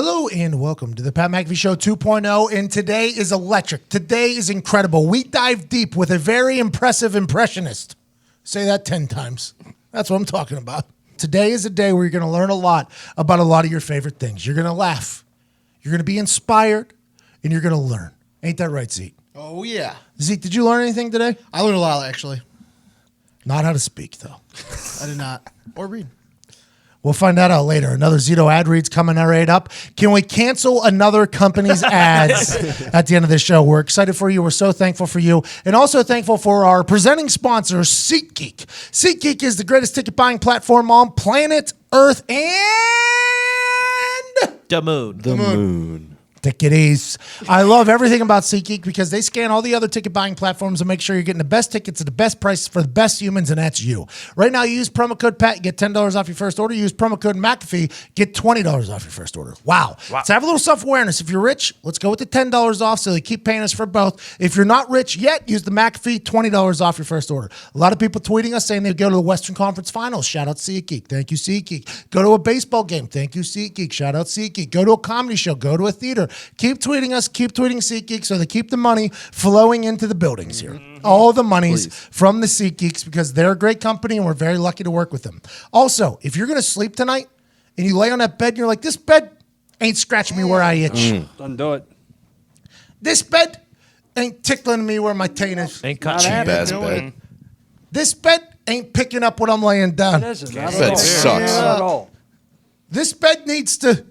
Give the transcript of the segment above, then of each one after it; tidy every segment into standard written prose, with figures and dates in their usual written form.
Hello and welcome to the Pat McAfee Show 2.0, and today is electric. Today is incredible. We dive deep with a very impressive impressionist. Say that 10 times. That's what I'm talking about. Today is a day where you're going to learn a lot about a lot of your favorite things. You're going to laugh. You're going to be inspired, and you're going to learn. Ain't that right, Zeke? Oh, yeah. Zeke, did you learn anything today? I learned a lot, actually. Not how to speak, though. I did not. Or read. We'll find that out later. Another Zito ad read's coming right up. Can we cancel another company's ads at the end of the show? We're excited for you. We're so thankful for you. And also thankful for our presenting sponsor, SeatGeek. SeatGeek is the greatest ticket buying platform on planet Earth and the moon. The moon. Ticketies. I love everything about SeatGeek because they scan all the other ticket buying platforms and make sure you're getting the best tickets at the best price for the best humans, and that's you. Right now, you use promo code PAT, you get $10 off your first order. Use promo code McAfee, get $20 off your first order. Wow. Let's have a little self-awareness. If you're rich, let's go with the $10 off so they keep paying us for both. If you're not rich yet, use the McAfee, $20 off your first order. A lot of people tweeting us saying they go to the Western Conference Finals. Shout out SeatGeek. Thank you, SeatGeek. Go to a baseball game. Thank you, SeatGeek. Shout out SeatGeek. Go to a comedy show. Go to a theater. Keep tweeting us, keep tweeting SeatGeek so they keep the money flowing into the buildings here. All the monies from the SeatGeeks because they're a great company and we're very lucky to work with them. Also, if you're going to sleep tonight and you lay on that bed and you're like, this bed ain't scratching me where I itch. Don't do it. This bed ain't tickling me where my taint is. Ain't cut Cheap bad. ass bed. This bed ain't picking up what I'm laying down. That sucks. Not at all. This bed needs to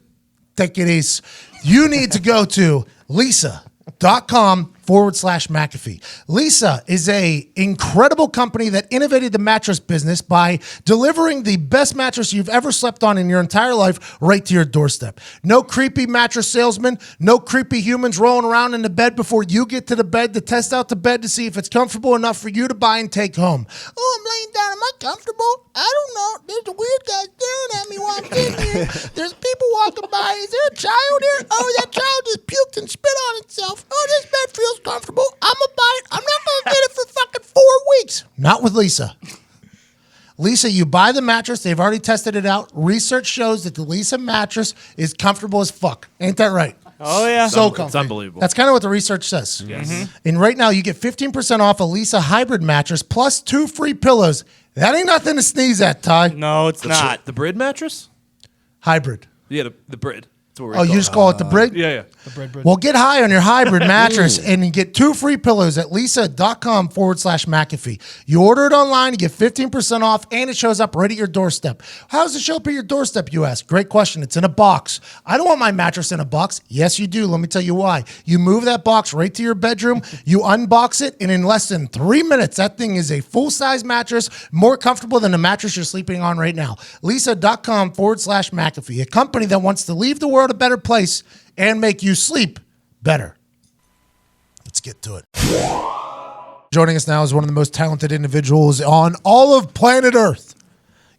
take it easy. You need to go to lisa.com/McAfee. Lisa is a incredible company that innovated the mattress business by delivering the best mattress you've ever slept on in your entire life right to your doorstep. No creepy mattress salesman, no creepy humans rolling around in the bed before you get to the bed to test out the bed to see if it's comfortable enough for you to buy and take home. Oh, I'm laying down. Am I comfortable? I don't know. There's a weird guy staring at me while I'm sitting here. There's people walking by. Is there a child here? Oh, that child just puked and spit on itself. Oh, this bed feels comfortable. I'm going to buy it. I'm not going to get it for fucking 4 weeks. Not with Lisa. Lisa, you buy the mattress. They've already tested it out. Research shows that the Lisa mattress is comfortable as fuck. Ain't that right? Oh, yeah. So It's comfortable. unbelievable. That's kind of what the research says. Yes. And right now, you get 15% off a Lisa hybrid mattress plus 2 free pillows. That ain't nothing to sneeze at, Ty. No, it's not. The Brid mattress? Hybrid. Yeah, the Brid. That's what we're Oh, you just call it the Brid? Yeah. Well, get high on your hybrid mattress and you get 2 free pillows at lisa.com/McAfee. You order it online, you get 15% off, and it shows up right at your doorstep. How does it show up at your doorstep, you ask? Great question. It's in a box. I don't want my mattress in a box. Yes, you do. Let me tell you why. You move that box right to your bedroom, you unbox it, and in less than 3 minutes, that thing is a full-size mattress, more comfortable than the mattress you're sleeping on right now. lisa.com/McAfee, a company that wants to leave the world a better place and make you sleep better. Let's get to it. Joining us now is one of the most talented individuals on all of planet Earth.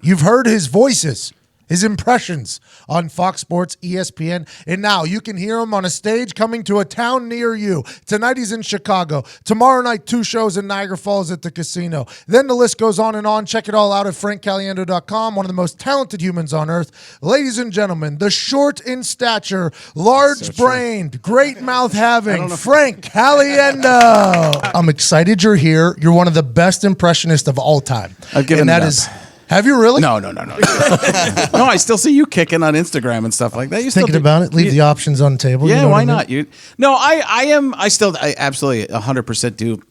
You've heard his voices, his impressions on Fox Sports, ESPN, and now you can hear him on a stage coming to a town near you. Tonight he's in Chicago. Tomorrow night, 2 shows in Niagara Falls at the casino. Then the list goes on and on. Check it all out at frankcaliendo.com. One of the most talented humans on earth. Ladies and gentlemen, the short in stature, large-brained, great mouth-having Frank Caliendo. I'm excited you're here. You're one of the best impressionists of all time. I've given and that it up. is. Have you really? No. No, I still see you kicking on Instagram and stuff like that. You Thinking about it? Leave the options on the table. Yeah, you know why what I mean? not? I absolutely 100% do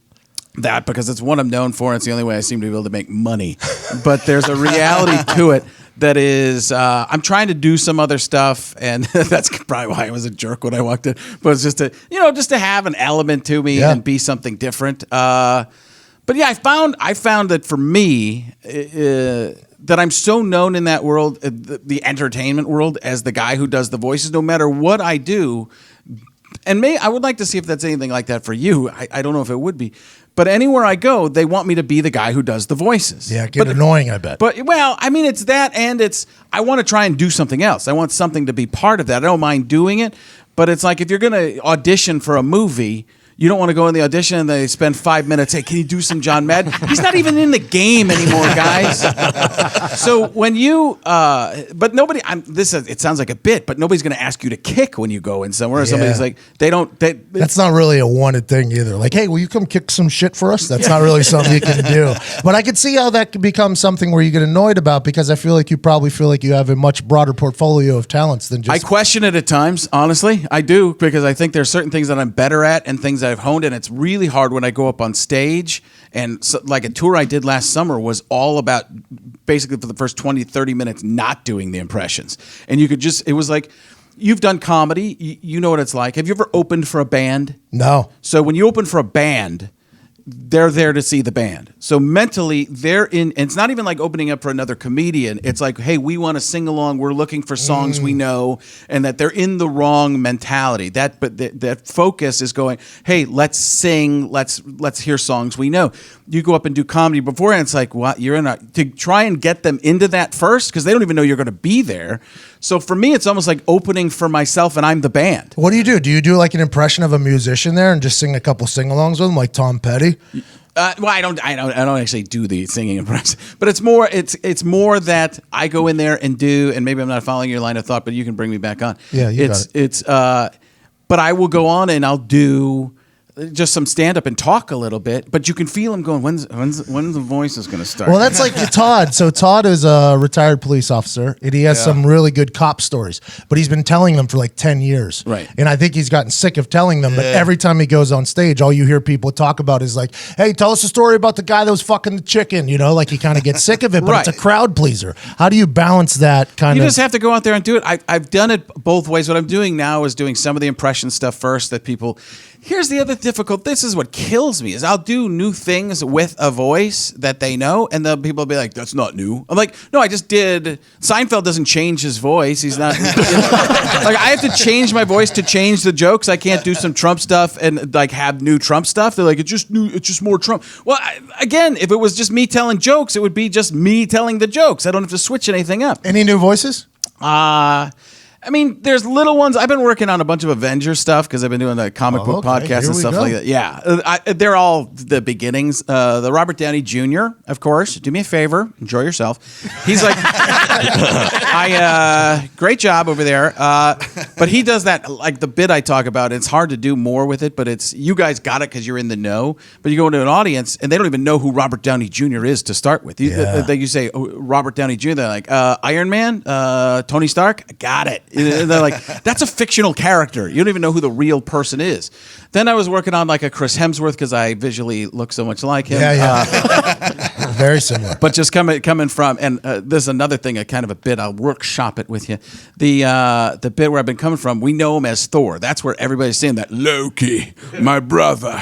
that because it's what I'm known for. And it's the only way I seem to be able to make money. But there's a reality to it that is, I'm trying to do some other stuff, and that's probably why I was a jerk when I walked in. But it's just to have an element to me and be something different. But yeah, I found that for me, that I'm so known in that world, the entertainment world, as the guy who does the voices, no matter what I do. And I would like to see if that's anything like that for you. I don't know if it would be. But anywhere I go, they want me to be the guy who does the voices. Yeah, annoying, I bet. But, it's that, and I want to try and do something else. I want something to be part of that. I don't mind doing it. But it's like if you're going to audition for a movie, You don't want to go in the audition and they spend 5 minutes. Hey, can you do some John Madden? He's not even in the game anymore, guys. So when you, but nobody, it sounds like a bit, but nobody's going to ask you to kick when you go in somewhere. Somebody's like, That's not really a wanted thing either. Like, hey, will you come kick some shit for us? That's not really something you can do. But I could see how that could become something where you get annoyed about, because I feel like you probably feel like you have a much broader portfolio of talents than just. I question it at times, honestly. I do, because I think there's certain things that I'm better at and things that I've honed, and it's really hard when I go up on stage. And so, like a tour I did last summer was all about basically for the first 20, 30 minutes not doing the impressions. And you could just, it was like, you've done comedy, you know what it's like. Have you ever opened for a band? No. So when you open for a band, they're there to see the band. So mentally, they're in, and it's not even like opening up for another comedian. It's like, hey, we want to sing along. We're looking for songs we know, and that they're in the wrong mentality. That focus is going, hey, let's sing. Let's hear songs we know. You go up and do comedy beforehand. It's like, what? You're in to try and get them into that first, because they don't even know you're going to be there. So for me, it's almost like opening for myself, and I'm the band. What do you do? Do you do like an impression of a musician there and just sing a couple sing-alongs with them, like Tom Petty? Well, I don't actually do the singing impression, but it's more that I go in there and do, and maybe I'm not following your line of thought, but you can bring me back on. Yeah, you got it. But I will go on and I'll do just some stand up and talk a little bit, but you can feel him going, when's the voice is going to start? Well, that's like Todd. So Todd is a retired police officer, and he has some really good cop stories, but he's been telling them for like 10 years. Right. And I think he's gotten sick of telling them, but every time he goes on stage, all you hear people talk about is like, hey, tell us a story about the guy that was fucking the chicken, you know, like he kind of gets sick of it, but Right. it's a crowd pleaser. How do you balance that kind You of? just have to go out there and do it. I've done it both ways. What I'm doing now is doing some of the impression stuff first that people... Here's the other difficult. This is what kills me is I'll do new things with a voice that they know, and the people will be like, "That's not new." I'm like, "No, I just did." Seinfeld doesn't change his voice. He's not like I have to change my voice to change the jokes. I can't do some Trump stuff and like have new Trump stuff. They're like, "It's just new. It's just more Trump." Well, again, if it was just me telling jokes, it would be just me telling the jokes. I don't have to switch anything up. Any new voices? I mean, there's little ones. I've been working on a bunch of Avengers stuff because I've been doing the comic book okay. podcast Here and we stuff go. like that. Yeah, they're all the beginnings. The Robert Downey Jr., of course. Do me a favor, enjoy yourself. He's like, great job over there. But he does that, like the bit I talk about. It's hard to do more with it, but it's you guys got it because you're in the know. But you go into an audience and they don't even know who Robert Downey Jr. is to start with. You say Robert Downey Jr. They're like Iron Man, Tony Stark. Got it. And they're like, that's a fictional character. You don't even know who the real person is. Then I was working on like a Chris Hemsworth because I visually look so much like him. Very similar. But just coming from, and there's another thing, a kind of a bit. I'll workshop it with you. The bit where I've been coming from, we know him as Thor. That's where everybody's saying that Loki, my brother.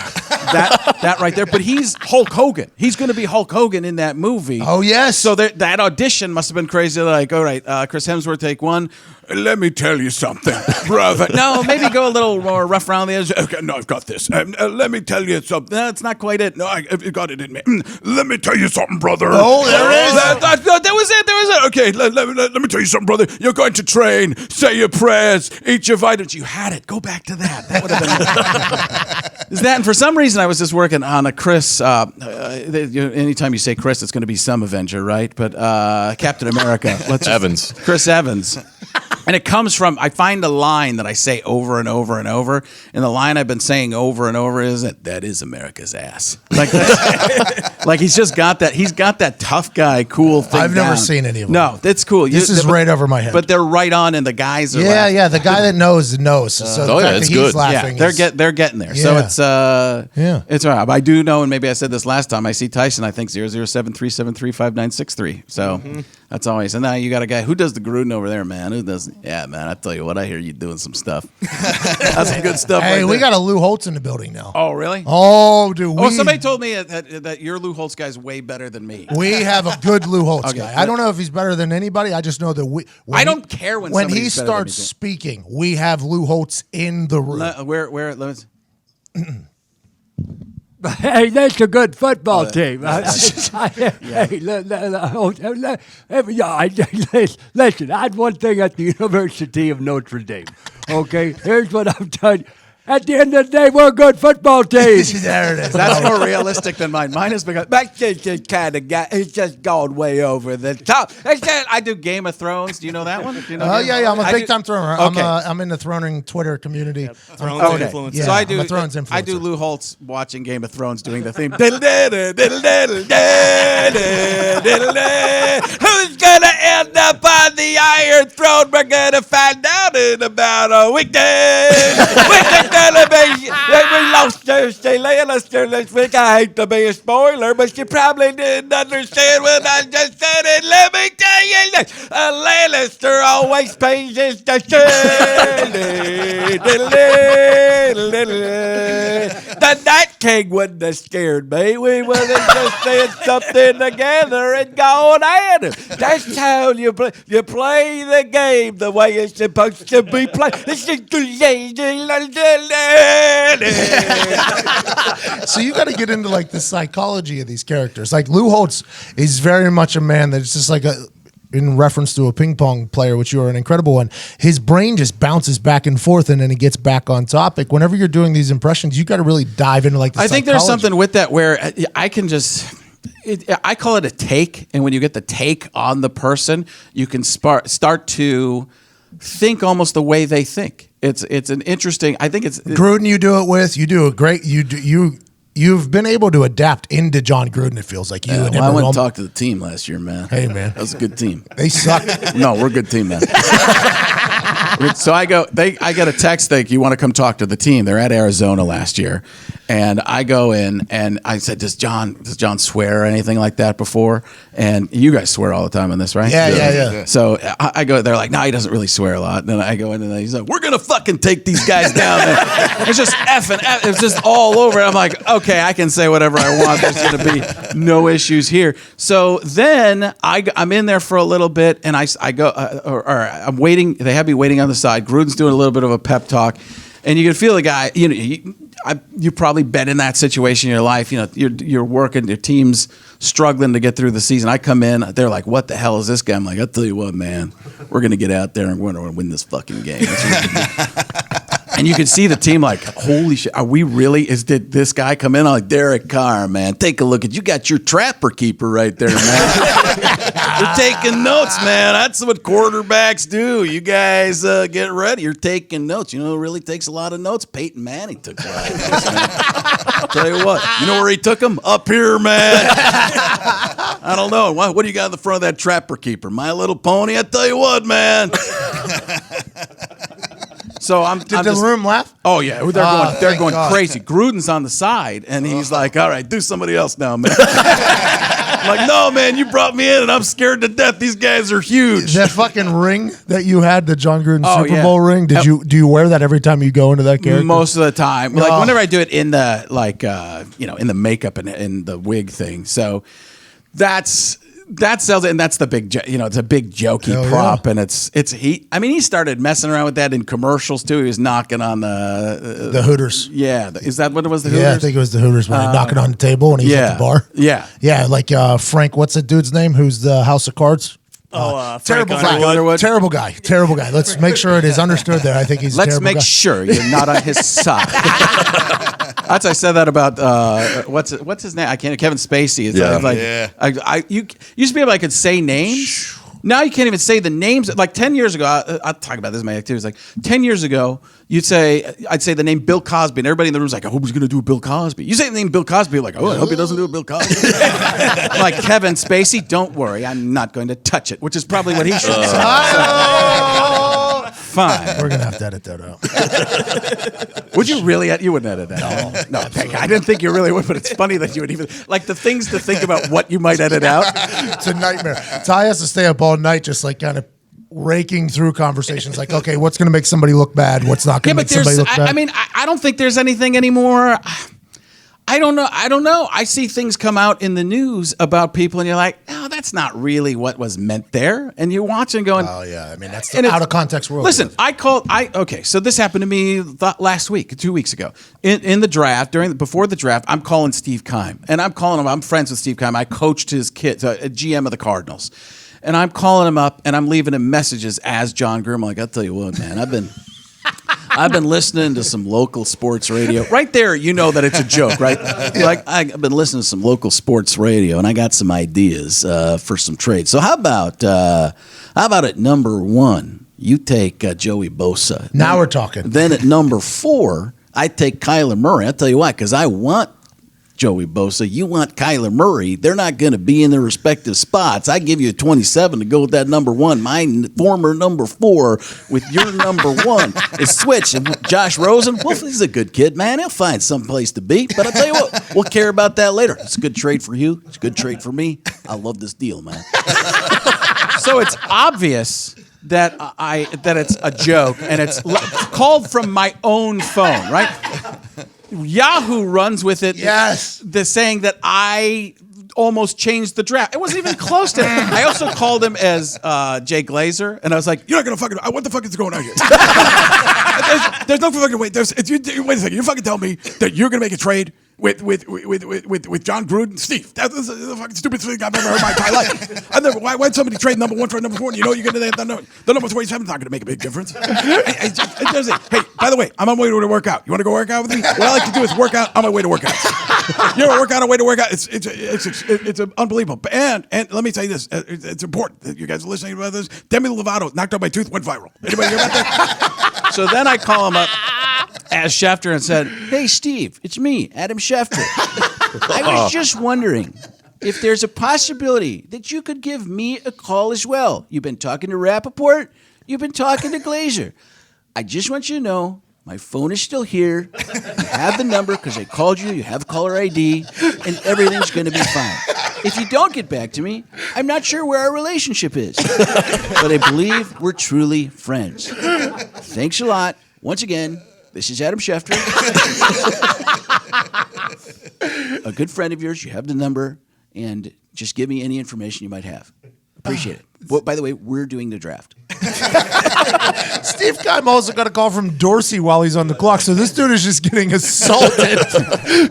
that right there. But he's Hulk Hogan. He's going to be Hulk Hogan in that movie. Oh yes. So that audition must have been crazy. Like, all right, Chris Hemsworth, take one. Let me tell you something, brother. No, maybe go a little more rough around the edge. Okay, no, I've got this. Let me tell you something. No, it's not quite it. No, I've got it in me. Let me tell you something, brother. Oh, there it is. That was it. That was it. Okay, let me tell you something, brother. You're going to train, say your prayers, eat your vitamins. You had it. Go back to that. That would have been Is that? And for some reason, I was just working on a Chris. Anytime you say Chris, it's going to be some Avenger, right? But Captain America. Evans. Chris Evans. And it comes from, I find a line that I say over and over and over. And the line I've been saying over and over is that is America's ass. Like, like he's just got that. He's got that tough guy, cool thing. I've never down. seen any of them. No, that's cool. This is right over my head. But they're right on, and the guys are laughing. Yeah. The guy that knows. So the oh, yeah, fact it's that he's good. laughing. Yeah, they're getting there. So it's it's all right. I do know, and maybe I said this last time. I see Tyson. I think 007-373-5963. So that's always. And now you got a guy who does the Gruden over there, man. Who does? Yeah, man. I tell you what, I hear you doing some stuff. That's some good stuff. Hey, right we there. got a Lou Holtz in the building now. Oh, really? Oh, dude. Oh, somebody told me that your Lou Holtz guy is way better than me. We have a good Lou Holtz Okay. guy. I don't know if he's better than anybody. I just know that I don't care when he somebody's better than starts me, too. speaking, we have Lou Holtz in the room. Where? Let's. Hey, that's a good football team. Listen, I had one thing at the University of Notre Dame. Okay, here's what I'm telling you. At the end of the day, we're a good football team. There it is. That's more realistic than mine. Mine is because that's just kind of guy. It's just gone way over the top. I do Game of Thrones. Do you know that one? Do you know Oh Game- yeah. I'm a I big do- time throner. Okay. I'm in the throning Twitter community. Thrones Okay. influencer. Yeah, so I I'm do. a Thrones I do influencer. Lou Holtz watching Game of Thrones, doing the theme. Diddle diddle diddle diddle diddle diddle diddle. Who's gonna end up on the Iron Throne? We're gonna find out in about a week. We're gonna be. We lost Cersei Lannister this week. I hate to be a spoiler, but you probably didn't understand what I just said. And let me tell you this: a Lannister always pays his The Night King wouldn't have scared me. We would have just said something together and gone at him. That's how you play. You play the game the way it's supposed to be played. So you got to get into like the psychology of these characters. Like Lou Holtz is very much a man that's just like a. In reference to a ping pong player, which you are an incredible one, his brain just bounces back and forth, and then he gets back on topic. Whenever you're doing these impressions, you got to really dive into like. The I think there's psychology. something with that where I can just. I call it a take, and when you get the take on the person, you can start to think almost the way they think. It's an interesting. I think it's Gruden. You do it with. You do a great. You've been able to adapt into John Gruden. It feels like you. and him I are went all- and talked to the team last year, man. Hey, man. That was a good team. They suck. No, we're a good team, man. So I got a text like, you want to come talk to the team? They're at Arizona last year. And I go in and I said, does John swear or anything like that before? And you guys swear all the time on this, right? Yeah. So I go, they're like, no, he doesn't really swear a lot. And then I go in and he's like, we're going to fucking take these guys down there. It's just it's just all over. I'm like, okay, I can say whatever I want. There's going to be no issues here. So then I'm in there for a little bit and I go, or I'm waiting. They have me waiting on the side. Gruden's doing a little bit of a pep talk. And you can feel the guy, you've probably been in that situation in your life. You know, you're working, your team's struggling to get through the season. I come in, they're like, what the hell is this guy? I'm like, I'll tell you what, man, we're going to get out there and we're going to win this fucking game. And you can see the team like, holy shit, are we really? Did this guy come in? I'm like, Derek Carr, man, take a look at you. Got your trapper keeper right there, man. You're taking notes, man. That's what quarterbacks do. You guys get ready. You're taking notes. You know who really takes a lot of notes? Peyton Manning took a lot of notes, man. I'll tell you what. You know where he took them? Up here, man. I don't know. What do you got in the front of that trapper keeper? My Little Pony? I tell you what, man. So Did the room laugh? Oh yeah, they're thank going God. crazy. Gruden's on the side, and he's like, "All right, do somebody else now, man." I'm like, no, man, you brought me in, and I'm scared to death. These guys are huge. That fucking ring that you had, the John Gruden Oh, Super yeah. Bowl ring. Do you wear that every time you go into that character? Most of the time, like Oh. whenever I do it in the in the makeup and in the wig thing. So that sells it, and that's the big, it's a big jokey Hell prop, and he started messing around with that in commercials too. He was knocking on the Hooters. Yeah, is that what it was? The Hooters? Yeah, I think it was the Hooters when knocking on the table when he was at the bar. Yeah. Yeah, like Frank, what's that dude's name? Who's the House of Cards? Frank Terrible guy. Underwood. Terrible guy. Let's make sure it is understood there. I think he's a Let's terrible make guy. sure you're not on his side. I said that about what's his name? I can't. Kevin Spacey. It's Yeah. like Yeah. you used to be able. I could say names. Now you can't even say the names. Like 10 years ago, I'll talk about this in my activities. Like 10 years ago, I'd say the name Bill Cosby, and everybody in the room's like, I hope he's going to do Bill Cosby. You say the name Bill Cosby, like, oh, I hope he doesn't do a Bill Cosby. I'm like, Kevin Spacey, don't worry, I'm not going to touch it, which is probably what he should say. Fine. We're gonna have to edit that out. Would you really? You wouldn't edit that. No, I didn't think you really would, but it's funny that you would even like the things to think about what you might edit out. It's a nightmare. Ty has to stay up all night, just like kind of raking through conversations. Like, okay, what's gonna make somebody look bad? What's not gonna make somebody look bad? I mean, I don't think there's anything anymore. I don't know. I see things come out in the news about people, and you're like, oh, that's not really what was meant there. And you're watching, going, oh yeah, I mean that's and the it's- out of context world. Listen, okay, so this happened to me last week, 2 weeks ago, in the draft. Before the draft, I'm calling Steve Keim, and I'm calling him. I'm friends with Steve Keim. I coached his kids, a GM of the Cardinals, and I'm calling him up, and I'm leaving him messages as John Gruden. I'm like, I'll tell you what, man, I've been listening to some local sports radio. Right there, you know that it's a joke, right? Like I've been listening to some local sports radio, and I got some ideas for some trades. So how about at number 1, you take Joey Bosa. Now we're talking. Then at number 4, I take Kyler Murray. I'll tell you why, because I want Joey Bosa. You want Kyler Murray. They're not going to be in their respective spots. I give you a 27 to go with that number 1. My former number 4 with your number 1 is switch. And Josh Rosen, well, he's a good kid, man. He'll find some place to be. But I'll tell you what, we'll care about that later. It's a good trade for you. It's a good trade for me. I love this deal, man. So it's obvious that it's a joke, and it's called from my own phone, right? Yahoo runs with it. Yes. The saying that I almost changed the draft. It wasn't even close to him. I also called him as Jay Glazer, and I was like, You're not gonna fucking. What the fuck is going on here? there's no fucking wait. Wait a second. You fucking tell me that you're gonna make a trade with John Gruden, Steve. That's the fucking stupidest thing I've ever heard in my entire life. Why'd somebody trade number 1 for number 4? And you know you're gonna the number 27 is not gonna make a big difference. Hey, by the way, I'm on my way to work out. You want to go work out with me? What I like to do is work out on my way to work out. You ever work out on my way to work out? It's unbelievable. And let me tell you this. It's important that you guys are listening about this. Demi Lovato knocked out my tooth, went viral. Anybody hear about that? so then I call him up as Schefter and said, "Hey, Steve, it's me, Adam Schefter. I was just wondering if there's a possibility that you could give me a call as well. You've been talking to Rappaport. You've been talking to Glazer. I just want you to know my phone is still here. You have the number because I called you. You have caller ID, and everything's going to be fine. If you don't get back to me, I'm not sure where our relationship is. But I believe we're truly friends. Thanks a lot. Once again, this is Adam Schefter. A good friend of yours. You have the number. And just give me any information you might have. Appreciate it. Well, by the way, we're doing the draft." Steve Keim also got a call from Dorsey while he's on the clock, so this dude is just getting assaulted.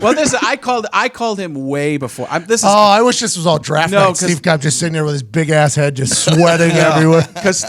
Well, I called him way before. I wish this was all draft night. Steve Keim just sitting there with his big ass head, just sweating everywhere. Because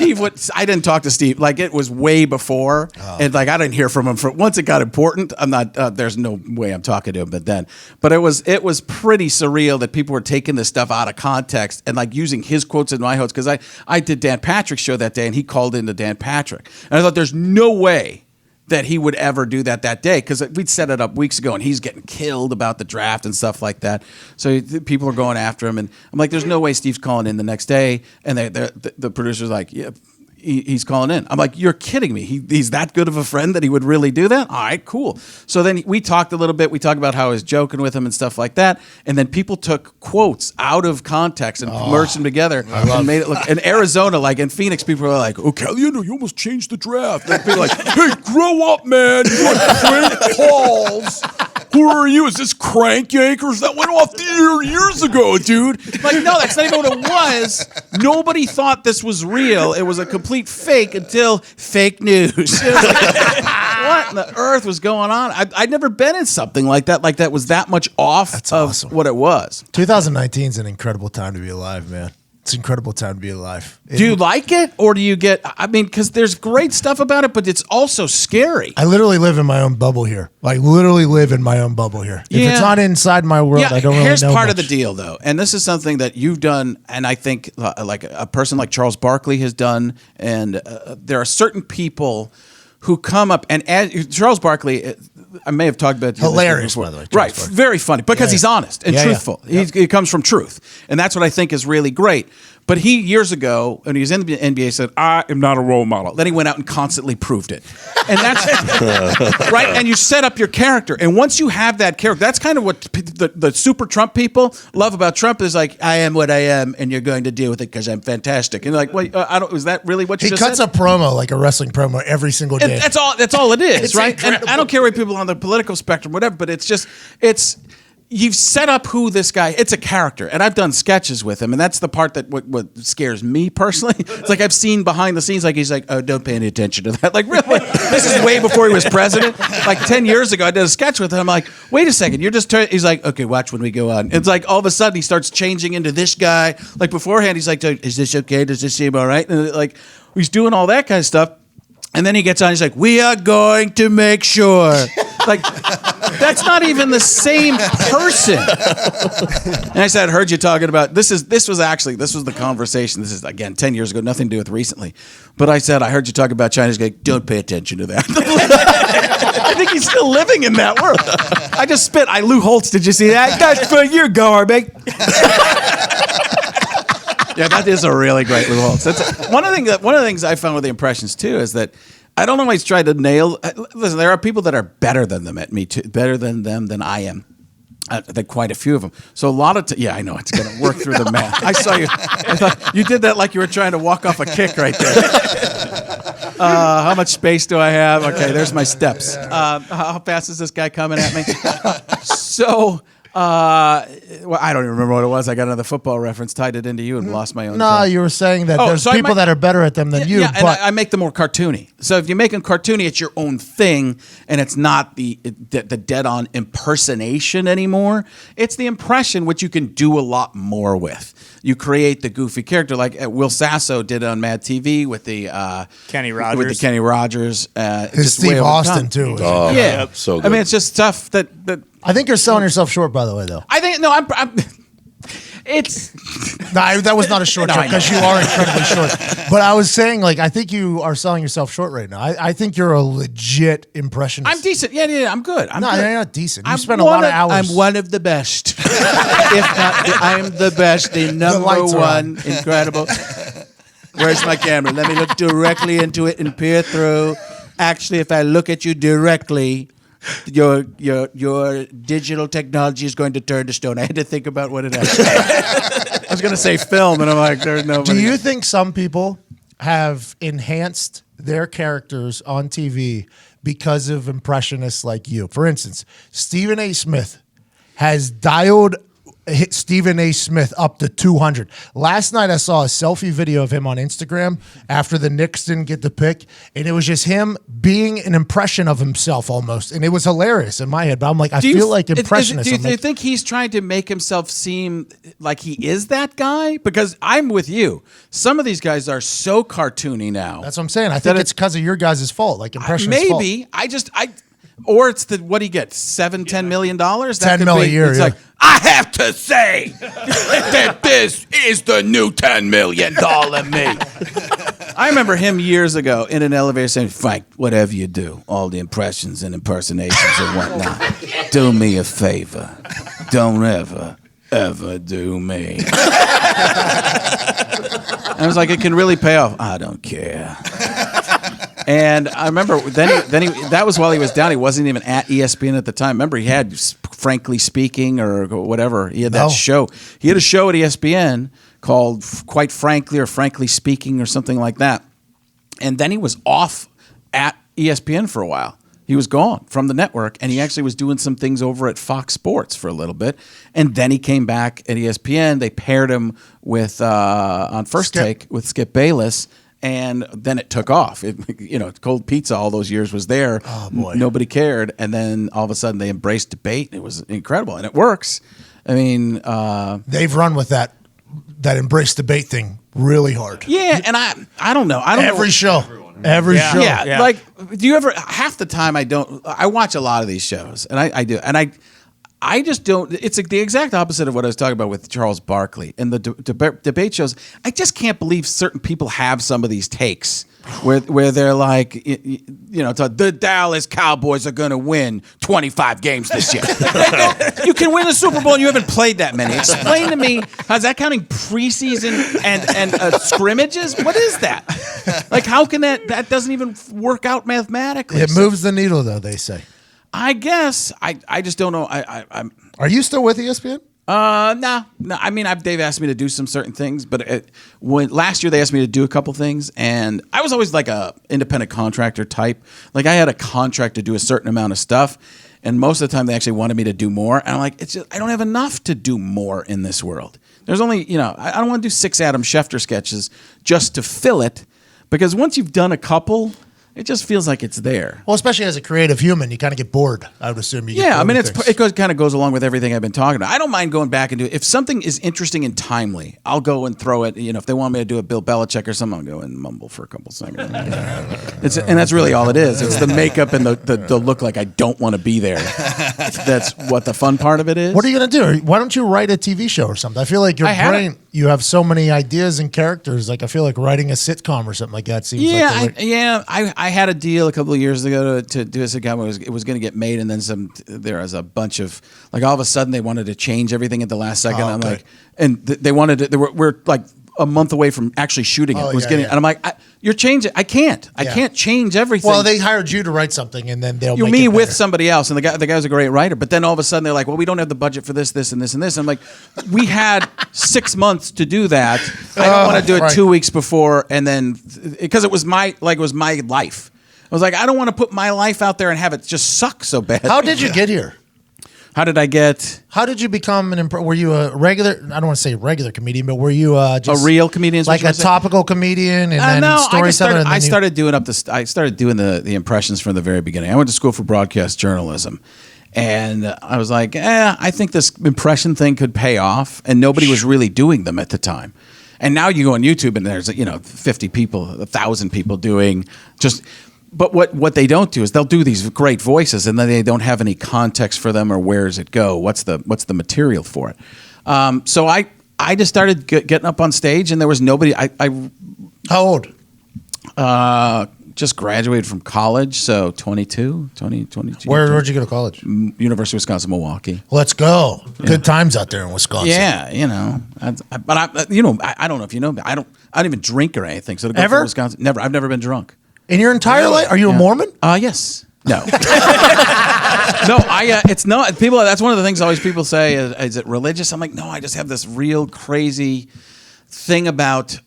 I didn't talk to Steve. Like, it was way before, and like I didn't hear from him once it got important. I'm not. There's no way I'm talking to him. But it was pretty surreal that people were taking this stuff out of context and like using his quotes in my quotes. Because I did Dan Patrick's show that day, and he called into Dan Patrick, and I thought there's no way that he would ever do that day because we'd set it up weeks ago, and he's getting killed about the draft and stuff like that. So people are going after him, and I'm like, there's no way Steve's calling in the next day. And the producer's like, yeah, he's calling in. I'm like, you're kidding me. He's that good of a friend that he would really do that? All right, cool. So then we talked a little bit. We talked about how I was joking with him and stuff like that. And then people took quotes out of context and merged them together and made it look. In Arizona, like in Phoenix, people were like, "Oh, Caliendo, you almost changed the draft." And people were like, "Hey, grow up, man. You want great calls. Who are you? Is this Crank Yankers that went off the air years ago, dude?" Like, no, that's not even what it was. Nobody thought this was real. It was a complete fake until fake news. It was like, what in the earth was going on? I'd never been in something like that was that much off awesome. What it was. 2019 is an incredible time to be alive, man. It's an incredible time to be alive. Do you like it, or do you get? I mean, because there's great stuff about it, but it's also scary. I literally live in my own bubble here. Like, literally live in my own bubble here. If it's not inside my world, I don't really know. Here's part of much. the deal, though, and this is something that you've done, and I think like a person like Charles Barkley has done, and there are certain people who come up, and Charles Barkley, I may have talked about hilarious, by the way, right? Very funny because he's honest and truthful. Yeah. He comes from truth, and that's what I think is really great. But he, years ago, when he was in the NBA, said, "I am not a role model." Then he went out and constantly proved it. And that's right. And you set up your character. And once you have that character, that's kind of what the super Trump people love about Trump is like, "I am what I am, and you're going to deal with it because I'm fantastic." And you're like, "Wait, is that really what you just said?" He cuts a promo, like a wrestling promo, every single day. And that's all it is, right? Incredible. And I don't care what people on the political spectrum, whatever, but it's you've set up who this guy. It's a character, and I've done sketches with him, and that's the part that what scares me personally. It's like I've seen behind the scenes, like he's like, "Oh, don't pay any attention to that." Like, really, this is way before he was president. Like 10 years ago, I did a sketch with him. I'm like, "Wait a second, you're just." He's like, "Okay, watch when we go on." It's like all of a sudden he starts changing into this guy. Like beforehand, he's like, "Is this okay? Does this seem all right?" And like he's doing all that kind of stuff. And then he gets on. He's like, "We are going to make sure." Like, that's not even the same person. And I said, "I heard you talking about this. Was the conversation. This is again 10 years ago, nothing to do with recently." But I said, "I heard you talk about China." He's like, "Don't pay attention to that." I think he's still living in that world. I just spit. Lou Holtz. Did you see that? That's for your garbage. Yeah, that is a really great Lou Holtz. That's one of the things I found with the impressions too is that I don't always try to nail. Listen, there are people that are better than them at me too, better than them than I am. Quite a few of them. So a lot of I know it's going to work through the math. I saw you. I thought you did that like you were trying to walk off a kick right there. How much space do I have? Okay, there's my steps. How fast is this guy coming at me? So. Well, I don't even remember what it was. I got another football reference, tied it into you, and lost my own. No, you were saying that there's people that are better at them than you. Yeah, but and I make them more cartoony. So if you make them cartoony, it's your own thing, and it's not the dead-on impersonation anymore. It's the impression, which you can do a lot more with. You create the goofy character, like Will Sasso did on Mad TV with the Kenny Rogers. With the Kenny Rogers, his Steve Austin too. Oh, Yeah, so good. I mean, it's just stuff that. I think you're selling yourself short, by the way, though. I think no, I'm it's No, that was not a short joke because you are incredibly short. But I was saying, like, I think you are selling yourself short right now. I think you're a legit impressionist. I'm decent. Yeah, I'm good. I'm No, good. you're not decent. You I'm spend a lot of hours. I'm one of the best. If not, I'm the best. The number lights are one. Incredible. Where's my camera? Let me look directly into it and peer through. Actually, if I look at you directly, your digital technology is going to turn to stone. I had to think about what it actually I was going to say film, and I'm like, there's nobody. Do you think some people have enhanced their characters on TV because of impressionists like you? For instance, Stephen A. Smith has dialed Stephen A. Smith up to 200. Last night I saw a selfie video of him on Instagram after the Knicks didn't get the pick, and it was just him being an impression of himself almost, and it was hilarious in my head. But I'm like, I feel like impressionists. Do you think he's trying to make himself seem like he is that guy? Because I'm with you. Some of these guys are so cartoony now. That's what I'm saying. I think it's because of your guys' fault, like impressionists' fault. Maybe. Or it's what he gets, $10 million? $10 million a year. It's like, I have to say that this is the new $10 million me. I remember him years ago in an elevator saying, "Frank, whatever you do, all the impressions and impersonations and whatnot, do me a favor. Don't ever do me." I was like, it can really pay off. I don't care. And I remember then he that was while he was down. He wasn't even at ESPN at the time. Remember, he had Frankly Speaking or whatever. He had that show. He had a show at ESPN called Quite Frankly or Frankly Speaking or something like that. And then he was off at ESPN for a while. He was gone from the network, and he actually was doing some things over at Fox Sports for a little bit. And then he came back at ESPN. They paired him with on First Take with Skip Bayless. And then it took off. Cold Pizza all those years was there. Oh, boy. Nobody cared. And then all of a sudden they embraced debate. It was incredible. And it works. I mean... they've run with that embrace debate thing really hard. Yeah, and I don't know. Every show. Every show. Yeah, like, do you ever... Half the time I watch a lot of these shows. And I do. And I just don't. It's the exact opposite of what I was talking about with Charles Barkley and the debate shows. I just can't believe certain people have some of these takes where they're like, the Dallas Cowboys are going to win 25 games this year. You can win the Super Bowl and you haven't played that many. Explain to me, how's that counting preseason and scrimmages? What is that? Like, how can that doesn't even work out mathematically? It moves the needle, though, they say. I guess I just don't know. I'm. Are you still with ESPN? No. I mean, they've asked me to do some certain things, but last year they asked me to do a couple things, and I was always like a independent contractor type. Like I had a contract to do a certain amount of stuff, and most of the time they actually wanted me to do more. And I'm like, I don't have enough to do more in this world. There's only I don't want to do 6 Adam Schefter sketches just to fill it, because once you've done a couple. it just feels like it's there. Well, especially as a creative human, you kind of get bored. I would assume you. Get Yeah, I bored mean, with things. it kind of goes along with everything I've been talking about. I don't mind going back and do it. If something is interesting and timely, I'll go and throw it. You know, if they want me to do a Bill Belichick or something, I'll go and mumble for a couple seconds. And that's really all it is. It's the makeup and the look like I don't want to be there. That's what the fun part of it is. What are you going to do? Why don't you write a TV show or something? I feel like your I have brain, you have so many ideas and characters. Like I feel like writing a sitcom or something like that seems like I had a deal a couple of years ago to do a sitcom. It was going to get made, and then there was a bunch of like all of a sudden they wanted to change everything at the last second. I'm like, and they wanted to. We're like a month away from actually shooting it. And I'm like, you're changing. I can't change everything. Well, they hired you to write something, and then they'll you make me it with better. somebody else, and the guy's a great writer. But then all of a sudden they're like, well, we don't have the budget for this, and this, and this. I'm like, we had 6 months to do that. I don't want to do it right. 2 weeks before, and then because it was my life. I was like, I don't want to put my life out there and have it just suck so bad. How did you get here? How did I get How did you become were you a regular? I don't want to say regular comedian, but were you just a real comedian? is what like you a wanna say? topical comedian, and then No, storyteller? I started doing I started doing the impressions from the very beginning. I went to school for broadcast journalism, and I was like, I think this impression thing could pay off, and nobody was really doing them at the time. And now you go on YouTube, and there's 50 people, 1,000 people doing just. But what they don't do is they'll do these great voices, and then they don't have any context for them or where does it go? What's the material for it? So I just started getting up on stage, and there was nobody. How old? Just graduated from college, so 22. Where'd you go to college? University of Wisconsin-Milwaukee. Let's go. Good times out there in Wisconsin. Yeah, but I don't know if you know me. I don't even drink or anything. So to go Ever? to Wisconsin, never. I've never been drunk. In your entire life, are you a Mormon? Yes. No. No, it's not. People, that's one of the things always people say, is it religious? I'm like, no, I just have this real crazy thing about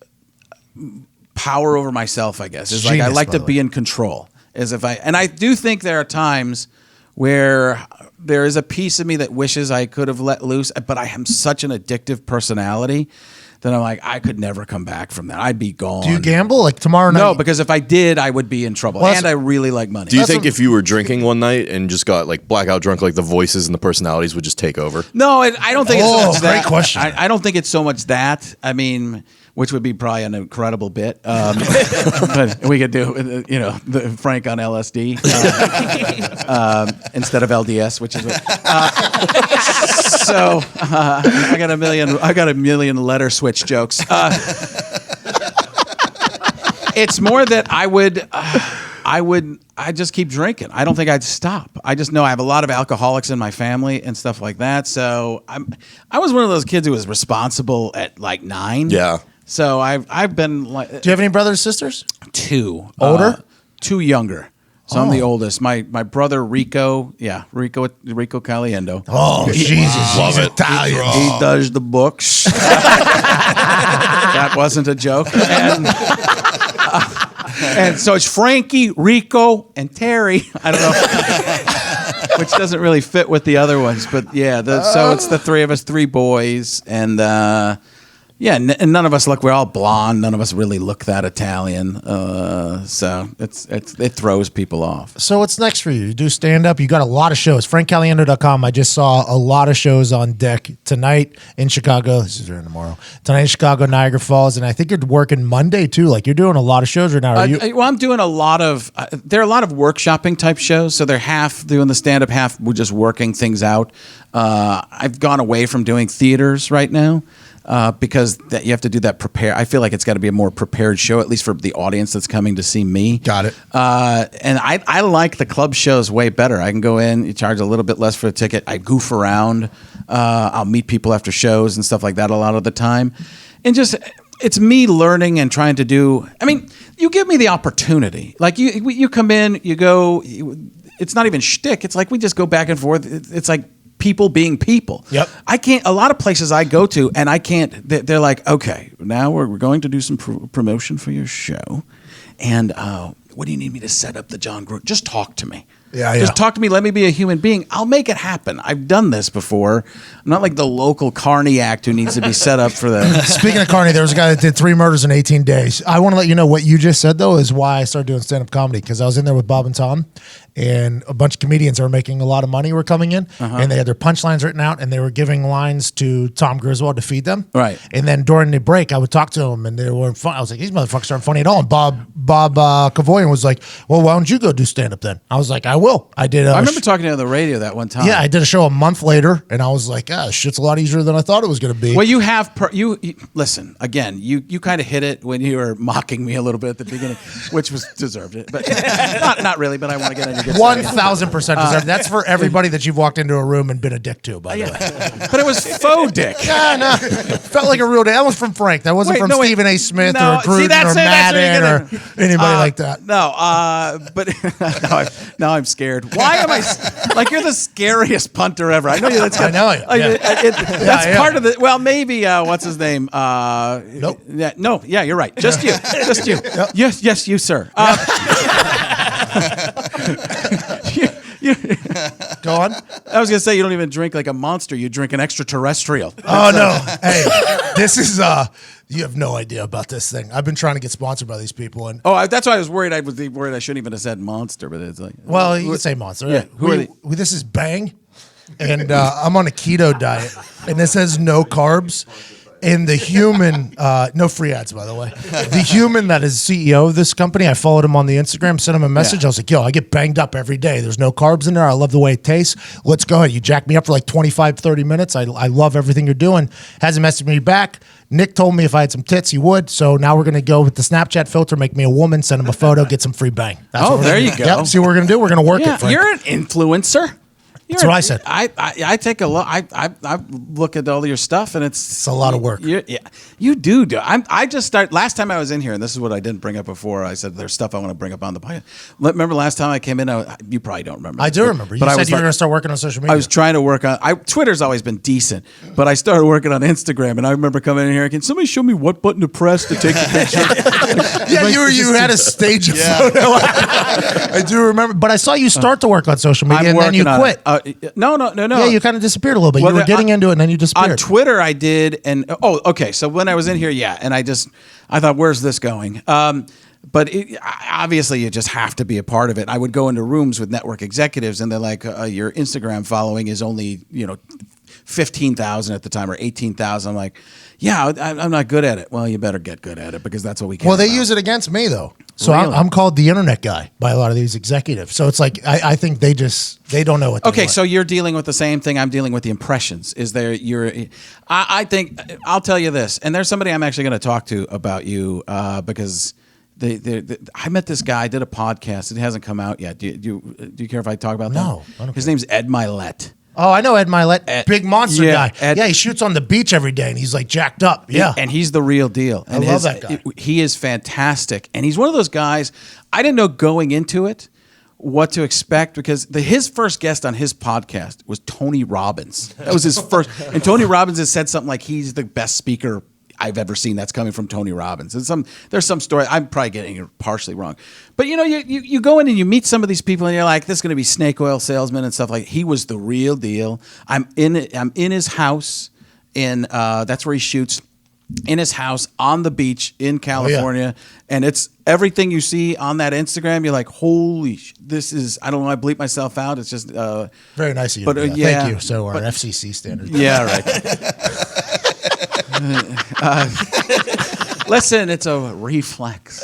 power over myself, I guess. It's like I Genius, like by to the be way. in control. And I do think there are times where there is a piece of me that wishes I could have let loose, but I am such an addictive personality that I'm like, I could never come back from that. I'd be gone. Do you gamble like tomorrow night? No, because if I did, I would be in trouble. Well, and I really like money. Do you think if you were drinking one night and just got like blackout drunk, like the voices and the personalities would just take over? No, I don't think it's so much great that. question. I don't think it's so much that. I mean, which would be probably an incredible bit. But we could do, the Frank on LSD instead of LDS, which is what. I got a million letter switch jokes. It's more that I just keep drinking. I don't think I'd stop. I just know I have a lot of alcoholics in my family and stuff like that. So I was one of those kids who was responsible at like 9. Yeah. So I've been like Do you have any brothers or sisters? 2 Older? 2 younger. So I'm the oldest. My brother Rico Caliendo. Oh, Jesus. Love He's it. Italian. He does the books. That wasn't a joke. And so it's Frankie, Rico, and Terry. I don't know, which doesn't really fit with the other ones, but yeah. So it's the 3 of us, 3 boys, and and none of us look. We're all blonde. None of us really look that Italian. So it throws people off. So what's next for you? You do stand up. You got a lot of shows. FrankCaliendo.com. I just saw a lot of shows on deck tonight in Chicago. This is here tomorrow. Tonight in Chicago, Niagara Falls, and I think you're working Monday too. Like you're doing a lot of shows right now. Are you? Well, I'm doing a lot of. There are a lot of workshopping type shows. So they're half doing the stand up, half we're just working things out. I've gone away from doing theaters right now. Because you have to do that prepare. I feel like it's got to be a more prepared show, at least for the audience that's coming to see me. Got it. And I like the club shows way better. I can go in, you charge a little bit less for a ticket. I goof around. I'll meet people after shows and stuff like that a lot of the time. And just, it's me learning and trying to do, I mean, you give me the opportunity. Like you come in, you go, it's not even shtick. It's like we just go back and forth. It's like, people being people. Yep. I can't. A lot of places I go to, and I can't. They're like, okay, now we're going to do some promotion for your show, and what do you need me to set up the John Gruden? Just talk to me. Yeah, Just yeah. talk to me. Let me be a human being. I'll make it happen. I've done this before. I'm not like the local carny act who needs to be set up for the. Speaking of Carney, there was a guy that did 3 murders in 18 days. I want to let you know what you just said, though, is why I started doing stand-up comedy, because I was in there with Bob and Tom, and a bunch of comedians that were making a lot of money were coming in, and they had their punchlines written out, and they were giving lines to Tom Griswold to feed them. Right. And then during the break, I would talk to them, and they weren't fun. I was like, these motherfuckers aren't funny at all. And Bob Kavoyan was like, well, why don't you go do stand-up then? I was like, I will. I did. I remember talking to you on the radio that one time. Yeah, I did a show a month later, and I was like, shit's a lot easier than I thought it was going to be. Well, you have you listen again. You kind of hit it when you were mocking me a little bit at the beginning, which was deserved it, but not really. But I want to get into good stuff. 1,000% deserved. That's for everybody that you've walked into a room and been a dick to, by the way. But it was faux dick. Yeah, no, felt like a real day. That was from Frank. That wasn't Wait, from no, wait. Stephen A. Smith No, or Gruden see, that's or it, that's where Madden you're or gonna- anybody like that. No, but now I'm scared. Why am I like you're the scariest punter ever? I know you. That's I know you, Like, yeah. that's Yeah. part of the. Well, maybe what's his name? Nope. Yeah, no. Yeah, you're right. Just you. Just you. Yes, you, sir. Go on. I was gonna say you don't even drink like a monster. You drink an extraterrestrial. Oh, no. Hey, this is, you have no idea about this thing. I've been trying to get sponsored by these people. And That's why I was worried. I was worried I shouldn't even have said monster, but it's like. well, you can say Monster. Yeah, who are they? This is Bang, and I'm on a keto diet, and this says no carbs. And the human, no free ads, by the way. The human that is CEO of this company, I followed him on the Instagram, sent him a message. Yeah. I was like, yo, I get banged up every day. There's no carbs in there. I love the way it tastes. Let's go ahead. You jack me up for like 25, 30 minutes. I love everything you're doing. Hasn't messaged me back. Nick told me if I had some tits, he would. So now we're going to go with the Snapchat filter, make me a woman, send him a photo, get some free bang. That's what we're there gonna you do. go. Yep, see what we're going to do? We're going to work Yeah, it, Frank. you're an influencer. That's what I said. I take a look. I look at all your stuff, and it's a lot of work. Yeah, you do. I just start. Last time I was in here, and this is what I didn't bring up before. I said there's stuff I want to bring up on the podcast. Remember last time I came in? You probably don't remember. I do remember. You I said was you were like- going to start working on social media. I was trying to work on. Twitter's always been decent, but I started working on Instagram, and I remember coming in here. Can somebody show me what button to press to take the picture? Yeah, you had a stage a photo. I do remember, but I saw you start to work on social media, and then you quit. No. Yeah, you kind of disappeared a little bit. Well, You were getting into it, and then you On disappeared. Twitter, I did, and okay. So when I was in here, and I thought, where's this going? But obviously, you just have to be a part of it. I would go into rooms with network executives, and they're like, "Your Instagram following is only 15,000 at the time, or 18,000." I'm like, "Yeah, I'm not good at it." Well, you better get good at it because that's what we care Well, they about. use it against me though, so Really? I'm called the internet guy by a lot of these executives. So it's like I think they don't know what. They Okay, want. so you're dealing with the same thing I'm dealing with, the impressions. I think I'll tell you this, and there's somebody I'm actually going to talk to about you because I met this guy, did a podcast. It hasn't come out yet. Do you care if I talk about that? No, I don't His care. name's Ed Milet. Oh, I know Ed Milet, big monster yeah, guy. Ed- Yeah, he shoots on the beach every day, and he's like jacked up. Yeah, And he's the real deal. And love that guy. He is fantastic. And he's one of those guys, I didn't know going into it what to expect because his first guest on his podcast was Tony Robbins. That was his first. And Tony Robbins has said something like he's the best speaker I've ever seen. That's coming from Tony Robbins. And there's some story. I'm probably getting it partially wrong. But you go in and you meet some of these people and you're like, this is going to be snake oil salesman and stuff like that. He was the real deal. I'm in his house in that's where he shoots. In his house on the beach in California, and it's everything you see on that Instagram. You're like, holy, this is. I don't want to bleep myself out. It's just very nice of you. but, to do that. yeah, Thank you. So our FCC standards. yeah, right. Listen, it's a reflex.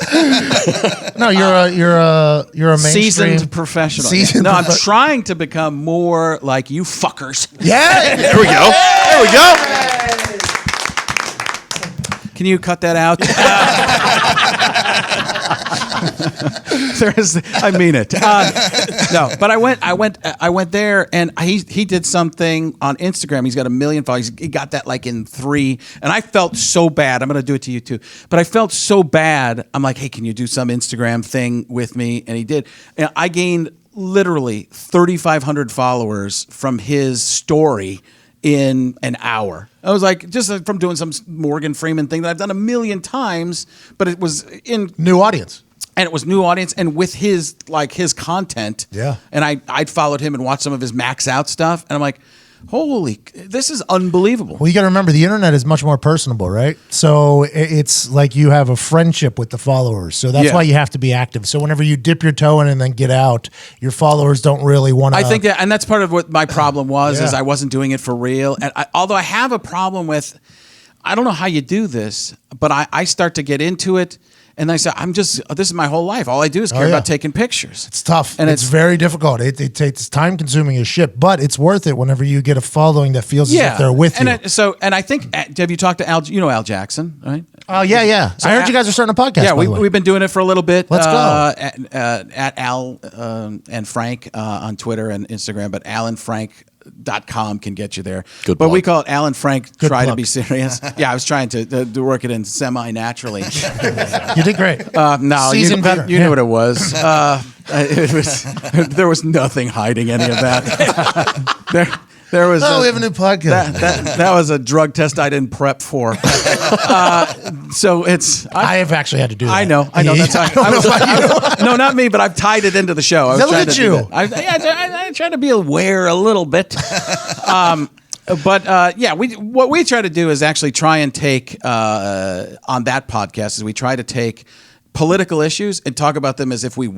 No, you're a mainstream Seasoned professional. Seasoned no, I'm profe- trying to become more like you fuckers. Yeah, There we go. There we go. Can you cut that out? I mean it. No, but I went there, and he did something on Instagram. He's got 1 million followers. He got that like in 3, and I felt so bad. I'm going to do it to you too. But I felt so bad. I'm like, hey, can you do some Instagram thing with me? And he did. And I gained literally 3,500 followers from his story in an hour. I was like, just from doing some Morgan Freeman thing that I've done 1 million times, but it was in new audience. and it was new audience, and with his content. Yeah. And I'd followed him and watched some of his max out stuff, and I'm like, holy, this is unbelievable. Well, you got to remember the internet is much more personable, right? So it's like you have a friendship with the followers. So that's Yeah. why you have to be active. So whenever you dip your toe in and then get out, your followers don't really want to. I think that, and that's part of what my problem was, is Yeah. I wasn't doing it for real. And although I have a problem with, I don't know how you do this, but I start to get into it, and I say, this is my whole life. All I do is care yeah. about taking pictures. It's tough. And it's very difficult. It's time consuming as shit, but it's worth it whenever you get a following that feels as if they're with you. And I think, have you talked to Al? You know Al Jackson, right? Oh, yeah. So I heard you guys are starting a podcast. Yeah, by the way. we've been doing it for a little bit. Let's go. At Al and Frank on Twitter and Instagram, but alanfrank.com can get you there. Good but we plug. call it Alan Frank Good Try to plug. Be Serious. Yeah, I was trying to work it in semi-naturally. You did great. No, Seasoned veteran. you knew what it was. There was nothing hiding any of that. There was. Oh, we have a new podcast. That was a drug test I didn't prep for. So it's. I have actually had to do that. I know. That's how no, not me, but I've tied it into the show. I was Look trying at to do you. that. I try to be aware a little bit. What we try to do is actually try and take on that podcast is we try to take political issues and talk about them as if we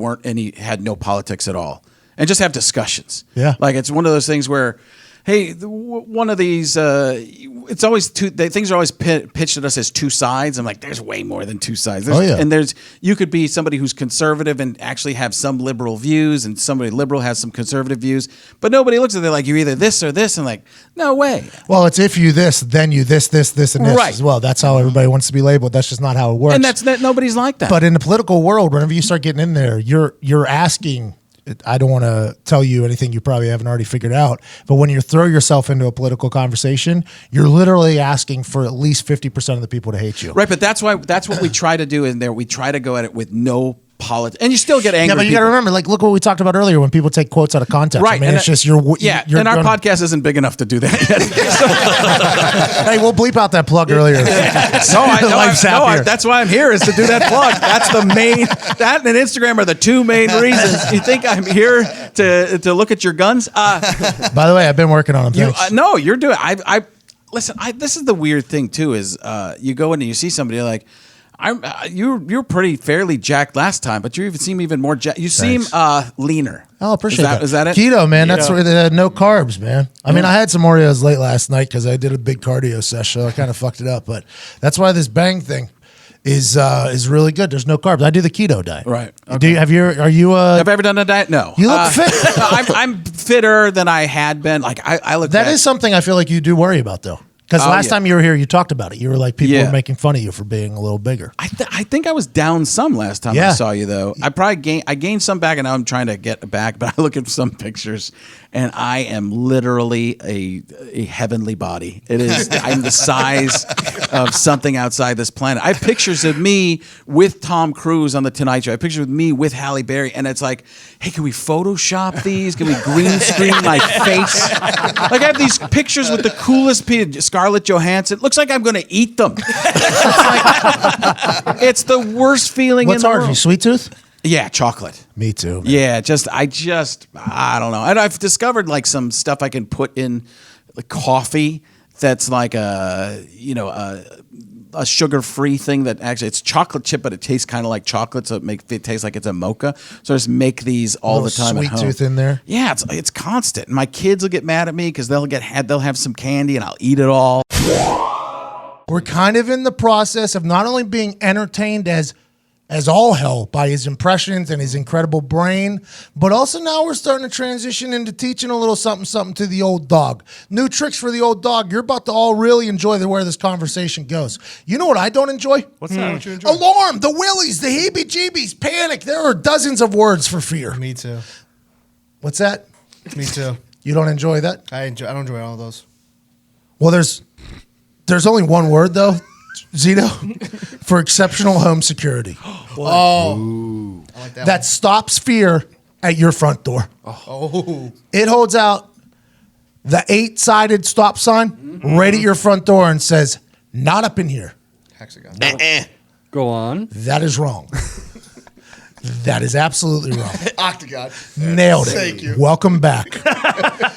had no politics at all, and just have discussions. Yeah. Like it's one of those things where, hey, one of these, it's always things are always pitched at us as two sides. I'm like, there's way more than two sides. And you could be somebody who's conservative and actually have some liberal views, and somebody liberal has some conservative views, but nobody looks at it like you're either this or this, and like, no way. Well, it's if you this, then you this, and this Right. as well. That's how everybody wants to be labeled. That's just not how it works. And nobody's like that. But in the political world, whenever you start getting in there, you're asking. I don't want to tell you anything you probably haven't already figured out, but when you throw yourself into a political conversation, you're literally asking for at least 50% of the people to hate you. Right, but that's what we try to do in there. We try to go at it with no politics, and you still get angry. Yeah, but you got to remember, like, look what we talked about earlier when people take quotes out of context. Right, I mean, and it's just you're and our podcast isn't big enough to do that yet. Hey, we'll bleep out that plug earlier. That's why I'm here, is to do that plug. That's the main. That and Instagram are the two main reasons. You think I'm here to look at your guns? By the way, I've been working on them. Thanks. No, you're doing. Listen. This is the weird thing too. Is you go in and you see somebody like. You're pretty fairly jacked last time, but you seem even more jacked. You seem leaner. Oh, appreciate that. Is that it? Keto, man. That's where no carbs, man. I mean, I had some Oreos late last night because I did a big cardio session. So I kind of fucked it up, but that's why this Bang thing is really good. There's no carbs. I do the keto diet. Right. Okay. Have I ever done a diet? No. You look fit. I'm fitter than I had been. Like I look. That is something I feel like you do worry about, though. Because last time you were here, you talked about it. You were like, people were making fun of you for being a little bigger. I think I was down some last time I saw you, though. I gained some back, and now I'm trying to get back. But I look at some pictures, and I am literally a heavenly body. I'm the size of something outside this planet. I have pictures of me with Tom Cruise on the Tonight Show. I have pictures of me with Halle Berry, and it's like, hey, can we Photoshop these? Can we green screen my face? Like I have these pictures with the coolest people. Scarlett Johansson. Looks like I'm going to eat them. It's the worst feeling What's in the hard for world. you, sweet tooth? Yeah, chocolate. Me too. Man. Yeah, I don't know. And I've discovered like some stuff I can put in like coffee that's like a sugar-free thing that actually it's chocolate chip, but it tastes kind of like chocolate, so it tastes like it's a mocha. So I just make these all the time at Sweet home. tooth in there. Yeah, it's constant. My kids will get mad at me because they'll have some candy and I'll eat it all. We're kind of in the process of not only being entertained as all hell by his impressions and his incredible brain, but also now we're starting to transition into teaching a little something to the old dog. New tricks for the old dog. You're about to all really enjoy where this conversation goes. You know what I don't enjoy? What's that? What you enjoy? Alarm, the willies, the heebie-jeebies, panic. There are dozens of words for fear. Me too. What's that? Me too. You don't enjoy that? I don't enjoy all of those. Well, there's only one word, though, Zito, for exceptional home security. Oh. I like that That stops fear at your front door. Oh. It holds out the 8-sided stop sign right at your front door and says, "Not up in here." Hexagon. Go on. That is wrong. That is absolutely wrong. Octagon. Nailed it. Thank you. Welcome back.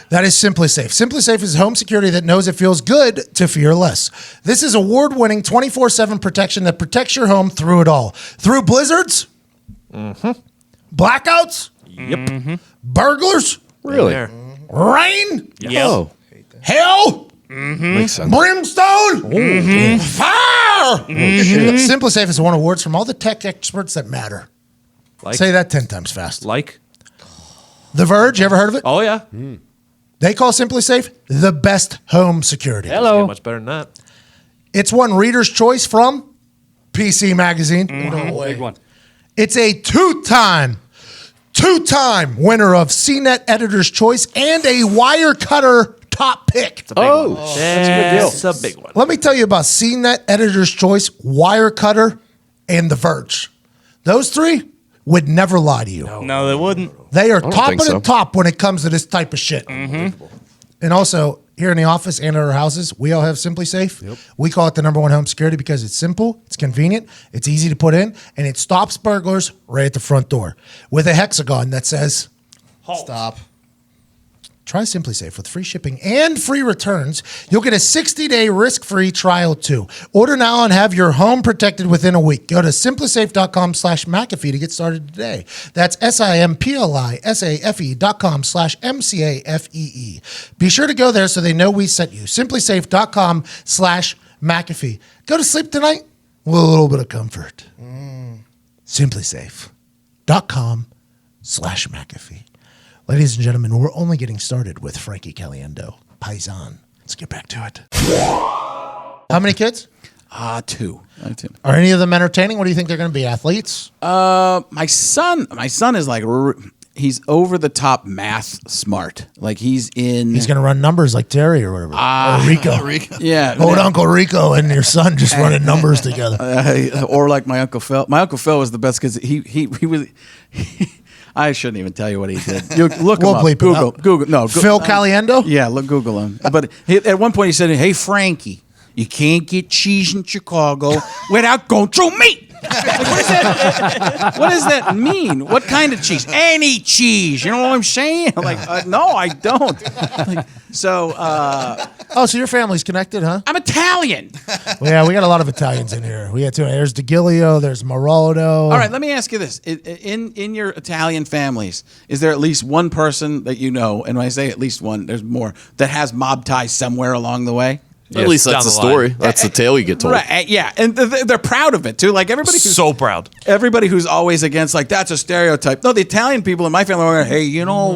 That is Simply Safe. Simply Safe is home security that knows it feels good to fear less. This is award-winning 24/7 protection that protects your home through it all. Through blizzards, blackouts, burglars, Really? There. rain, Oh, hell, makes sense. brimstone, fire. Simply Safe has won awards from all the tech experts that matter. Like, Say that 10 times fast. like. The Verge, you ever heard of it? Oh yeah. They call Simply Safe the best home security. Doesn't get much better than that. It's won Reader's Choice from PC Magazine. Big one. It's a two-time winner of CNET Editor's Choice and a Wirecutter top pick. Oh, That's a big one. Let me tell you about CNET Editor's Choice, Wirecutter, and The Verge. Those three would never lie to you. No, they wouldn't. They are don't top of think the so. top when it comes to this type of shit. And also, here in the office and at our houses, we all have Simply Safe. We call it the #1 home security because it's simple, it's convenient, it's easy to put in, and it stops burglars right at the front door with a hexagon that says, Stop. try Simply Safe with free shipping and free returns. You'll get a 60-day risk-free trial too. Order now and have your home protected within a week. Go to simplysafe.com/McAfee to get started today. That's simplisafe.com/MCAFEE. Be sure to go there so they know we sent you. Simplysafe.com/McAfee. Go to sleep tonight with a little bit of comfort. Simplysafe.com/McAfee. Ladies and gentlemen, we're only getting started with Frankie Caliendo. Paisan. Let's get back to it. How many kids? Two. I have two. Are any of them entertaining? What do you think they're going to be? Athletes? My son is like he's over the top math smart. Like he's in. He's going to run numbers like Terry or whatever. Or Rico. Yeah. Old Uncle Rico and your son just running numbers together. Or like my Uncle Phil. My Uncle Phil was the best because he was. I shouldn't even tell you what he did. You look him We'll up. bleep it Google. out. Google. No. Phil Caliendo? Yeah, look, Google him. But at one point he said, "Hey Frankie, you can't get cheese in Chicago without going through me." Like, what does that mean? What kind of cheese? Any cheese. You know what I'm saying? I'm like, no, I don't. Like, so Oh, so your family's connected, huh? I'm Italian. Well, yeah, we got a lot of Italians in here. We got two. There's DeGilio. There's Maroldo. All right, let me ask you this: in your Italian families, is there at least one person that you know? And when I say at least one, there's more that has mob ties somewhere along the way. At least that's the down the line. story. That's the tale you get told. Right? Yeah, and they're proud of it too. Like everybody who's So proud. everybody who's always against, like, that's a stereotype. No, the Italian people in my family are, hey, you know,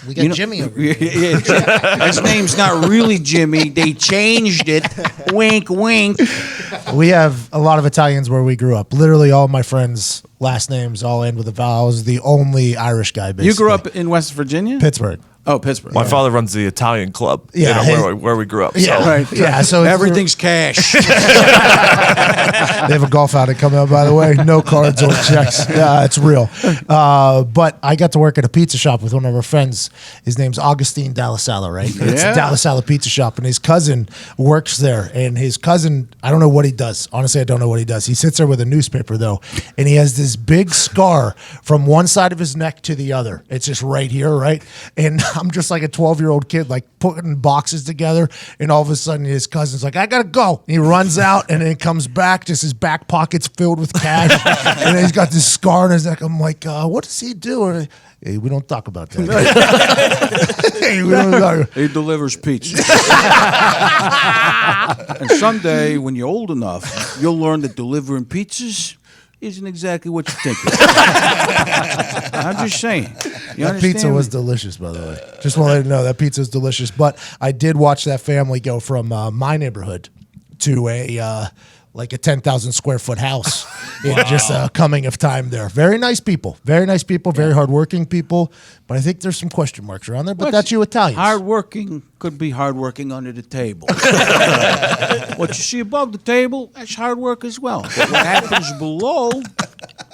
We got Jimmy over here. his name's not really Jimmy. They changed it. Wink, wink. We have a lot of Italians where we grew up. Literally all my friends' last names all end with a vowel. I was the only Irish guy, basically. You grew up in West Virginia? Pittsburgh. Oh, Pittsburgh. My father runs the Italian club. Yeah, you know, where we grew up. Yeah, So. Right. Yeah, so it's- Everything's cash. They have a golf outing coming up, by the way. No cards or checks. Yeah, it's real. But I got to work at a pizza shop with one of our friends. His name's Augustine Dallasala, right? It's Yeah. Dallasala Pizza Shop, and his cousin works there. And his cousin, I don't know what he does. Honestly, I don't know what he does. He sits there with a newspaper, though, and he has this big scar from one side of his neck to the other. It's just right here, right? And I'm just like a 12-year-old kid, like putting boxes together, and all of a sudden his cousin's like, I gotta go. And he runs out and then comes back, just his back pocket's filled with cash. And then he's got this scar on his neck. I'm like, what does he do? Or, hey, we don't talk about that. Hey, we don't talk. He delivers pizza. And someday, when you're old enough, you'll learn that delivering pizzas isn't exactly what you think. I'm just saying. You That pizza understand was me? delicious, by the way. Just want to let you know that pizza is delicious. But I did watch that family go from my neighborhood to a 10,000 square foot house in just a coming of time there. Very nice people, very hardworking people. But I think there's some question marks around there. But that's you Italians. Hardworking could be hardworking under the table. What you see above the table, that's hard work as well. But what happens below,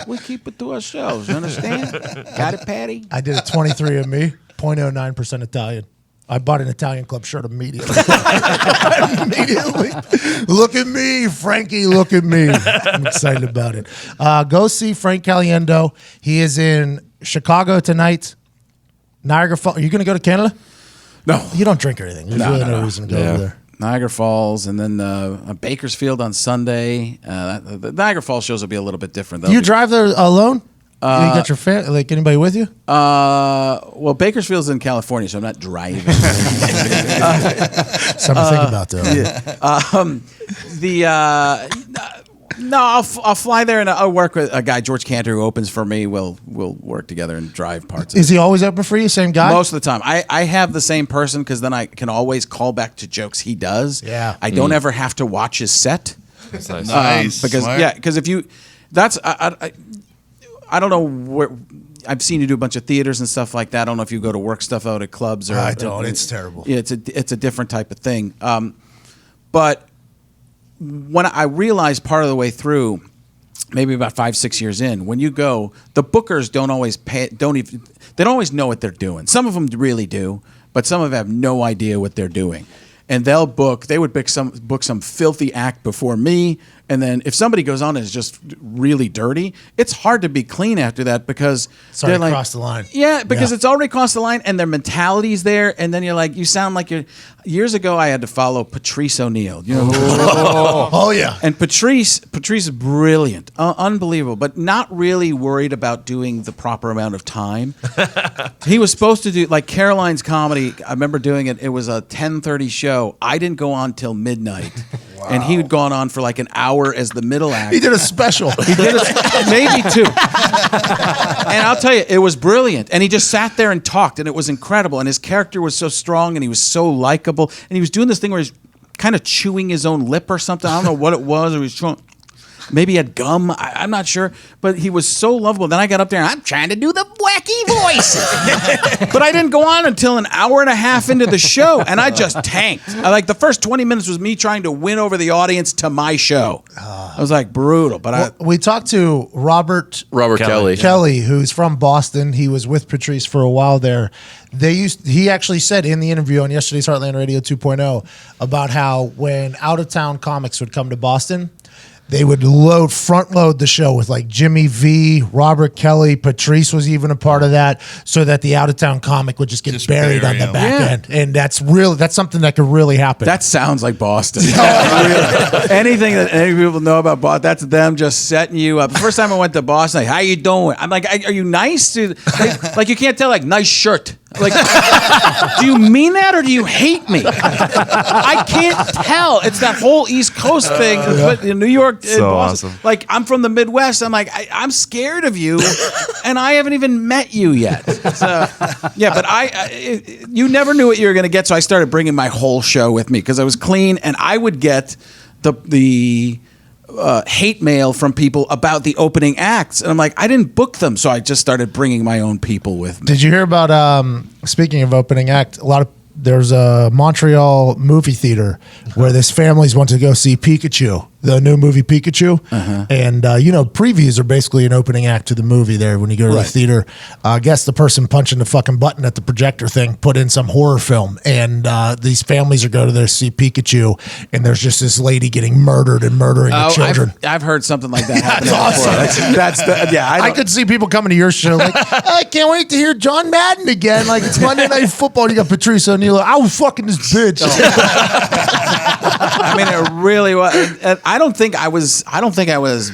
we keep it to ourselves. You understand? Got it, Patty? I did a 23andMe, 0.09% Italian. I bought an Italian Club shirt immediately. Immediately. Look at me, Frankie. Look at me. I'm excited about it. Go see Frank Caliendo. He is in Chicago tonight. Niagara Falls. Are you going to go to Canada? No. You don't drink or anything. There's really no reason to go over there. Niagara Falls, and then Bakersfield on Sunday. The Niagara Falls shows will be a little bit different. Do you drive there alone? You got your like anybody with you? Well, Bakersfield's in California, so I'm not driving. Something to think about, though. No, I'll fly there and I'll work with a guy, George Cantor, who opens for me. We'll work together and drive parts. Is he always open for you? Same guy? Most of the time. I have the same person because then I can always call back to jokes he does. Yeah. I don't ever have to watch his set. That's nice. Because Smart. because if you, that's I don't know where. I've seen you do a bunch of theaters and stuff like that. I don't know if you go to work stuff out at clubs or. I don't. It's terrible. Yeah, it's a different type of thing. But when I realized part of the way through, maybe about 5-6 years in, when you go, the bookers don't always they don't always know what they're doing. Some of them really do, but some of them have no idea what they're doing. And they would book some filthy act before me, and then if somebody goes on and is just really dirty, it's hard to be clean after that because Sorry, they're like, crossed the line. Yeah, because Yeah. it's already crossed the line, and their mentality's there, and then you sound like you're. Years ago, I had to follow Patrice O'Neill. You know who Patrice O'Neill? Oh, yeah. And Patrice is brilliant, unbelievable, but not really worried about doing the proper amount of time. He was supposed to do, like Caroline's Comedy, I remember doing it, it was a 10:30 show. I didn't go on till midnight. Wow. And he had gone on for like an hour as the middle act. He did a special. He did maybe 2. And I'll tell you, it was brilliant. And he just sat there and talked, and it was incredible. And his character was so strong, and he was so likable. And he was doing this thing where he's kind of chewing his own lip or something. I don't know what it was. Or he was trying. Maybe he had gum. I'm not sure. But he was so lovable. Then I got up there, and I'm trying to do the wacky voices. But I didn't go on until an hour and a half into the show, and I just tanked. The first 20 minutes was me trying to win over the audience to my show. I was like, brutal. But We talked to Robert Kelly. Kelly, who's from Boston. He was with Patrice for a while there. He actually said in the interview on yesterday's Heartland Radio 2.0 about how when out-of-town comics would come to Boston, they would front load the show with like Jimmy V, Robert Kelly, Patrice was even a part of that, so that the out of town comic would just get buried on the him. back end. And that's something that could really happen. that sounds like Boston. Really. Anything that any people know about Boston, that's them just setting you up. The first time I went to Boston, like, how you doing? I'm like, are you nice? Like you can't tell, like, nice shirt. Like, do you mean that or do you hate me? I can't tell. It's that whole East Coast thing. But in New York, and So Boston. awesome. Like, I'm from the Midwest. I'm like, I'm scared of you, and I haven't even met you yet. So, yeah, but you never knew what you were going to get, so I started bringing my whole show with me because I was clean, and I would get the hate mail from people about the opening acts, and I'm like, I didn't book them, so I just started bringing my own people with me. Did you hear about, speaking of opening act, there's a Montreal movie theater where this families went to go see Pikachu, the new movie Pikachu. And, previews are basically an opening act to the movie there when you go to the theater. I guess the person punching the fucking button at the projector thing put in some horror film. And these families are going to there to see Pikachu. And there's just this lady getting murdered and murdering the children. I've heard something like that happen. That's awesome. I could see people coming to your show like, I can't wait to hear John Madden again. Like, it's Monday Night Football. And you got Patrice O'Neill. I was fucking this bitch. I mean, it really was. I don't think I was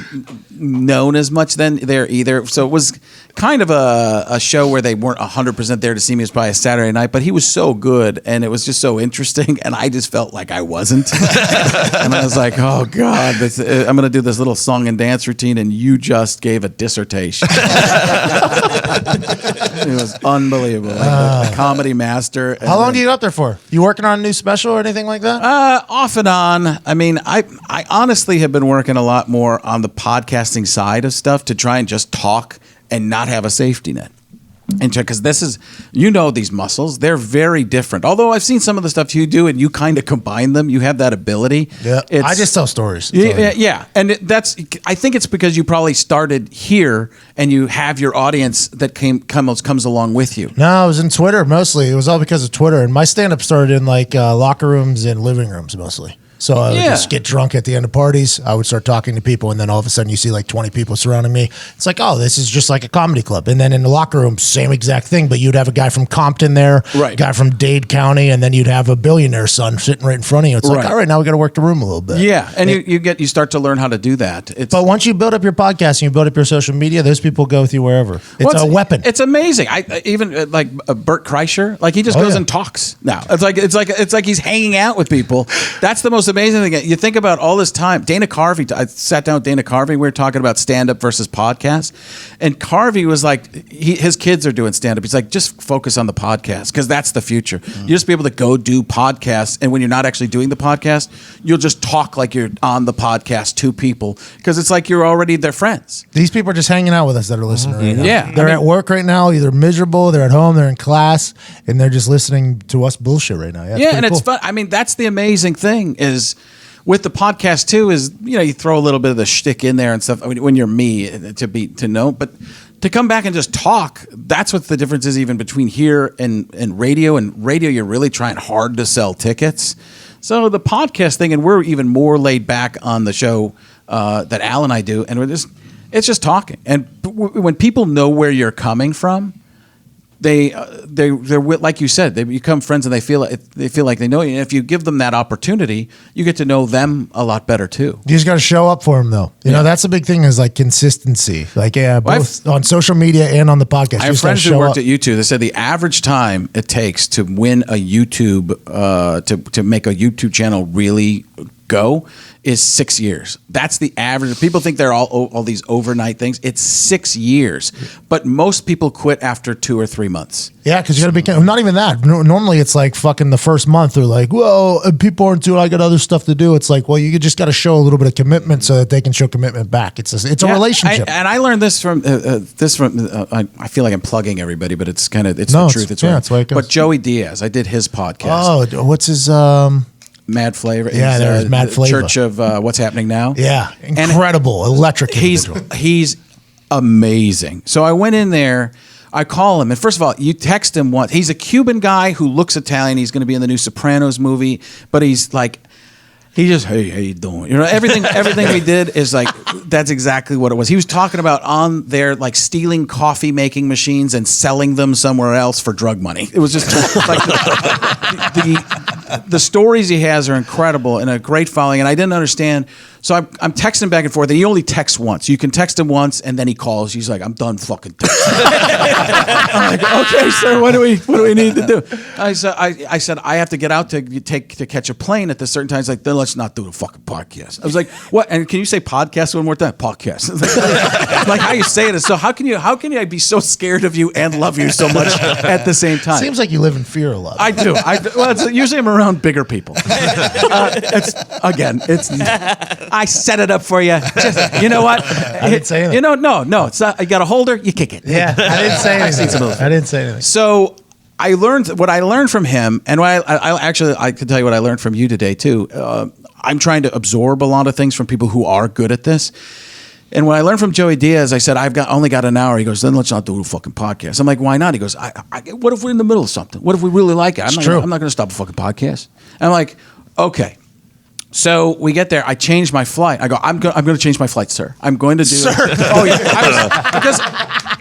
known as much then there either. So it was kind of a show where they weren't 100% there to see me. It was probably a Saturday night, but he was so good and it was just so interesting, and I just felt like I wasn't. And I was like, oh God, I'm going to do this little song and dance routine, and you just gave a dissertation. It was unbelievable. Like the comedy master. How long do you get up there for? You working on a new special or anything like that? Off and on. I mean, I honestly have been working a lot more on the podcasting side of stuff to try and just talk and not have a safety net. And because this is, these muscles, they're very different. Although I've seen some of the stuff you do and you kind of combine them, you have that ability. Yeah, I just tell stories. That's all I do. Yeah. And I think it's because you probably started here and you have your audience that comes along with you. No, it was in Twitter mostly. It was all because of Twitter. And my stand-up started in like locker rooms and living rooms mostly. So I would just get drunk at the end of parties. I would start talking to people, and then all of a sudden you see like 20 people surrounding me. It's like, oh, this is just like a comedy club. And then in the locker room, same exact thing, but you'd have a guy from Compton there, a guy from Dade County, and then you'd have a billionaire son sitting right in front of you. It's like, all right, now we got to work the room a little bit. Yeah, and you start to learn how to do that. But once you build up your podcast and you build up your social media, those people go with you wherever. It's a weapon. It's amazing. I even like Bert Kreischer, like he just goes and talks now. It's like he's hanging out with people. That's the most amazing thing. You think about all this time. Dana Carvey, I sat down with Dana Carvey. We were talking about stand-up versus podcast. And Carvey was like, his kids are doing stand-up. He's like, just focus on the podcast because that's the future. You just be able to go do podcasts. And when you're not actually doing the podcast, you'll just talk like you're on the podcast to people because it's like you're already their friends. These people are just hanging out with us that are listening right now. Yeah. They're at work right now, either miserable, they're at home, they're in class, and they're just listening to us bullshit right now. Yeah, and it's fun. I mean, that's the amazing thing is with the podcast too is, you throw a little bit of the shtick in there and stuff. I mean, when you're me to know, but to come back and just talk, that's what the difference is even between here and radio. And radio, you're really trying hard to sell tickets. So the podcast thing, and we're even more laid back on the show that Al and I do, and it's just talking. And when people know where you're coming from, they're like you said, they become friends and they feel like they know you. And if you give them that opportunity, you get to know them a lot better too. You just got to show up for them though. You know, that's the big thing is like consistency. Like both on social media and on the podcast. I have friends who worked at YouTube. They said the average time it takes to win a YouTube to make a YouTube channel really go is 6 years. That's the average. People think they're all these overnight things. It's 6 years, but most people quit after 2 or 3 months. Yeah, because you got to be not even that. Normally, it's like fucking the first month. They're like, "Well, people aren't doing. I got other stuff to do." It's like, well, you just got to show a little bit of commitment so that they can show commitment back. It's a relationship. And I learned this from I feel like I'm plugging everybody, but it's the truth. It's why it goes. But Joey Diaz, I did his podcast. Oh, what's his? Mad Flavor. Yeah, there's Mad Flavor. Church of What's Happening Now. Yeah, incredible, electric. He's amazing. So I went in there. I call him, and first of all, you text him once. He's a Cuban guy who looks Italian. He's going to be in the new Sopranos movie, but he's like. He just, hey, how you doing? Everything we did is like, that's exactly what it was. He was talking about on there, like stealing coffee making machines and selling them somewhere else for drug money. It was just like the stories he has are incredible and a great following. And I didn't understand. So I'm texting back and forth, and he only texts once. You can text him once, and then he calls. He's like, I'm done fucking texting. I'm like, okay, sir, what do we need to do? I said, I have to get out to catch a plane at this certain time. He's like, then let's not do a fucking podcast. I was like, what? And can you say podcast one more time? Podcast. Like how you say it. So how can I be so scared of you and love you so much at the same time? Seems like you live in fear a lot. I do. Well, usually I'm around bigger people. I set it up for you. Just, you know what? I didn't say anything. No. It's not. You got a holder. You kick it. Yeah, I didn't say anything. I didn't say anything. So I learned from him, and I can tell you what I learned from you today too. I'm trying to absorb a lot of things from people who are good at this. And when I learned from Joey Diaz, I said, only got an hour. He goes, then let's not do a fucking podcast. I'm like, why not? He goes, what if we're in the middle of something? What if we really like it? I'm not going to stop a fucking podcast. And I'm like, okay. So we get there. I changed my flight. I go, I'm going to change my flight, sir. I'm going to do it. Oh, yeah. Because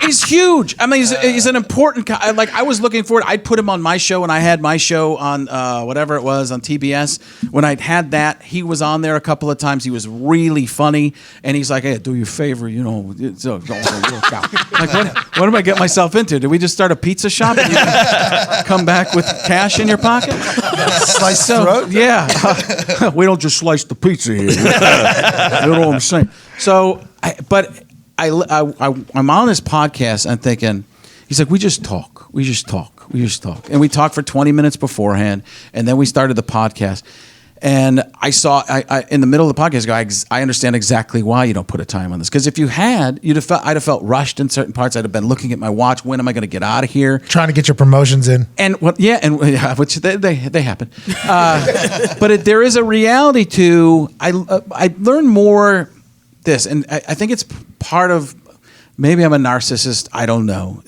he's huge. I mean, he's an important guy. Like, I was looking forward. I'd put him on my show, and I had my show on whatever it was on TBS. When I'd had that, he was on there a couple of times. He was really funny. And he's like, hey, do your favor, it's all going to work out. Like, what am I getting myself into? Did we just start a pizza shop and you can come back with cash in your pocket? Slice throat? Yeah. We don't just slice the pizza here. You know what I'm saying? So, I'm on this podcast. I'm thinking, he's like, we just talk, and we talk for 20 minutes beforehand, and then we started the podcast. And I saw in the middle of the podcast, I understand exactly why you don't put a time on this. Because if you had, I'd have felt rushed in certain parts. I'd have been looking at my watch. When am I going to get out of here? Trying to get your promotions in. And which they happen. But there is a reality to. I learned more this, and I think it's part of. Maybe I'm a narcissist. I don't know.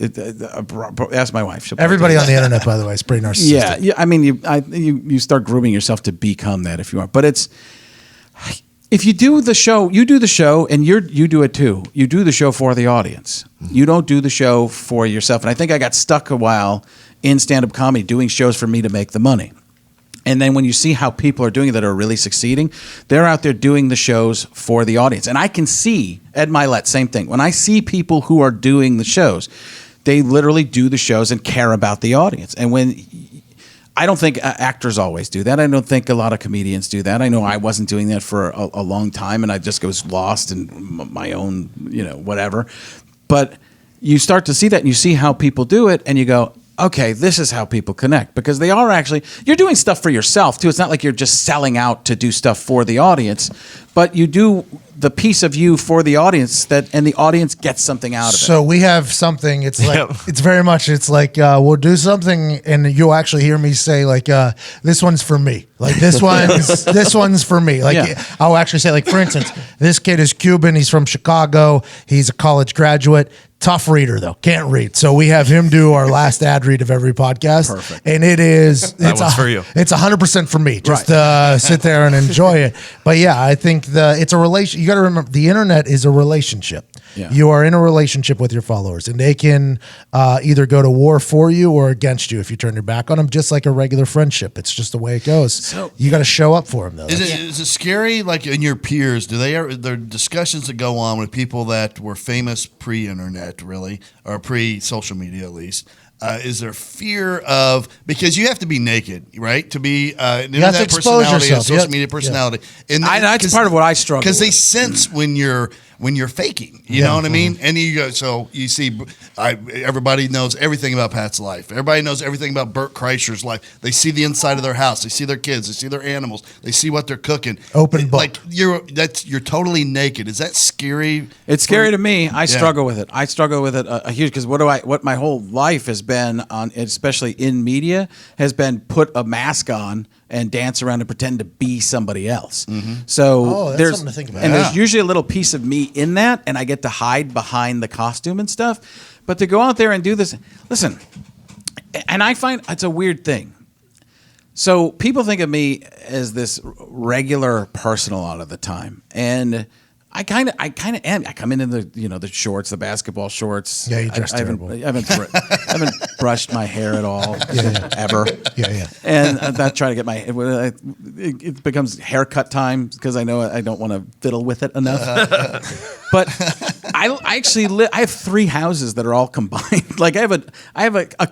Ask my wife. Everybody on the internet, by the way, is pretty narcissistic. Yeah. I mean, you start grooming yourself to become that if you are. But if you do the show, and you do it too. You do the show for the audience. You don't do the show for yourself. And I think I got stuck a while in stand-up comedy doing shows for me to make the money. And then when you see how people are doing it that are really succeeding, they're out there doing the shows for the audience. And I can see, Ed Milet, same thing. When I see people who are doing the shows, they literally do the shows and care about the audience. And I don't think actors always do that. I don't think a lot of comedians do that. I know I wasn't doing that for a long time, and I just was lost in my own, whatever. But you start to see that, and you see how people do it, and you go, okay, this is how people connect, because they are actually, you're doing stuff for yourself too. It's not like you're just selling out to do stuff for the audience, but you do the piece of you for the audience and the audience gets something out of it. So we have something, it's like, it's very much, it's like, we'll do something and you'll actually hear me say like, this one's for me. Like this one's for me. Like I'll actually say, like, for instance, this kid is Cuban. He's from Chicago. He's a college graduate. Tough reader though, can't read. So we have him do our last ad read of every podcast. Perfect. And it's for you. It's 100% for me. Just sit there and enjoy it. But yeah, I think it's a relation. You got to remember, the internet is a relationship. Yeah. You are in a relationship with your followers, and they can either go to war for you or against you if you turn your back on them, just like a regular friendship. It's just the way it goes. So you got to show up for them, though. Is it scary, like in your peers? There are discussions that go on with people that were famous pre-internet, really, or pre-social media at least? Is there fear of, because you have to be naked, right, to be an internet personality, a social media personality, and that's part of what I struggle with. Because they sense when you're faking, you know what I mean? And you go, so you see, everybody knows everything about Pat's life. Everybody knows everything about Bert Kreischer's life. They see the inside of their house. They see their kids. They see their animals. They see what they're cooking. Open book. Like you're totally naked. Is that scary? It's scary to me. I struggle with it. I struggle with it a huge, because what my whole life has been on, especially in media, has been put a mask on and dance around and pretend to be somebody else. Mm-hmm. So that's something to think about. And there's usually a little piece of me in that, and I get to hide behind the costume and stuff. But to go out there and do this, listen, and I find it's a weird thing. So people think of me as this regular person a lot of the time, and I kind of am. I come in the shorts, the basketball shorts. Yeah, you dress terrible. I haven't brushed my hair at all ever. Yeah. And I try to get my it becomes haircut time because I know I don't want to fiddle with it enough. But I actually I have 3 houses that are all combined. Like I have a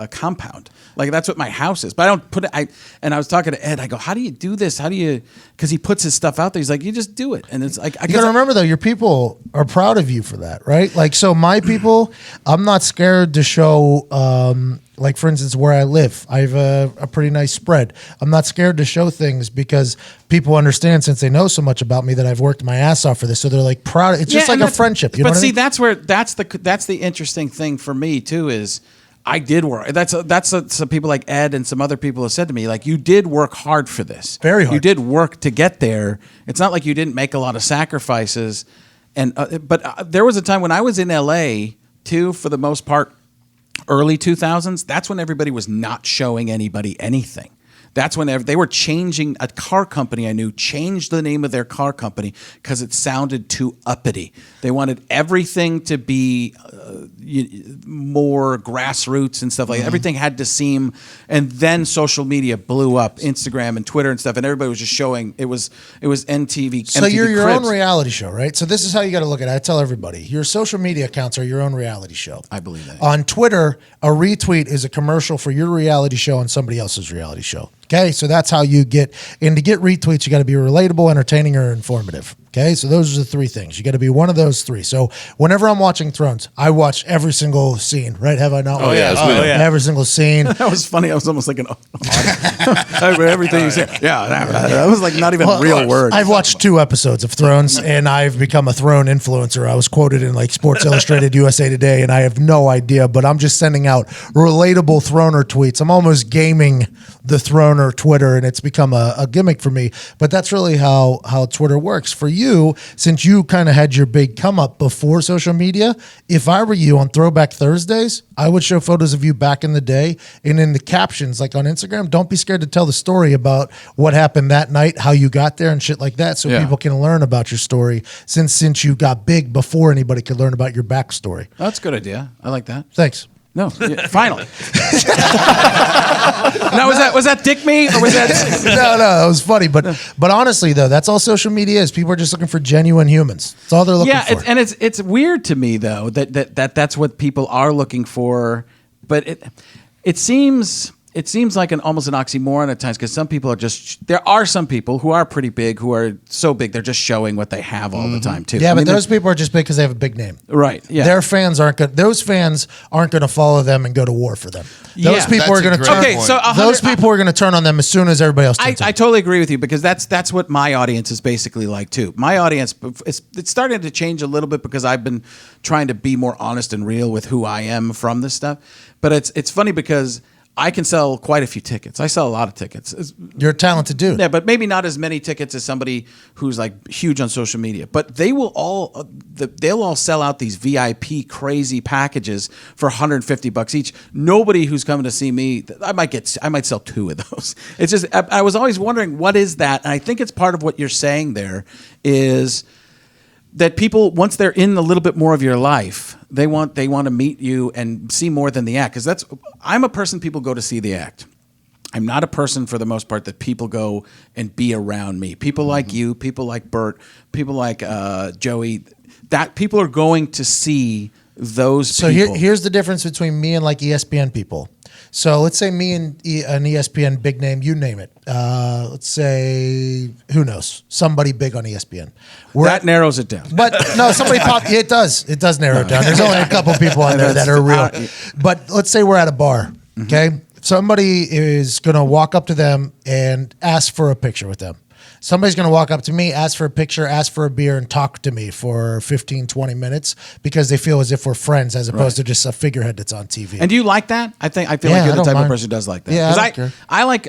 compound. Like that's what my house is. But I don't put it. And I was talking to Ed. I go, how do you do this? How do you? Because he puts his stuff out there. He's like, you just do it. And it's like, you got to remember though, your people are proud of you for that, right? Like, so my people, I'm not scared to show. Like for instance, where I live, I have a pretty nice spread. I'm not scared to show things because people understand, since they know so much about me, that I've worked my ass off for this. So they're like proud. It's just like a friendship. You know what I mean? That's the interesting thing for me too. Is I did work. That's some people like Ed and some other people have said to me, like, you did work hard for this. Very hard. You did work to get there. It's not like you didn't make a lot of sacrifices. And but there was a time when I was in LA too, for the most part. Early 2000s, that's when everybody was not showing anybody anything. That's when they were changing. A car company I knew changed the name of their car company because it sounded too uppity. They wanted everything to be more grassroots and stuff like that. Everything had to seem, and then social media blew up, Instagram and Twitter and stuff, and everybody was just showing. It was MTV. So MTV you're your Cribs. own reality show, right? So this is how you got to look at it. I tell everybody, your social media accounts are your own reality show. I believe that. On Twitter, a retweet is a commercial for your reality show on somebody else's reality show. Okay, so that's how you get, and to get retweets, you got to be relatable, entertaining, or informative. Okay, so those are the three things. You got to be one of those three. So whenever I'm watching Thrones, I watch every single scene, right? Have I not? Oh, yeah, it's weird. Every single scene. That was funny. I was almost like everything you said. Yeah, that was like not even real words. I've watched 2 episodes of Thrones, and I've become a Throne influencer. I was quoted in like Sports Illustrated, USA Today, and I have no idea, but I'm just sending out relatable Throner tweets. I'm almost gaming the Throner Twitter, and it's become a gimmick for me. But that's really how Twitter works. For you, since you kind of had your big come up before social media, if I were you on Throwback Thursdays, I would show photos of you back in the day, and in the captions, like on Instagram, don't be scared to tell the story about what happened that night, how you got there, and shit like that, so people can learn about your story. Since you got big before anybody could learn about your backstory. That's a good idea. I like that. Thanks. No, finally. Now was that dick me or was that? No, that was funny. But honestly, though, that's all social media is. People are just looking for genuine humans. That's all they're looking for. It's weird to me though that's what people are looking for. But it seems like almost an oxymoron at times because some people are there are some people who are pretty big who are so big they're just showing what they have all the time too. Yeah, but those people are just big because they have a big name. Right. Yeah. Their fans aren't good. Those fans aren't going to follow them and go to war for them. Those people are going to turn. Okay, so those people are going to turn on them as soon as everybody else turns. I totally agree with you because that's what my audience is basically like too. My audience it's starting to change a little bit because I've been trying to be more honest and real with who I am from this stuff. But it's funny because I can sell quite a few tickets. I sell a lot of tickets. You're a talented dude. Yeah, but maybe not as many tickets as somebody who's like huge on social media. But they'll all sell out these VIP crazy packages for $150 each. Nobody who's coming to see me, I might sell 2 of those. It's just I was always wondering what is that, and I think it's part of what you're saying there is that people, once they're in a little bit more of your life, they want to meet you and see more than the act. Because I'm a person people go to see the act. I'm not a person for the most part that people go and be around me. People like you, people like Bert, people like Joey. That people are going to see those people. So here's the difference between me and like ESPN people. So let's say me and an ESPN big name, you name it. Let's say, who knows, somebody big on ESPN. That narrows it down. But no, somebody popped. It does narrow it down. There's only a couple people on there that are real. But let's say we're at a bar, okay? Somebody is going to walk up to them and ask for a picture with them. Somebody's going to walk up to me, ask for a picture, ask for a beer, and talk to me for 15, 20 minutes because they feel as if we're friends as opposed to just a figurehead that's on TV. And do you like that? I feel like you're the type of person who does like that. Yeah, I don't care.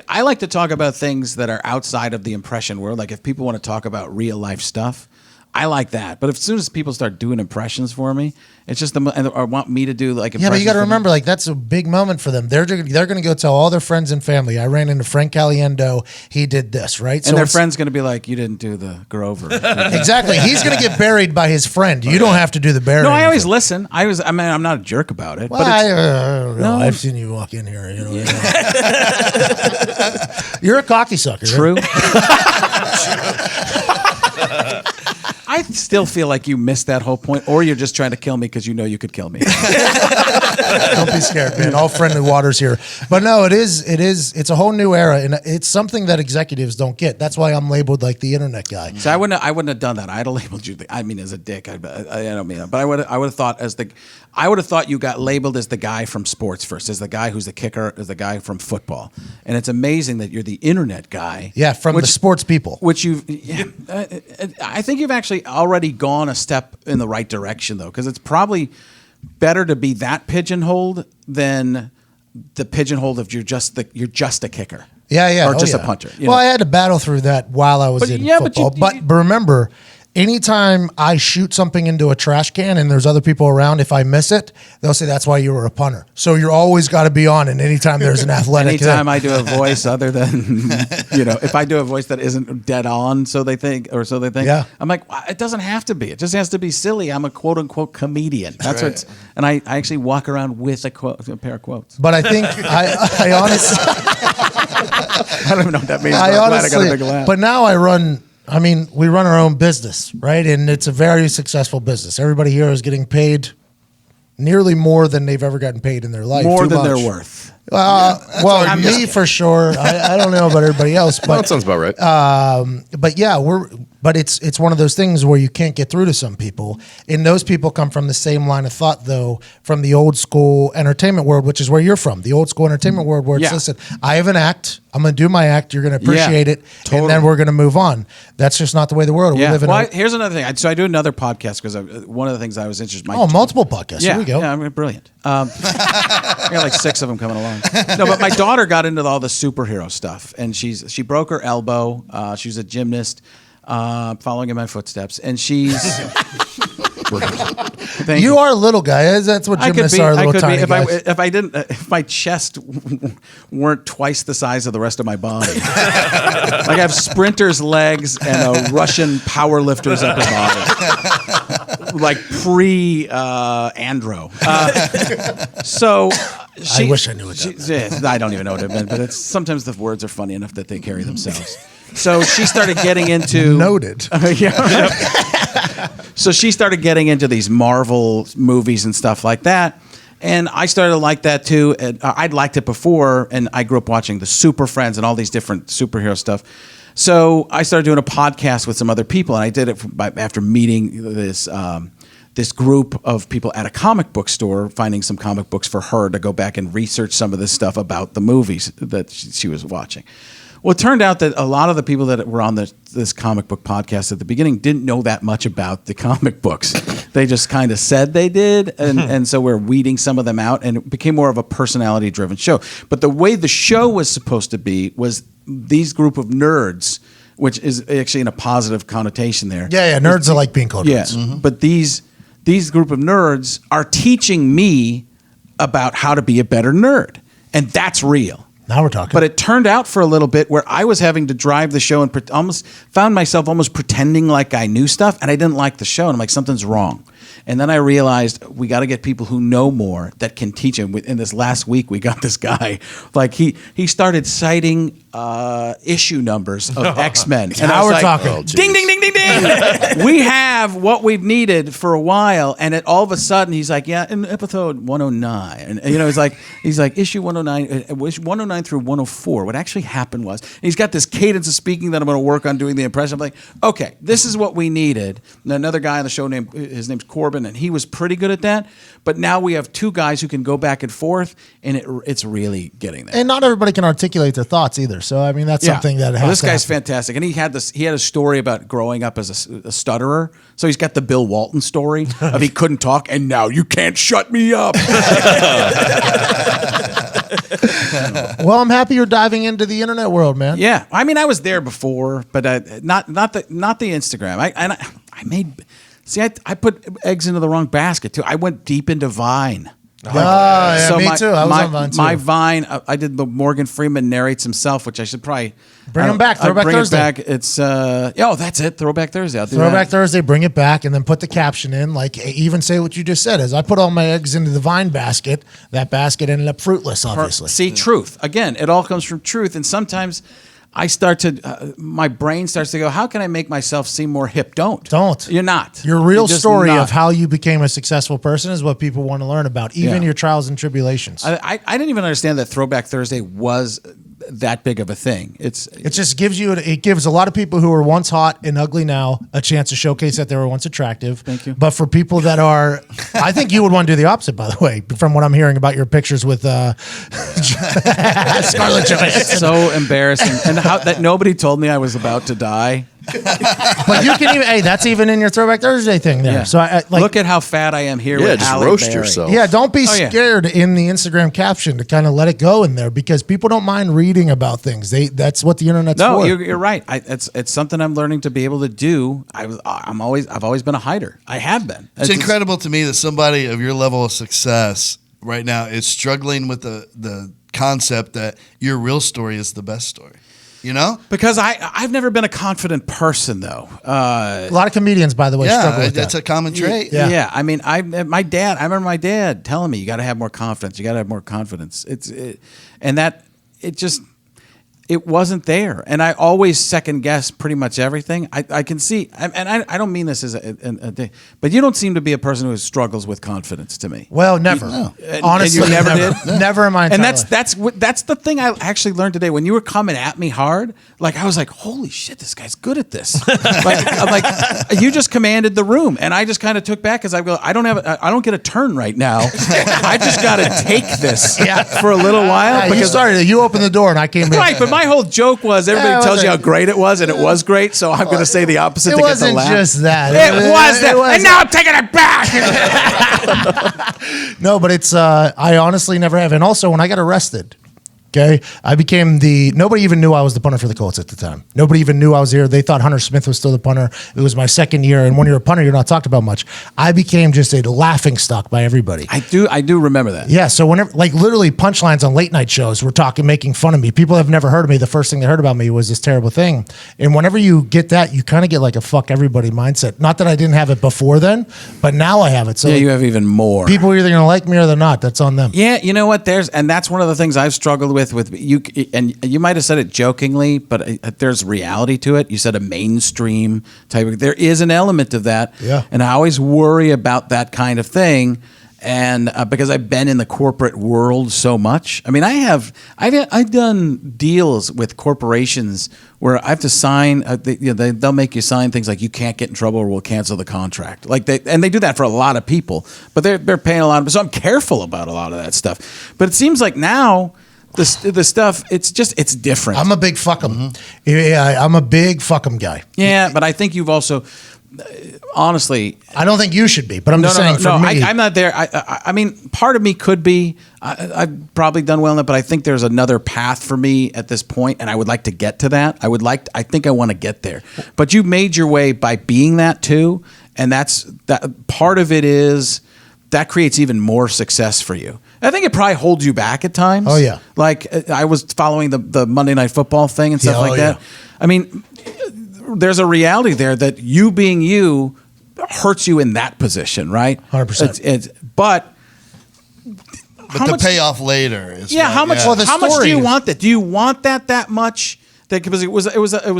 I like to talk about things that are outside of the impression world. Like if people want to talk about real life stuff, I like that. But as soon as people start doing impressions for me, it's just or want me to do like impressions. Yeah, but you got to remember, like that's a big moment for them. They're going to go tell all their friends and family. I ran into Frank Caliendo. He did this, right? And their friend's going to be like, "You didn't do the Grover." Exactly. He's going to get buried by his friend. You don't have to do the burying. No, I always listen. I'm not a jerk about it. Well, but I don't know. I've seen you walk in here. You know. You're a cocky sucker. True. I still feel like you missed that whole point, or you're just trying to kill me because you know you could kill me. Don't be scared, man. All friendly waters here. But no, it's a whole new era, and it's something that executives don't get. That's why I'm labeled like the internet guy. So I wouldn't have done that. I'd have labeled you. As a dick. I don't mean that, but I would have thought you got labeled as the guy from sports first, as the guy who's the kicker, as the guy from football. And it's amazing that you're the internet guy. Yeah, from the sports people. Which I think you've actually already gone a step in the right direction, though, because it's probably better to be that pigeonholed than the pigeonholed of you're just a kicker. Yeah. Or just a punter. Well, I had to battle through that while I was in football. But remember, anytime I shoot something into a trash can and there's other people around, if I miss it, they'll say that's why you were a punter. So you're always got to be on. And anytime there's an athletic, anytime I do a voice other than, if I do a voice that isn't dead on, so they think. Yeah. I'm like, well, it doesn't have to be. It just has to be silly. I'm a quote unquote comedian. That's right. And I actually walk around with a pair of quotes. But I think I honestly, I don't even know what that means. I'm glad I got a big laugh. But now we run our own business, right? And it's a very successful business. Everybody here is getting paid nearly more than they've ever gotten paid in their life. More than they're worth. Well, me for sure. I don't know about everybody else, but That sounds about right. But yeah, but it's one of those things where you can't get through to some people. And those people come from the same line of thought, though, from the old school entertainment world, which is where you're from, the old school entertainment world, where it's, Yeah. listen, I have an act, I'm going to do my act, you're going to appreciate it, totally. and then we're going to move on. That's just not the way the world. We Yeah. live in Well, here's another thing. So I do another podcast because one of the things I was interested in. multiple podcasts. Yeah, Here we go. yeah, I mean, brilliant. I got like 6 of them coming along. No, but my daughter got into all the superhero stuff, and she broke her elbow. She's a gymnast, following in my footsteps, and she's. Thank You are a little guy. That's what gymnasts are, little tiny guys. If my chest weren't twice the size of the rest of my body. Like I have sprinter's legs and a Russian powerlifter's upper body. Like pre-andro. So I wish I knew what that meant. I don't even know what it meant, but sometimes the words are funny enough that they carry themselves. So she started getting into... Noted. So she started getting into these Marvel movies and stuff like that. And I started to like that too. And I'd liked it before, and I grew up watching the Super Friends and all these different superhero stuff. So I started doing a podcast with some other people, and I did it after meeting this group of people at a comic book store, finding some comic books for her to go back and research some of this stuff about the movies that she was watching. Well, it turned out that a lot of the people that were on this comic book podcast at the beginning didn't know that much about the comic books. They just kind of said they did, and so we're weeding some of them out, and it became more of a personality-driven show. But the way the show was supposed to be was these group of nerds, which is actually in a positive connotation there. Yeah, nerds are like being called nerds. Yeah, but these group of nerds are teaching me about how to be a better nerd, and that's real. Now we're talking. But it turned out for a little bit where I was having to drive the show and almost found myself almost pretending like I knew stuff, and I didn't like the show. And I'm like, something's wrong. And then I realized we got to get people who know more that can teach him. In this last week, we got this guy. Like he started citing issue numbers of X-Men. And Now I was we're like, talking. Ding, ding, ding, ding, ding. We have what we've needed for a while. And all of a sudden, he's like, yeah, in episode 109. And he's like issue 109, 109 through 104. What actually happened was, and he's got this cadence of speaking that I'm going to work on doing the impression. I'm like, okay, this is what we needed. And another guy on the show his name's Corbin, and he was pretty good at that. But now we have two guys who can go back and forth, and it's really getting there. And not everybody can articulate their thoughts either. So I mean, that's something that has this to guy's happen. fantastic, and he had a story about growing up as a stutterer. So he's got the Bill Walton story of he couldn't talk, and now you can't shut me up. Well, I'm happy you're diving into the internet world, man. Yeah, I mean, I was there before, but not the Instagram. I put eggs into the wrong basket too. I went deep into Vine. Yeah, me too. I was on Vine too. My Vine, I did the Morgan Freeman narrates himself, which I should probably Bring him back. Throwback bring Thursday. It back. It's that's it. Throwback Thursday. I'll do Throwback that. Thursday, bring it back, and then put the caption in. Like, even say what you just said. As I put all my eggs into the Vine basket, that basket ended up fruitless, obviously. See, truth. Again, it all comes from truth. And sometimes I start to, my brain starts to go, how can I make myself seem more hip? Don't. You're not. Your real You're just story not. of how you became a successful person is what people want to learn about, even Yeah. your trials and tribulations. I didn't even understand that Throwback Thursday was that big of a thing. It just gives it gives a lot of people who are once hot and ugly now a chance to showcase that they were once attractive. Thank you. But for people that are, I think you would want to do the opposite, by the way, from what I'm hearing about your pictures with Scarlett Johansson. so embarrassing. And how that nobody told me I was about to die. But you can even, hey, that's even in your Throwback Thursday thing there. Yeah. So I Look at how fat I am here Yeah, with just Halle roast Berry. yourself. yeah, don't be Oh, yeah. scared in the Instagram caption to kind of let it go in there because people don't mind reading about things. That's what the internet's No, for. you're right. It's something I'm learning to be able to do. I've always been a hider. I have been. It's incredible to me that somebody of your level of success right now is struggling with the concept that your real story is the best story. You know? Because I've never been a confident person though. A lot of comedians, by the way, struggle Yeah, with that's that. a common trait. Yeah. I mean, I remember my dad telling me, you got to have more confidence. You got to have more confidence. it wasn't there, and I always second guess pretty much everything. I can see, and I don't mean this as a but you don't seem to be a person who struggles with confidence to me. Well, never. Honestly, and you never did. Never in my entire And life. that's the thing I actually learned today. When you were coming at me hard, like I was like, "Holy shit, this guy's good at this!" I'm like, you just commanded the room, and I just kind of took back because I go, I don't get a turn right now. I just got to take this for a little while. Yeah, you started. You opened the door, and I came in. Right, but my whole joke was everybody tells you how great it was, and it was great. So I'm going to say the opposite It to get the wasn't laugh. just that. It was that, was and now I'm taking it back. No, but it's I honestly never have. And also when I got arrested, okay, I became nobody even knew I was the punter for the Colts at the time. Nobody even knew I was here. They thought Hunter Smith was still the punter. It was my second year, and when you're a punter, you're not talked about much. I became just a laughing stock by everybody. I do remember that. Yeah, so whenever, like literally punchlines on late night shows were making fun of me. People have never heard of me. The first thing they heard about me was this terrible thing. And whenever you get that, you kind of get like a fuck everybody mindset. Not that I didn't have it before then, but now I have it. So Yeah, you have even more. people are either going to like me or they're not. That's on them. Yeah, you know what? That's one of the things I've struggled with you, and you might have said it jokingly, but there's reality to it. You said a mainstream type of. There is an element of that, Yeah. And I always worry about that kind of thing, and because I've been in the corporate world so much. I mean, I've done deals with corporations where I have to sign. They'll make you sign things like you can't get in trouble or we'll cancel the contract. And they do that for a lot of people, but they're paying a lot. So I'm careful about a lot of that stuff. But it seems like now. The stuff, it's different. I'm a big fuck 'em. Yeah, I'm a big fuck 'em guy. Yeah, but I think you've also, honestly, I don't think you should be, but I'm just saying for me. I'm not there. I mean, part of me could be. I've probably done well in it, but I think there's another path for me at this point, and I would like to get to that. I think I want to get there. But you made your way by being that too, and that part of it is that creates even more success for you. I think it probably holds you back at times. Oh, yeah. Like I was following the Monday Night Football thing and stuff like that. Yeah. I mean, there's a reality there that you being you hurts you in that position, right? 100%. But the payoff later is how much? Well, the how much do story you is- want that? Do you want that much? Because it was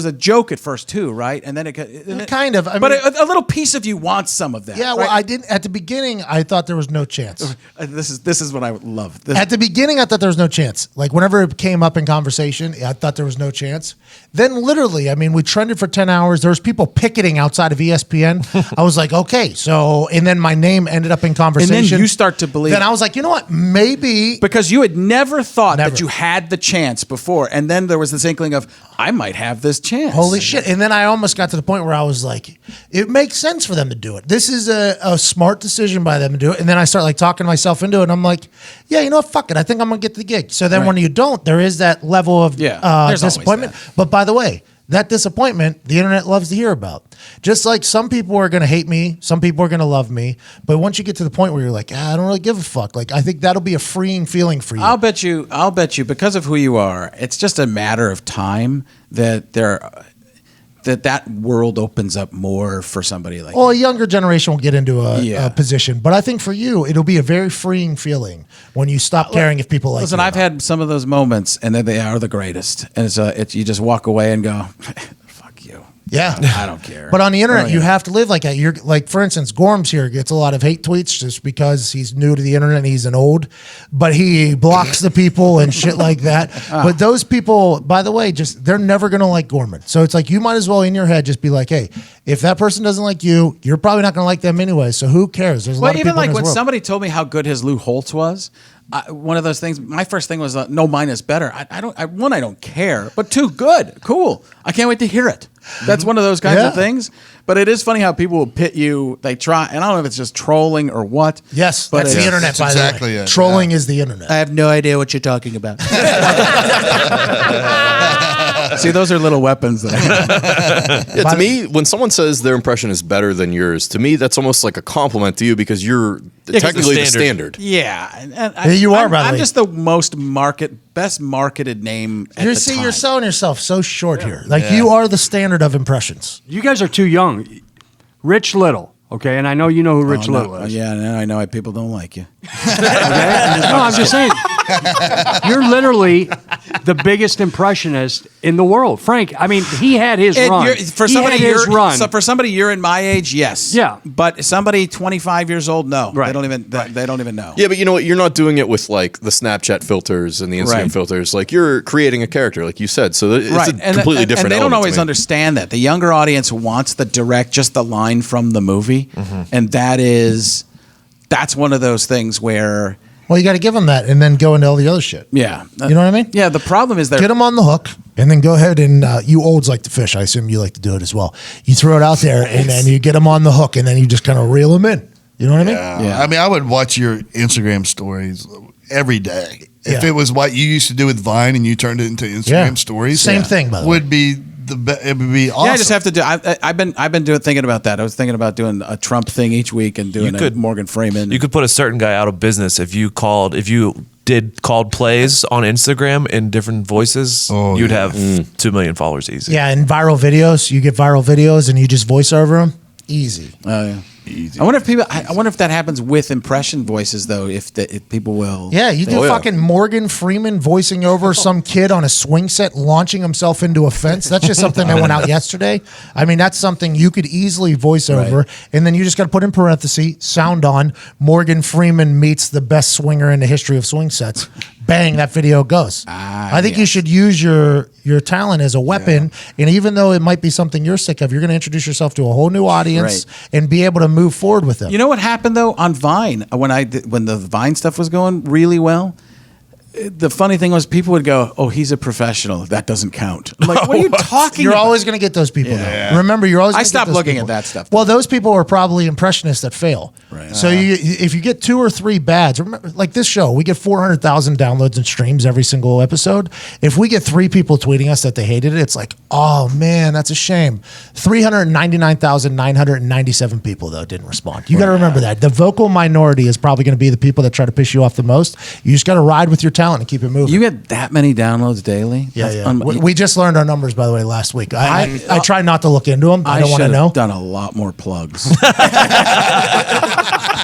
a joke at first too, right? And then it Kind of. I but mean- a little piece of you wants some of that. Yeah, well, right? I didn't. At the beginning, I thought there was no chance. This is what I would love. At the beginning, I thought there was no chance. Like, whenever it came up in conversation, I thought there was no chance. Then, literally, I mean, we trended for 10 hours. There was people picketing outside of ESPN. I was like, okay, so, and then my name ended up in conversation. And then you start to believe. Then I was like, you know what? Maybe. Because you had never thought Never. that you had the chance before. And then there was this inkling of, I might have this chance. Holy shit. And then I almost got to the point where I was like, it makes sense for them to do it. This is a smart decision by them to do it. And then I start like talking myself into it. And I'm like, yeah, you know what? Fuck it. I think I'm going to get the gig. So then when you don't, there is that level of there's always disappointment. that. But by the way, that disappointment, the internet loves to hear about. Just like some people are going to hate me, some people are going to love me. But once you get to the point where you're like, I don't really give a fuck. Like, I think that'll be a freeing feeling for you. I'll bet you, because of who you are, it's just a matter of time that that world opens up more for somebody like Well, you. a younger generation will get into a position, but I think for you, it'll be a very freeing feeling when you stop caring if people like Listen, you. I've had some of those moments, and they are the greatest. And it's you just walk away and go, fuck you. Yeah. I don't care. But on the internet, Oh, you yeah. have to live like that. You're like, for instance, Gorms here gets a lot of hate tweets just because he's new to the internet and he's an old, but he blocks the people and shit like that. But those people, by the way, they're never going to like Gorman. So it's like, you might as well in your head just be like, hey, if that person doesn't like you, you're probably not going to like them anyway. So who cares? There's a lot of Even people in like this when world. somebody told me how good his Lou Holtz was, one of those things. My first thing was, no, mine is better. I don't care, but two, good, cool. I can't wait to hear it. That's one of those kinds of things. But it is funny how people will pit you. They try, and I don't know if it's just trolling or what. Yes, but that's the it's- internet, that's by exactly the way. it, Trolling is the internet. I have no idea what you're talking about. See, those are little weapons. Yeah, to me, when someone says their impression is better than yours, to me that's almost like a compliment to you because you're 'cause the technically the standard. standard. Yeah, and Yeah, you are, by the I'm way. just the best marketed name. At the time. You're selling yourself so short here. Like you are the standard of impressions. You guys are too young. Rich Little, okay? And I know you know who Rich Little is. Yeah, I know people don't like you. Okay? No, I'm just saying. You're literally the biggest impressionist in the world, Frank. I mean, he had his run. For He somebody had his run. So for somebody you're in my age, yes. Yeah. But somebody 25 years old, no. Right. They don't even know. Yeah, but you know what? You're not doing it with like the Snapchat filters and the Instagram Right. filters. Like you're creating a character, like you said. So it's Right. a completely different. And they don't element to always me. understand that. The younger audience wants the direct, just the line from the movie. And that's one of those things where, Well, you got to give them that and then go into all the other shit. yeah. You know what I mean? Yeah, the problem is Get they're them on the hook and then go ahead and you olds like to fish. I assume you like to do it as well. You throw it out there and then you get them on the hook and then you just kind of reel them in. You know what I mean? Yeah. I mean, I would watch your Instagram stories every day. If Yeah. it was what you used to do with Vine and you turned it into Instagram Yeah. stories, Same thing, by the way. would be it would be awesome. Yeah, I just have to do. I've been thinking about that. I was thinking about doing a Trump thing each week and doing a Morgan Freeman. You could put a certain guy out of business if you did called plays on Instagram in different voices. Oh, you'd yeah. have 2 million followers easy. Yeah, and viral videos. You get viral videos and you just voice over them. Easy. Oh yeah. I wonder if that happens with impression voices though. If people will. Yeah, you do fucking Morgan Freeman voicing over some kid on a swing set launching himself into a fence. That's just something that went out yesterday. I mean, that's something you could easily voice over, and then you just got to put in parentheses, sound on, Morgan Freeman meets the best swinger in the history of swing sets. Bang, that video goes. I think you should use your talent as a weapon, and even though it might be something you're sick of, you're going to introduce yourself to a whole new audience and be able to move forward with them. You know what happened though on Vine when the Vine stuff was going really well? The funny thing was people would go, "Oh, he's a professional. That doesn't count." I'm like, what are you talking You're about? always going to get those people. Though. Remember, you're always. I gonna get stopped those looking people. at that stuff, Well, those people are probably impressionists that fail. Right. So if you get 2 or 3 bads, remember, like this show, we get 400,000 downloads and streams every single episode. If we get 3 people tweeting us that they hated it, it's like, oh man, that's a shame. 399,997 people though didn't respond. You got to remember that the vocal minority is probably going to be the people that try to piss you off the most. You just got to ride with your talent and keep it moving. You get that many downloads daily? Yeah. We just learned our numbers, by the way, last week. I try not to look into them. I don't want to should know. have done a lot more plugs.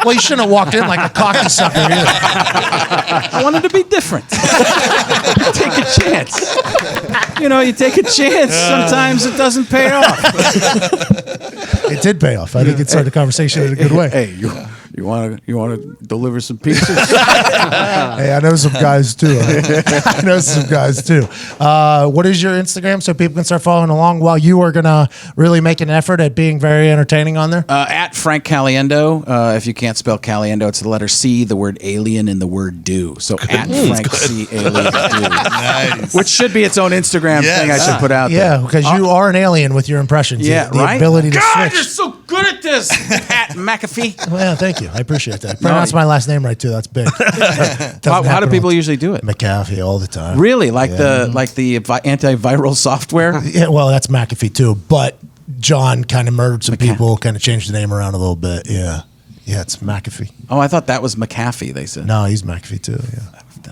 Well, you shouldn't have walked in like a cocky sucker either. I wanted to be different. Take a chance. You know, you take a chance. Sometimes it doesn't pay off. It did pay off. I think it started the conversation in a good way. Hey, you want to deliver some pizzas? Hey, I know some guys too. What is your Instagram so people can start following along while you are going to really make an effort at being very entertaining on there? At Frank Caliendo. If you can't spell Caliendo, it's the letter C, the word alien, and the word do. So at Frank C alien do. Nice. Which should be its own Instagram thing I should put out there. Yeah, because you are an alien with your impressions. Yeah, the right? ability to God, switch. you're so good at this, Pat McAfee. Well, thank you. I appreciate that. Pronounce my last name right too. That's big. How do people usually do it? McAfee all the time. Really, like the antiviral software? Yeah, well, that's McAfee too. But John kind of murdered some people, kind of changed the name around a little bit. Yeah, it's McAfee. Oh, I thought that was McAfee. They said. No, he's McAfee too. Yeah,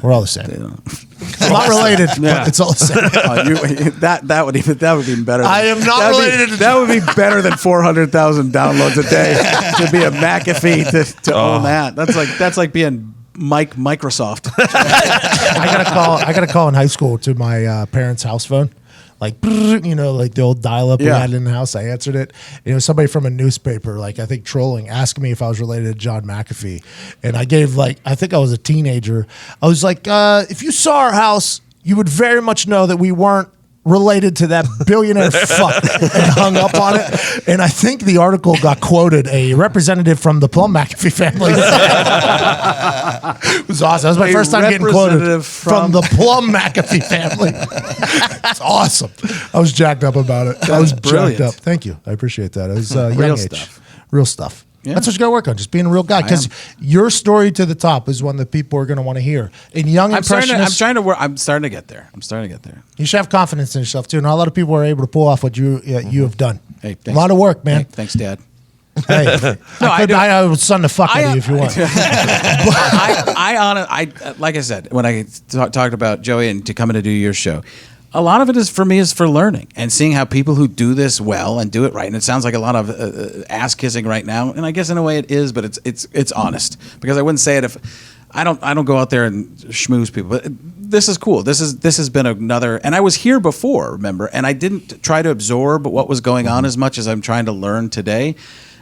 we're all the same. Not related, but it's all the same. That would be even better. I am not related to That would be better than 400,000 downloads a day to be a McAfee to own that. That's like being Microsoft. I got a call in high school to my parents' house phone. Like, like the old dial-up we had in the house. I answered it. And it was somebody from a newspaper, like I think trolling, asked me if I was related to John McAfee. And I gave I think I was a teenager. I was like, if you saw our house, you would very much know that we weren't related to that billionaire fuck, and hung up on it. And I think the article got quoted a representative from the Plum McAfee family. It was awesome. That was my first time getting quoted from the Plum McAfee family. It's awesome. I was jacked up about it. I was brilliant. jacked up. Thank you. I appreciate that. It was young Real age. stuff. Real stuff. Yeah. That's what you got to work on, just being a real guy. Because your story to the top is one that people are going to want to hear. And young impressionists, I'm starting to get there. you should have confidence in yourself too. Not a lot of people are able to pull off what you have done. Hey, a thanks. lot of work, man. Hey, thanks, Dad. Hey, I would son the fuck out of you if you want. I like I said when I talked about Joey and to come in to do your show. A lot of it is for learning and seeing how people who do this well and do it right. And it sounds like a lot of ass kissing right now, and I guess in a way it is, but it's honest because I wouldn't say it if I don't go out there and schmooze people. But this is cool. This has been another. And I was here before, remember, and I didn't try to absorb what was going on as much as I'm trying to learn today.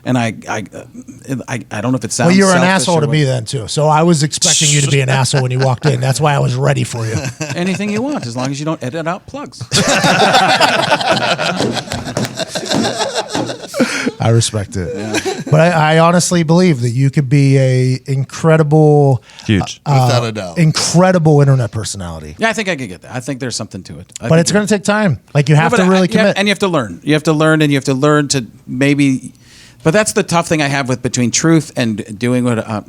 And I don't know if it sounds. Well, you were an selfish asshole or to what. me then too. So I was expecting you to be an asshole when you walked in. That's why I was ready for you. Anything you want, as long as you don't edit out plugs. I respect it. But I honestly believe that you could be a incredible, Huge. Without a doubt. incredible internet personality. Yeah, I think I could get that. I think there's something to it. But it's going to take time. Like you have to really commit. And you have to learn. You have to learn, and you have to learn to maybe. But that's the tough thing I have with between truth and doing what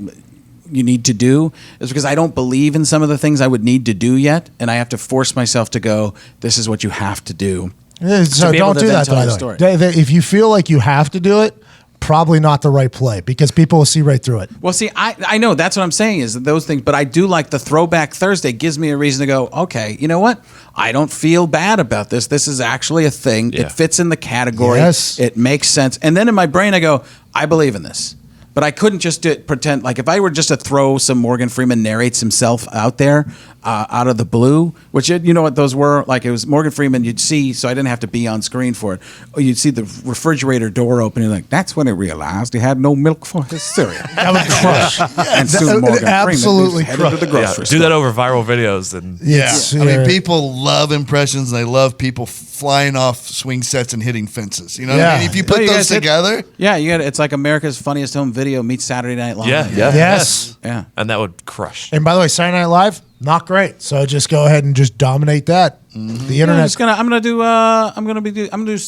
you need to do is because I don't believe in some of the things I would need to do yet, and I have to force myself to go. This is what you have to do. So be able don't to do then that. tell By your the story. way, if you feel like you have to do it, probably not the right play because people will see right through it. Well, see, I know that's what I'm saying is those things, but I do like the Throwback Thursday gives me a reason to go, okay, you know what? I don't feel bad about this. This is actually a thing. Yeah. It fits in the category. Yes. It makes sense. And then in my brain, I go, I believe in this. But I couldn't just pretend, like if I were just to throw some Morgan Freeman narrates himself out there out of the blue, which you know what those were? Like it was Morgan Freeman you'd see, so I didn't have to be on screen for it. Or you'd see the refrigerator door open, and you're like, that's when he realized he had no milk for his cereal. That would crush. And soon Morgan absolutely Freeman headed to the Yeah, grocery do store. that over viral videos and Yes. I mean, people love impressions. And they love people flying off swing sets and hitting fences. You know what I Yeah. mean? If you No, put you those guys hit- together, Yeah, you got it's like America's Funniest Home Video meets Saturday Night Live. yeah, Yes. Yeah. and that would crush. And by the way, Saturday Night Live, not great. So just go ahead and just dominate that. The Yeah, internet. I'm gonna do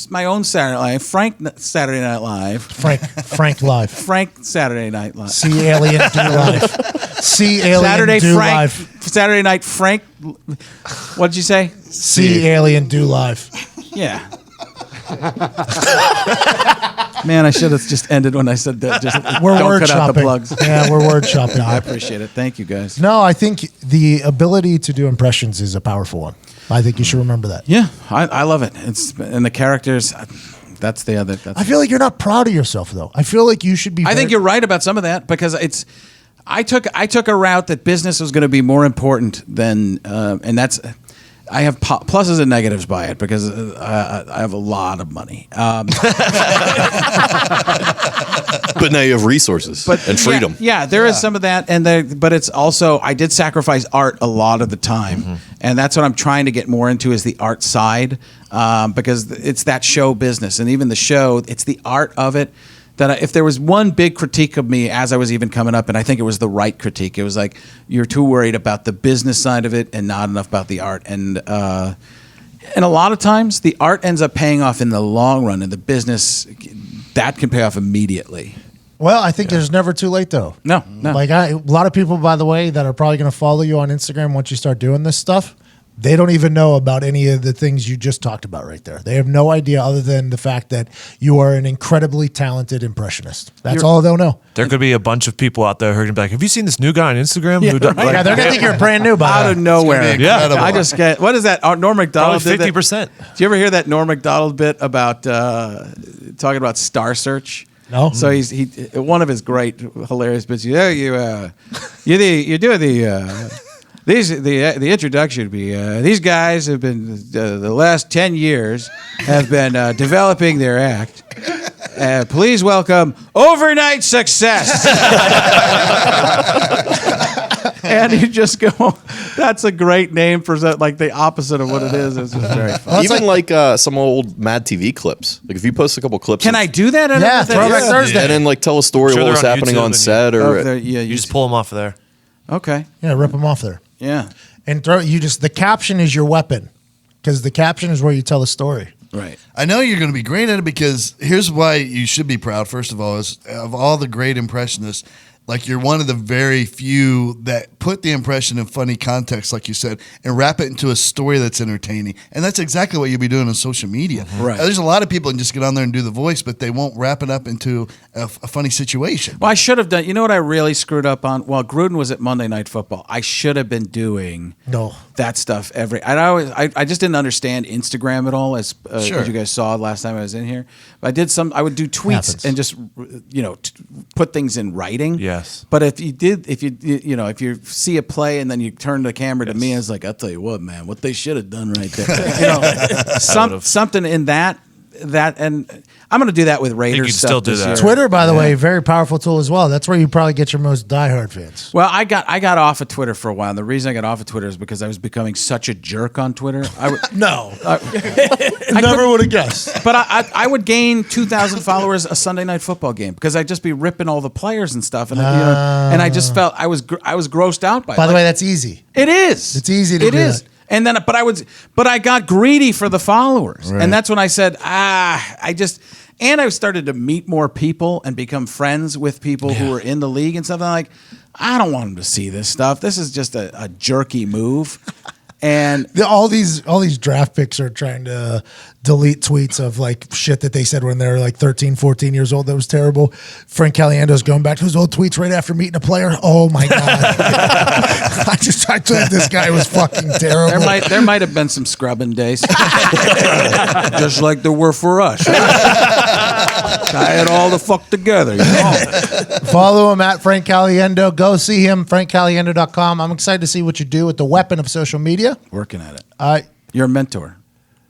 my own Saturday Night Live. Frank Saturday Night Live. Frank Live. Frank Saturday Night Live. See Alien do live. See Alien Saturday do Frank. live. Saturday Night Frank. What'd you say? See Alien do live. Yeah. Man, I should have just ended when I said that. Just We're don't word cut out the shopping. plugs. Yeah, we're word shopping. I appreciate it. Thank you, guys. No, I think the ability to do impressions is a powerful one. I think you should remember that. Yeah, I love it. It's and the characters. That's the other. I feel like you're not proud of yourself, though. I feel like you should be. I think you're right about some of that because it's. I took a route that business was going to be more important than, and that's. I have pluses and negatives by it because I have a lot of money. But now you have resources and freedom. Yeah, there is some of that, but it's also I did sacrifice art a lot of the time, and that's what I'm trying to get more into is the art side because it's that show business, and even the show, it's the art of it. That if there was one big critique of me as I was even coming up, and I think it was the right critique, it was like you're too worried about the business side of it and not enough about the art. And a lot of times, the art ends up paying off in the long run, and the business that can pay off immediately. Well, I think there's never too late, though. No. Like a lot of people, by the way, that are probably going to follow you on Instagram once you start doing this stuff. They don't even know about any of the things you just talked about right there. They have no idea other than the fact that you are an incredibly talented impressionist. That's all they'll know. There could be a bunch of people out there who are gonna be like, "Have you seen this new guy on Instagram?" Yeah, who does, right. like, Yeah, they're going to think you're brand new by Out the of way. nowhere. Yeah. incredible. I just get what is that? Norm Macdonald Probably did that. 50%. Do you ever hear that Norm Macdonald bit about talking about Star Search? No. So he one of his great hilarious bits. You're doing the introduction would be these guys have been the last 10 years have been developing their act. Please welcome Overnight Success. And you just go, that's a great name for like the opposite of what it is. It's just very fun. Even like some old Mad TV clips. Like if you post a couple clips, Can I do that? I don't know Yeah, what that Throwback is. Thursday. and then like tell a story Sure, of what was they're on happening YouTube on and set, Oh, or yeah, You just pull them off of there. Okay. Yeah, rip them off there. Yeah. And the caption is your weapon because the caption is where you tell the story. Right. I know you're going to be great at it because here's why you should be proud. First of all, is of all the great impressionists, like you're one of the very few that put the impression in funny context, like you said, and wrap it into a story that's entertaining. And that's exactly what you'll be doing on social media. Right. There's a lot of people that just get on there and do the voice, but they won't wrap it up into a funny situation. Well, I should have done. You know what I really screwed up on? Well, Gruden was at Monday Night Football. I should have been doing that stuff I just didn't understand Instagram at all, as Sure. you guys saw last time I was in here. But I would do tweets Happens. and just put things in writing. Yeah. Yes. But if you see a play and then you turn the camera to me, and it's like, I'll tell you what, man, what they should have done right there. Something in that, and I'm going to do that with Raiders you'd stuff still do this that. year. Twitter, by the way, very powerful tool as well. That's where you probably get your most diehard fans. Well, I got off of Twitter for a while. And the reason I got off of Twitter is because I was becoming such a jerk on Twitter. No, never would have guessed. But I would gain 2,000 followers a Sunday night football game because I'd just be ripping all the players and stuff, and and I just felt I was grossed out by it. By the way, that's easy. It is. It's easy to do that. And then, but I got greedy for the followers, and that's when I said, and I started to meet more people and become friends with people who were in the league and stuff. And I'm like, I don't want them to see this stuff. This is just a jerky move. And all these draft picks are trying to delete tweets of like shit that they said when they were like 13, 14 years old. That was terrible. Frank Caliendo's going back to his old tweets right after meeting a player. Oh my God. I thought this guy was fucking terrible. There might have been some scrubbing days. Just like there were for us. Tie it all the fuck together. You know? Follow him at Frank Caliendo. Go see him, frankcaliendo.com. I'm excited to see what you do with the weapon of social media. Working at it. You're a mentor.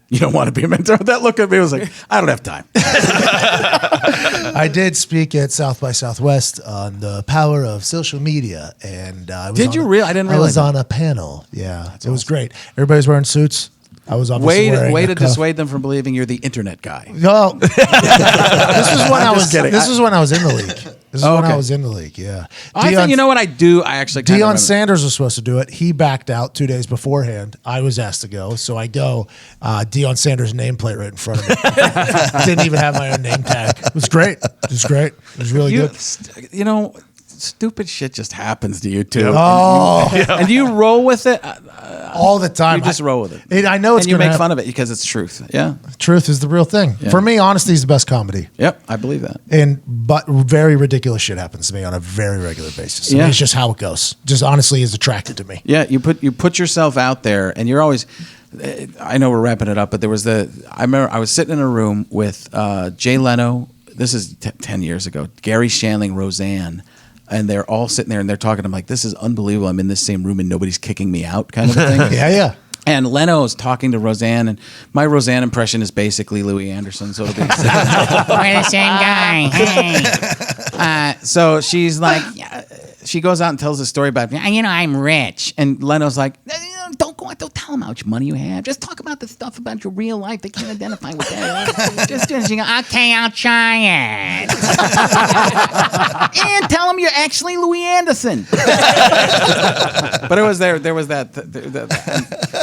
You don't want to be a mentor. That look at me was like, I don't have time. I did speak at South by Southwest on the power of social media, and I was Did you really? I didn't realize. I was on a panel. Yeah, it was great. Everybody's wearing suits. I was Way obviously wearing to dissuade them from believing you're the internet guy. No, this is when I was. kidding. This is when I was in the league. This is when I was in the league. Yeah. I think, you know what I do? I actually kind of Deion remember. Sanders was supposed to do it. He backed out 2 days beforehand. I was asked to go, so I go. Deion Sanders nameplate right in front of me. Didn't even have my own name tag. It was great. It was great. It was really good. You know, stupid shit just happens to you too. Oh, and you roll with it all the time. You just roll with it. I know it's and you gonna make fun of it because it's truth. Yeah, truth is the real thing. Yeah. For me, honesty is the best comedy. Yep, I believe that. But very ridiculous shit happens to me on a very regular basis. I mean, it's just how it goes. Just honestly is attracted to me. Yeah, you put yourself out there, and you're always. I know we're wrapping it up, but there was I remember I was sitting in a room with Jay Leno. This is 10 years ago. Gary Shandling, Roseanne. And they're all sitting there and they're talking. I'm like, this is unbelievable. I'm in this same room and nobody's kicking me out, kind of a thing. Yeah. And Leno's talking to Roseanne, and my Roseanne impression is basically Louis Anderson. So it'll be we're the same guy. Hey. So she's like, she goes out and tells a story about, I'm rich. and Leno's like, Don't go out. Don't tell them how much money you have. Just talk about the stuff about your real life. They can't identify with that. Just you go, okay, I'll try it. And tell them you're actually Louis Anderson. but it was there was that.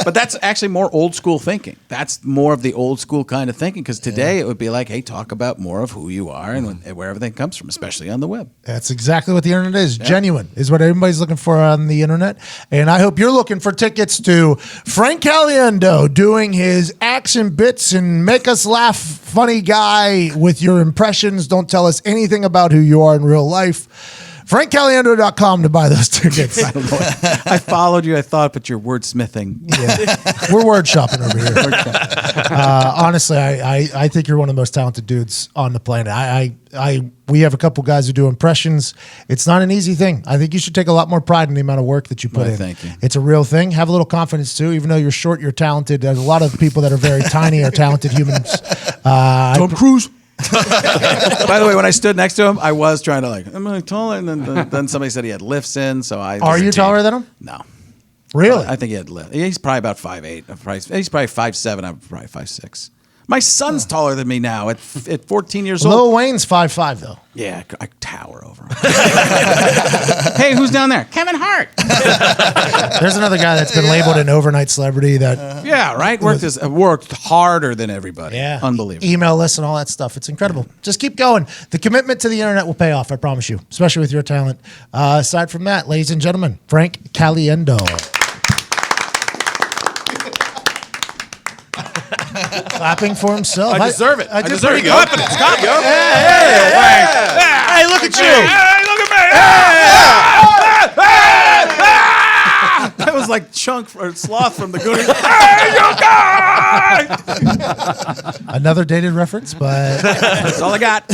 But that's actually more old school thinking. That's more of the old school kind of thinking. Because today it would be like, hey, talk about more of who you are and where everything comes from, especially on the web. That's exactly what the internet is. Yeah. Genuine is what everybody's looking for on the internet. And I hope you're looking for tickets to Frank Caliendo doing his action bits and make us laugh funny guy with your impressions. Don't tell us anything about who you are in real life. FrankCaliendo.com to buy those tickets. I don't know. I followed you, I thought, but you're wordsmithing. Yeah. We're word shopping over here. Honestly, I think you're one of the most talented dudes on the planet. We have a couple guys who do impressions. It's not an easy thing. I think you should take a lot more pride in the amount of work that you put in. Thank you. It's a real thing. Have a little confidence too. Even though you're short, you're talented. There's a lot of people that are very tiny are talented humans. Tom Cruise. By the way, when I stood next to him, I was trying to am I taller? And then somebody said he had lifts in. So Are you taller than him? No. Really? I think he had lifts. He's probably about 5'8". He's probably 5'7". I'm probably 5'6". My son's taller than me now at 14 years old. Lil Wayne's 5'5" though. Yeah, I tower over him. Hey, who's down there? Kevin Hart. There's another guy that's been labeled an overnight celebrity that. Yeah, right. Worked harder than everybody. Yeah, unbelievable. Email lists and all that stuff. It's incredible. Just keep going. The commitment to the internet will pay off. I promise you, especially with your talent. Aside from that, ladies and gentlemen, Frank Caliendo. Clapping for himself. I deserve it. I deserve it. confidence. Hey, look at you. Hey, look at me. That was like Chunk or Sloth from the Goonies. Hey, you guys! Another dated reference, but that's all I got.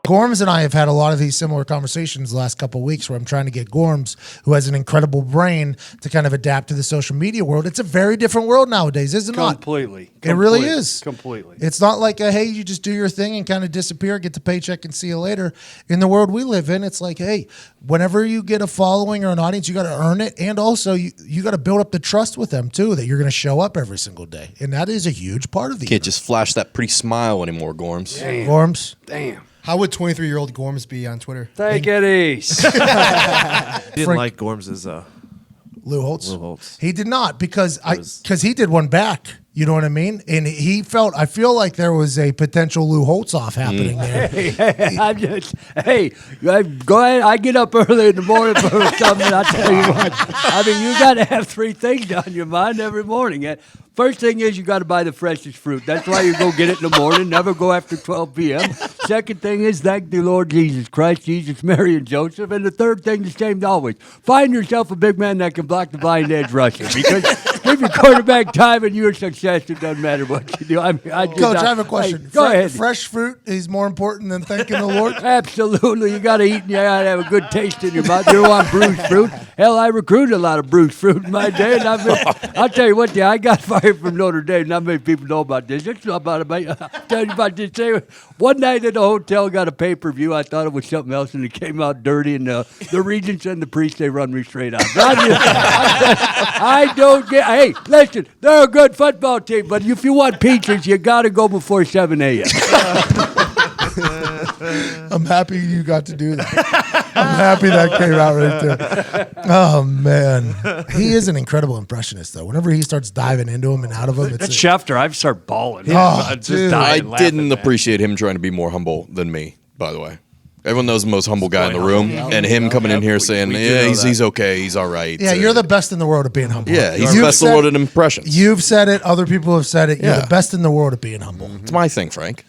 Gorms and I have had a lot of these similar conversations the last couple of weeks where I'm trying to get Gorms, who has an incredible brain, to kind of adapt to the social media world. It's a very different world nowadays, isn't it not? Completely. It really is. Completely. It's not like, hey, you just do your thing and kind of disappear, get the paycheck, and see you later. In the world we live in, it's like, hey, whenever you get a following or an audience, you got to earn it. And also, you got to build up the trust with them, too, that you're going to show up every single day. And that is a huge part of the Can't just flash that pretty smile anymore, Gorms. Damn. Gorms. Damn. How would 23-year-old Gorms be on Twitter? Take it easy. He didn't like Gorms' Lou Holtz. Lou Holtz. He did not because he did one back. You know what I mean? And I feel like there was a potential Lou Holtz off happening there. Hey, go ahead. I get up early in the morning for something. I tell you what. I mean, you got to have three things on your mind every morning. First thing is you got to buy the freshest fruit. That's why you go get it in the morning. Never go after 12 p.m. Second thing is thank the Lord Jesus Christ, Jesus, Mary, and Joseph. And the third thing, the same always. Find yourself a big man that can block the blind edge rusher. Because give your quarterback time and you're a success. It doesn't matter what you do. I mean, Coach, I have a question. Hey, go ahead. Fresh fruit is more important than thanking the Lord? Absolutely. You got to eat and you got to have a good taste in your mouth. You don't want bruised fruit. Hell, I recruited a lot of bruised fruit in my day. And I'll tell you what, I got fired from Notre Dame. Not many people know about this. It's not about it. I'll tell you about this. One night at the hotel, got a pay-per-view. I thought it was something else, and it came out dirty. And the regents and the priests, they run me straight out. I don't get. Hey, listen, they're a good football team, but if you want peaches, you got to go before 7 a.m. I'm happy you got to do that. I'm happy that came out right there. Oh, man. He is an incredible impressionist, though. Whenever he starts diving into him and out of him, That's Schefter. I've started bawling. Oh, Just I dying laughing, didn't man. appreciate him trying to be more humble than me, by the way. Everyone knows the most humble guy in the room, and him coming in here saying, yeah, he's okay, he's all right. Yeah, you're the best in the world at being humble. Yeah, he's the best in the world at impressions. You've said it. Other people have said it. You're Yeah. the best in the world at being humble. It's my thing, Frank.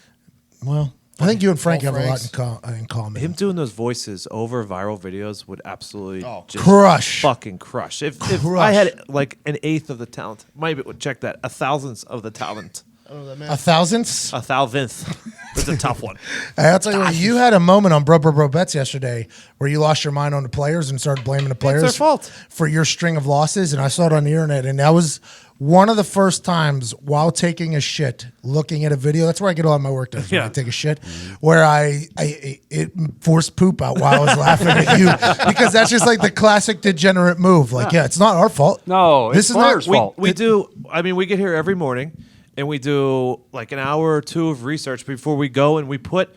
Well, I think you and Frank All have Franks. a lot in common. Him doing those voices over viral videos would absolutely just Crush. fucking crush. If I had like an eighth of the talent, maybe check that, a thousandth of the talent. A thousandth? A thousandth. It's a tough one. I'll tell you what, you had a moment on Bro Bets yesterday where you lost your mind on the players and started blaming the players their fault. for your string of losses. And I saw it on the internet, and that was one of the first times while taking a shit, looking at a video. That's where I get a lot of my work done. When I take a shit, where it forced poop out while I was laughing at you, because that's just like the classic degenerate move. Like, yeah, it's not our fault. No, this is not fault. We do. I mean, we get here every morning, and we do like an hour or two of research before we go, and we put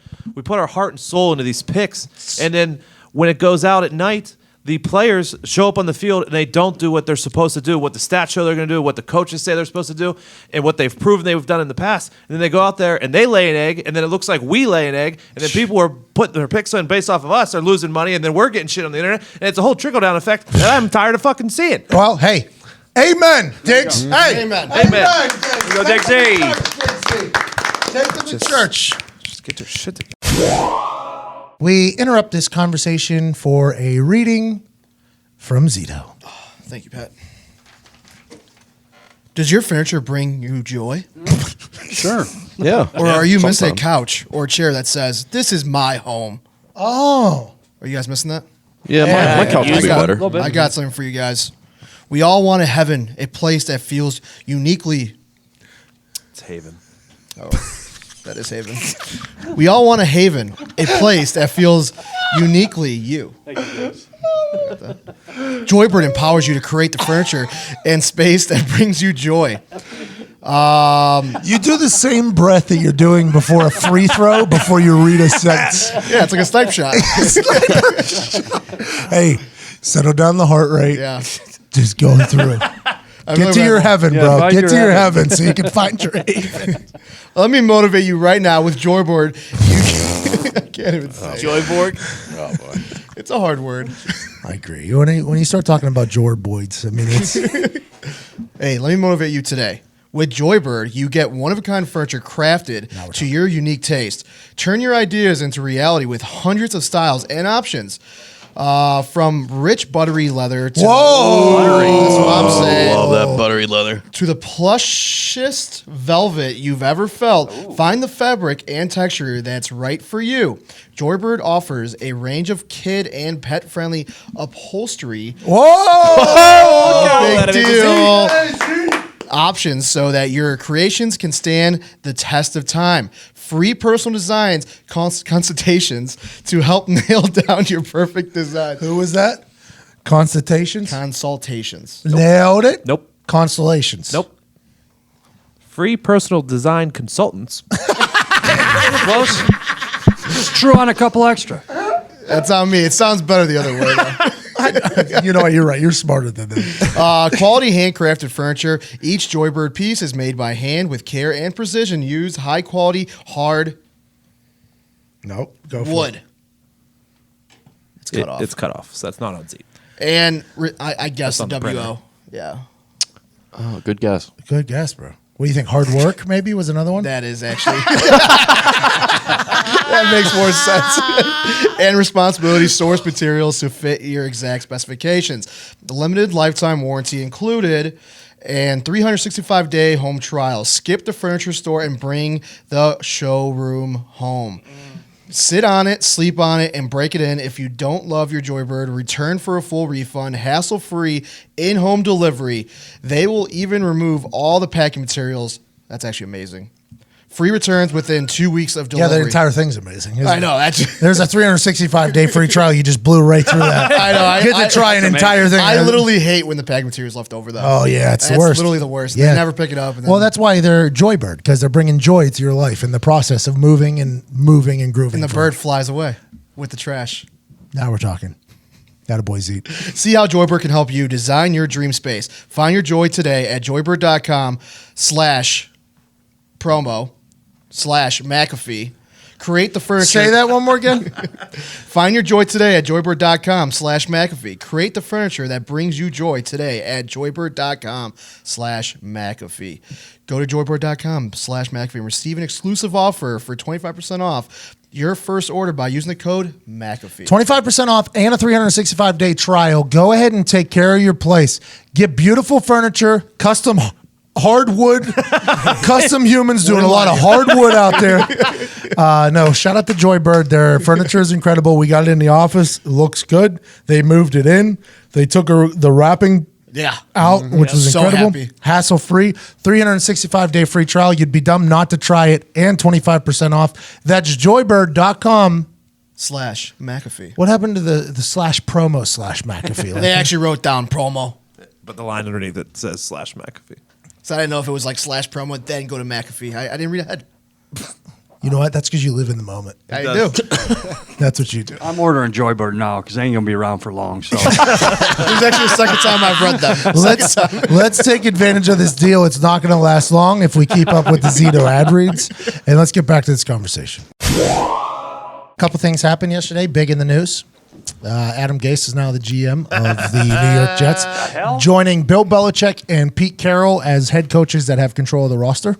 our heart and soul into these picks. And then when it goes out at night, the players show up on the field and they don't do what they're supposed to do, what the stats show they're going to do, what the coaches say they're supposed to do, and what they've proven they've done in the past. And then they go out there and they lay an egg, and then it looks like we lay an egg, and then people are putting their picks in based off of us are losing money, and then we're getting shit on the internet, and it's a whole trickle-down effect that I'm tired of fucking seeing. Well, hey. Amen, Diggs. Hey. Amen. Amen. Go, Dixie. Take them to church. Just get your shit together. We interrupt this conversation for a reading from Zito. Thank you, Pat. Does your furniture bring you joy? Sure. Yeah. Or are you missing a sometimes. couch or a chair that says, "This is my home"? Oh. Are you guys missing that? Yeah, my couch would be better. I got something for you guys. We all want a heaven, a place that feels uniquely. It's Haven. Oh, that is Haven. We all want a haven, a place that feels uniquely you. Joybird empowers you to create the furniture and space that brings you joy. You do the same breath that you're doing before a free throw before you read a sentence. Yeah, it's like a snipe shot. Hey, settle down the heart rate. Yeah. Just go through it. Get to your heaven, bro. Get to your heaven so you can find your haven. Let me motivate you right now with Joyboard. I can't even say it. Joyboard. Oh, boy. It's a hard word. I agree. When you start talking about Joyboards, I mean, it's Hey, let me motivate you today. With Joybird, you get one-of-a-kind furniture crafted to your unique taste. Turn your ideas into reality with hundreds of styles and options. From rich buttery leather to Whoa! buttery. That's what I'm saying. that buttery leather. To the plushest velvet you've ever felt. Find the fabric and texture that's right for you. Joybird offers a range of kid and pet-friendly upholstery. Whoa! Big deal. Options so that your creations can stand the test of time. Free personal designs consultations to help nail down your perfect design. Who was that? Consultations? Consultations. Nailed it? Nope. Constellations. Nope. Free personal design consultants. Close. Just drew on a couple extra. That's on me. It sounds better the other way, though. You know what? You're right. You're smarter than that. Quality handcrafted furniture. Each Joybird piece is made by hand with care and precision. Use high quality hard Nope. Go for wood. it. It's cut off. It's cut off, so that's not on Z. And I guess That's the on the WO. printer. Yeah. Oh, good guess. Good guess, bro. What do you think? Hard work maybe was another one? That is actually. That makes more sense. And responsibility, source materials to fit your exact specifications. The limited lifetime warranty included and 365-day home trial. Skip the furniture store and bring the showroom home. Sit on it, sleep on it, and break it in. If you don't love your Joybird, return for a full refund, hassle-free, in-home delivery. They will even remove all the packing materials. That's actually amazing. Free returns within 2 weeks of Yeah, delivery. the entire thing's amazing. Isn't I it? know. That's, There's a 365-day free trial. You just blew right through that. I know. Get to try an entire thing. I literally hate when the packing material's left over, though. Oh, yeah, it's the That's worst. literally the worst. Yeah. They never pick it up. And then, Well, that's why they're Joybird, because they're bringing joy to your life in the process of moving and grooving. and the bird flies away with the trash. Now we're talking. Got a boys eat. See how Joybird can help you design your dream space. Find your joy today at joybird.com/promo/McAfee. Create the furniture. Say that one more again. Find your joy today at joybird.com/McAfee. Create the furniture that brings you joy today at joybird.com/McAfee. Go to joybird.com/McAfee and receive an exclusive offer for 25% off your first order by using the code McAfee. 25% off and a 365-day trial. Go ahead and take care of your place. Get beautiful furniture, custom hardwood, custom humans doing a lot of hardwood out there. No, shout out to Joybird. Their furniture is incredible. We got it in the office. It looks good. They moved it in. They took the wrapping out, which was So incredible. happy. Hassle-free. 365-day free trial. You'd be dumb not to try it. And 25% off. That's joybird.com/McAfee. What happened to the /promo/McAfee? They actually wrote down promo. But the line underneath it says /McAfee. So I didn't know if it was like /promo, then go to McAfee. I didn't read ahead. You know what? That's because you live in the moment. I do. That's what you do. I'm ordering Joybird now because they ain't gonna be around for long. So It was actually the second time I've read them. Let's take advantage of this deal. It's not going to last long if we keep up with the Zito ad reads. And let's get back to this conversation. A couple things happened yesterday, big in the news. Adam Gase is now the GM of the New York Jets, joining Bill Belichick and Pete Carroll as head coaches that have control of the roster.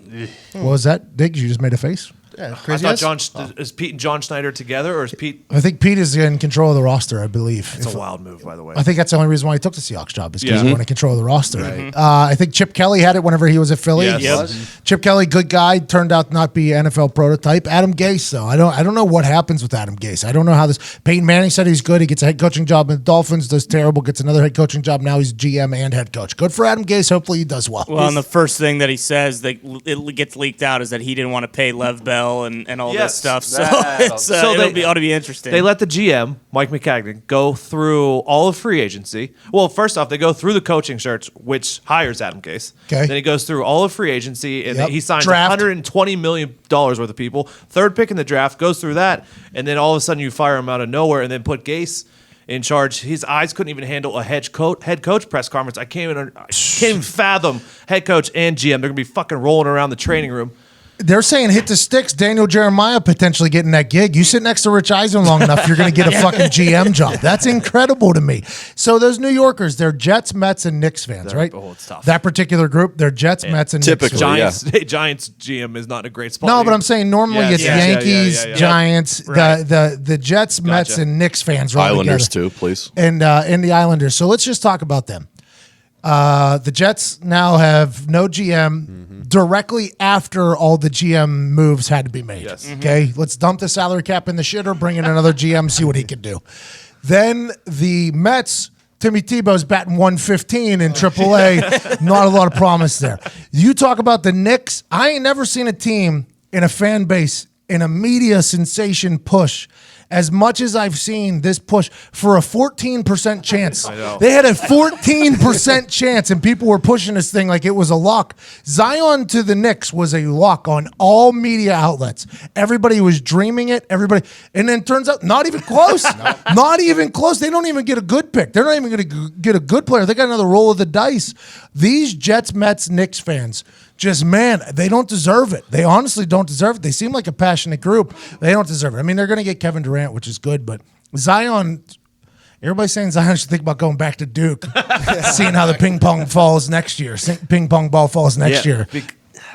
What was that, Diggs? You just made a face? Yeah, I crazy. thought is Pete and John Schneider together, or is Pete? I think Pete is in control of the roster, I believe. It's a wild move, by the way. I think that's the only reason why he took the Seahawks job is because Yeah. he wanted to control the roster. I think Chip Kelly had it whenever he was at Philly. Yes. Yep. Chip Kelly, good guy, turned out to not be NFL prototype. Adam Gase, though, I don't know what happens with Adam Gase. I don't know how this. Peyton Manning said he's good. He gets a head coaching job in the Dolphins. Does terrible. Gets another head coaching job. Now he's GM and head coach. Good for Adam Gase. Hopefully he does well. Well, and the first thing that he says that it gets leaked out is that he didn't want to pay Lev Bell and all Yes. this stuff. So it's ought to be interesting. They let the GM, Mike McCagnon, go through all of free agency. Well, first off, they go through the coaching search, which hires Adam Gase. Okay. Then he goes through all of free agency, and Yep. he signs Draft. $120 million worth of people. Third pick in the draft, goes through that, and then all of a sudden you fire him out of nowhere and then put Gase in charge. His eyes couldn't even handle a head coach press conference. I can't even fathom head coach and GM. They're going to be fucking rolling around the training room. They're saying hit the sticks. Daniel Jeremiah potentially getting that gig. You sit next to Rich Eisen long enough, you're going to get a fucking GM job. That's incredible to me. So those New Yorkers, they're Jets, Mets, and Knicks fans, right? Oh, it's tough. That particular group, they're Jets, Mets, and Typically, Knicks. Giants, Giants GM is not in a great spot. No, but I'm saying normally Yes, it's yeah, Yankees, yeah. Giants, Right. the Jets, Mets, Gotcha. and Knicks fans. All Islanders together. too, please. And the Islanders. So let's just talk about them. The Jets now have no GM directly after all the GM moves had to be made. Yes. Okay, let's dump the salary cap in the shitter, bring in another GM, see what he can do. Then the Mets, Timmy Tebow's batting 115 in AAA. Not a lot of promise there. You talk about the Knicks. I ain't never seen a team in a fan base in a media sensation push as much as I've seen this push for a 14% chance. I know. They had a 14% chance, and people were pushing this thing like it was a lock. Zion to the Knicks was a lock on all media outlets. Everybody was dreaming it. Everybody, and then turns out not even close. Not even close. They don't even get a good pick. They're not even going to get a good player. They got another roll of the dice. These Jets, Mets, Knicks fans, just, man, they don't deserve it. They honestly don't deserve it. They seem like a passionate group. They don't deserve it. I mean, they're going to get Kevin Durant, which is good, but Zion, everybody's saying Zion should think about going back to Duke, seeing how the ping pong falls next year. Ping pong ball falls next year.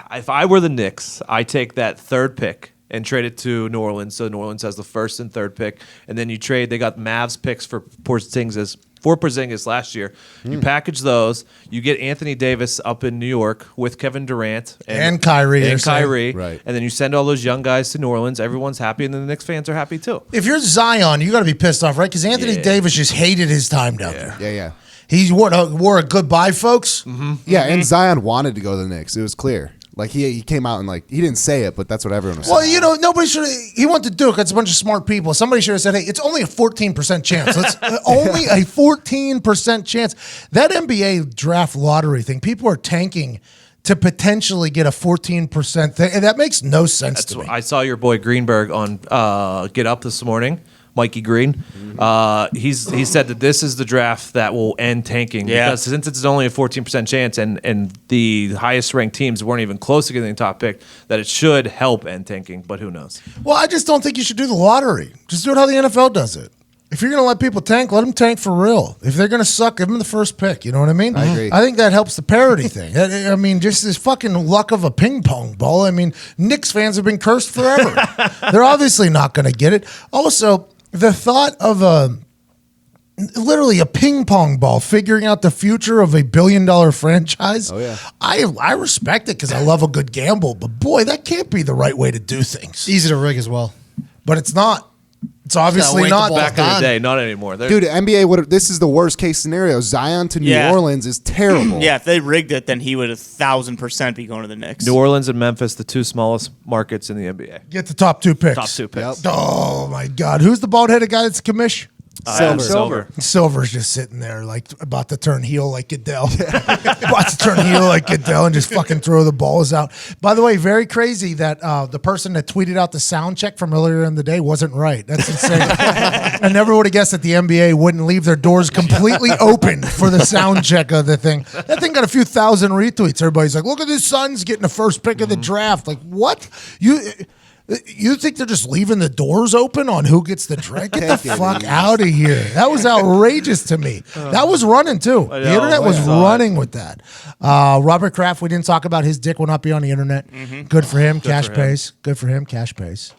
If I were the Knicks, I take that third pick and trade it to New Orleans. So New Orleans has the first and third pick. And then you trade, they got Mavs picks for Porzingis last year. You package those. You get Anthony Davis up in New York with Kevin Durant. And Kyrie. And Kyrie. Right. And then you send all those young guys to New Orleans. Everyone's happy, and then the Knicks fans are happy too. If you're Zion, you got to be pissed off, right? Because Anthony Davis just hated his time down there. Yeah. He wore a goodbye, folks. Yeah, and Zion wanted to go to the Knicks. It was clear. Like he came out and like he didn't say it, but that's what everyone was saying. Well, you know, nobody should. He went to Duke. It's a bunch of smart people. Somebody should have said, "Hey, it's only a 14% chance. It's only a 14% chance." That NBA draft lottery thing, people are tanking to potentially get a 14% thing, and that makes no sense to me. I saw your boy Greenberg on Get Up this morning. Mikey Green, he said that this is the draft that will end tanking because since it's only a 14% chance and the highest ranked teams weren't even close to getting the top pick, that it should help end tanking, but who knows? Well, I just don't think you should do the lottery. Just do it how the NFL does it. If you're going to let people tank, let them tank for real. If they're going to suck, give them the first pick. You know what I mean? I agree. I think that helps the parity thing. I mean, just this fucking luck of a ping pong ball. I mean, Knicks fans have been cursed forever. They're obviously not going to get it. Also, the thought of literally a ping pong ball figuring out the future of a $1 billion franchise. Oh, yeah. I respect it because I love a good gamble, but boy, that can't be the right way to do things. Easy to rig as well. But it's not. It's obviously wait the not. ball Back in the day, not anymore. Dude, NBA this is the worst case scenario. Zion to New Orleans is terrible. Yeah, if they rigged it, then he would 1,000% be going to the Knicks. New Orleans and Memphis, the two smallest markets in the NBA. Get the top two picks. Top two picks. Oh my God. Who's the bald-headed guy that's commish? Silver. Silver's just sitting there like about to turn heel like Goodell. About to turn heel like Goodell and just fucking throw the balls out. By the way, very crazy that the person that tweeted out the sound check from earlier in the day wasn't right. That's insane. I never would have guessed that the NBA wouldn't leave their doors completely open for the sound check of the thing. That thing got a few thousand retweets. Everybody's like, look at this Suns getting the first pick of the draft. Like, what? You think they're just leaving the doors open on who gets the drink? Get the fuck out of here. That was outrageous to me. That was running too. The internet was running with that. Robert Kraft, we didn't talk about his dick will not be on the internet. Good for him. Cash pays. Good for him. Cash pays.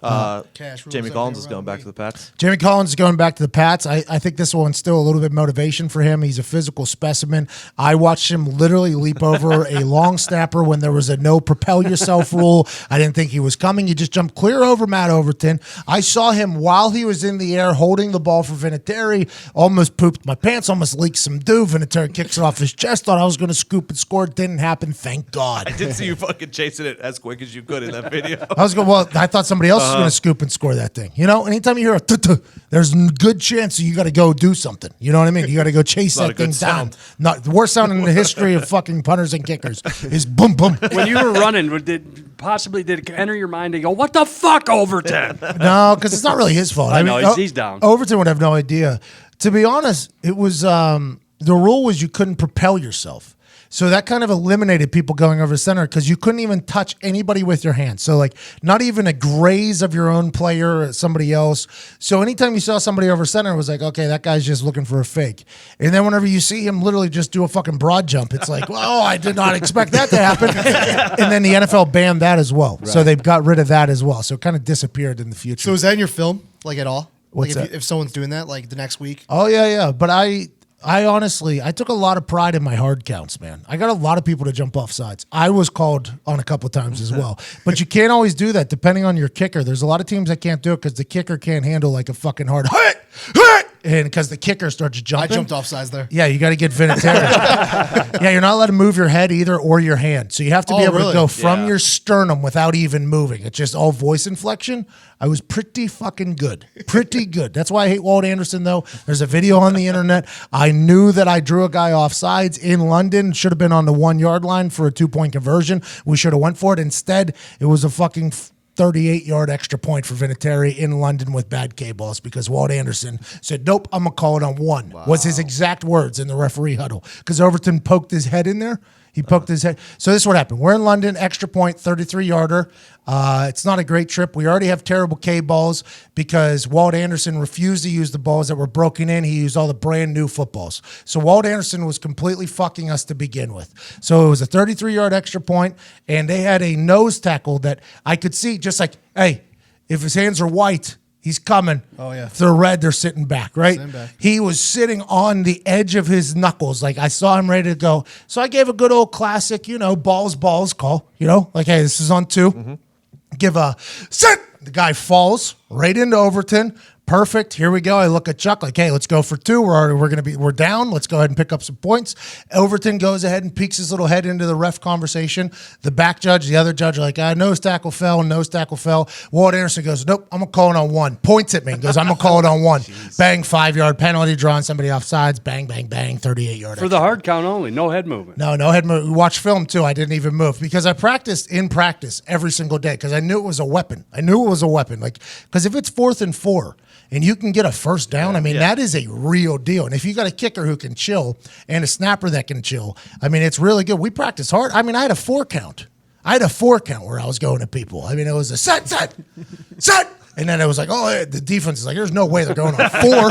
Jamie Collins is going back to the Pats. Jamie Collins is going back to the Pats. I think this will instill a little bit of motivation for him. He's a physical specimen. I watched him literally leap over a long snapper when there was a no propel yourself rule. I didn't think he was coming. He just jumped clear over Matt Overton. I saw him while he was in the air holding the ball for Vinatieri. Almost pooped my pants, almost leaked some dew. Vinatieri kicks it off his chest. Thought I was going to scoop and score. It didn't happen. Thank God. I did see you fucking chasing it as quick as you could in that video. I thought somebody else was going to scoop and score that thing. You know, anytime you hear a tuh-tuh, there's a good chance you got to go do something. You know what I mean? You got to go chase that thing down. Not the worst sound in the history of fucking punters and kickers is boom boom. When you were running, did it enter your mind to go, what the fuck, Overton? No, because it's not really his fault. I know, he's down. Overton would have no idea. To be honest, it was the rule was you couldn't propel yourself. So that kind of eliminated people going over the center because you couldn't even touch anybody with your hands. So like not even a graze of your own player or somebody else. So anytime you saw somebody over center, it was like, okay, that guy's just looking for a fake. And then whenever you see him literally just do a fucking broad jump, it's like, oh, I did not expect that to happen. And then the NFL banned that as well. Right. So they've got rid of that as well. So it kind of disappeared in the future. So is that in your film, like at all? What's like that? If someone's doing that, like the next week? Oh, yeah. But I I honestly, I took a lot of pride in my hard counts, man. I got a lot of people to jump off sides. I was called on a couple of times as well. But you can't always do that depending on your kicker. There's a lot of teams that can't do it because the kicker can't handle like a fucking hard hit. And because the kicker starts jumping. I jumped off sides there. Yeah, you got to get Vinatieri. Yeah, you're not allowed to move your head either or your hand. So you have to be able to go from your sternum without even moving. It's just all voice inflection. I was pretty fucking good. Pretty good. That's why I hate Walt Anderson, though. There's a video on the internet. I knew that I drew a guy off sides in London. Should have been on the 1 yard line for a 2-point conversion. We should have went for it. Instead, it was a fucking 38-yard extra point for Vinatieri in London with bad K-balls because Walt Anderson said, nope, I'm going to call it on one. Wow. Was his exact words in the referee huddle because Overton poked his head in there. He poked his head. So this is what happened. We're in London, extra point, 33-yarder. It's not a great trip. We already have terrible K-balls because Walt Anderson refused to use the balls that were broken in. He used all the brand new footballs. So Walt Anderson was completely fucking us to begin with. So it was a 33-yard extra point, and they had a nose tackle that I could see just like, hey, if his hands are white, he's coming. Oh, yeah. If they're red, they're sitting back, right? Sitting back. He was sitting on the edge of his knuckles. Like, I saw him ready to go. So I gave a good old classic, balls call. Like, hey, this is on 2. Mm-hmm. Give a sit. The guy falls right into Overton. Perfect. Here we go. I look at Chuck like, hey, let's go for 2. We're down. Let's go ahead and pick up some points. Overton goes ahead and peeks his little head into the ref conversation. The back judge, the other judge are like, nose tackle fell. Walt Anderson goes, nope, I'm going to call it on 1. Points at me and goes, I'm going to call it on 1. Jeez. Bang, 5-yard penalty, drawing somebody off sides. Bang, bang, bang, 38-yard. For the hard count only, no head movement. No head movement. We watched film too. I didn't even move because I practiced in practice every single day because I knew it was a weapon. Like, because if it's 4th and 4, and you can get a first down, that is a real deal. And if you got a kicker who can chill and a snapper that can chill, it's really good. We practice hard. I had a 4 count. Where I was going to people. It was a set. And then it was like, the defense is like, there's no way they're going on 4.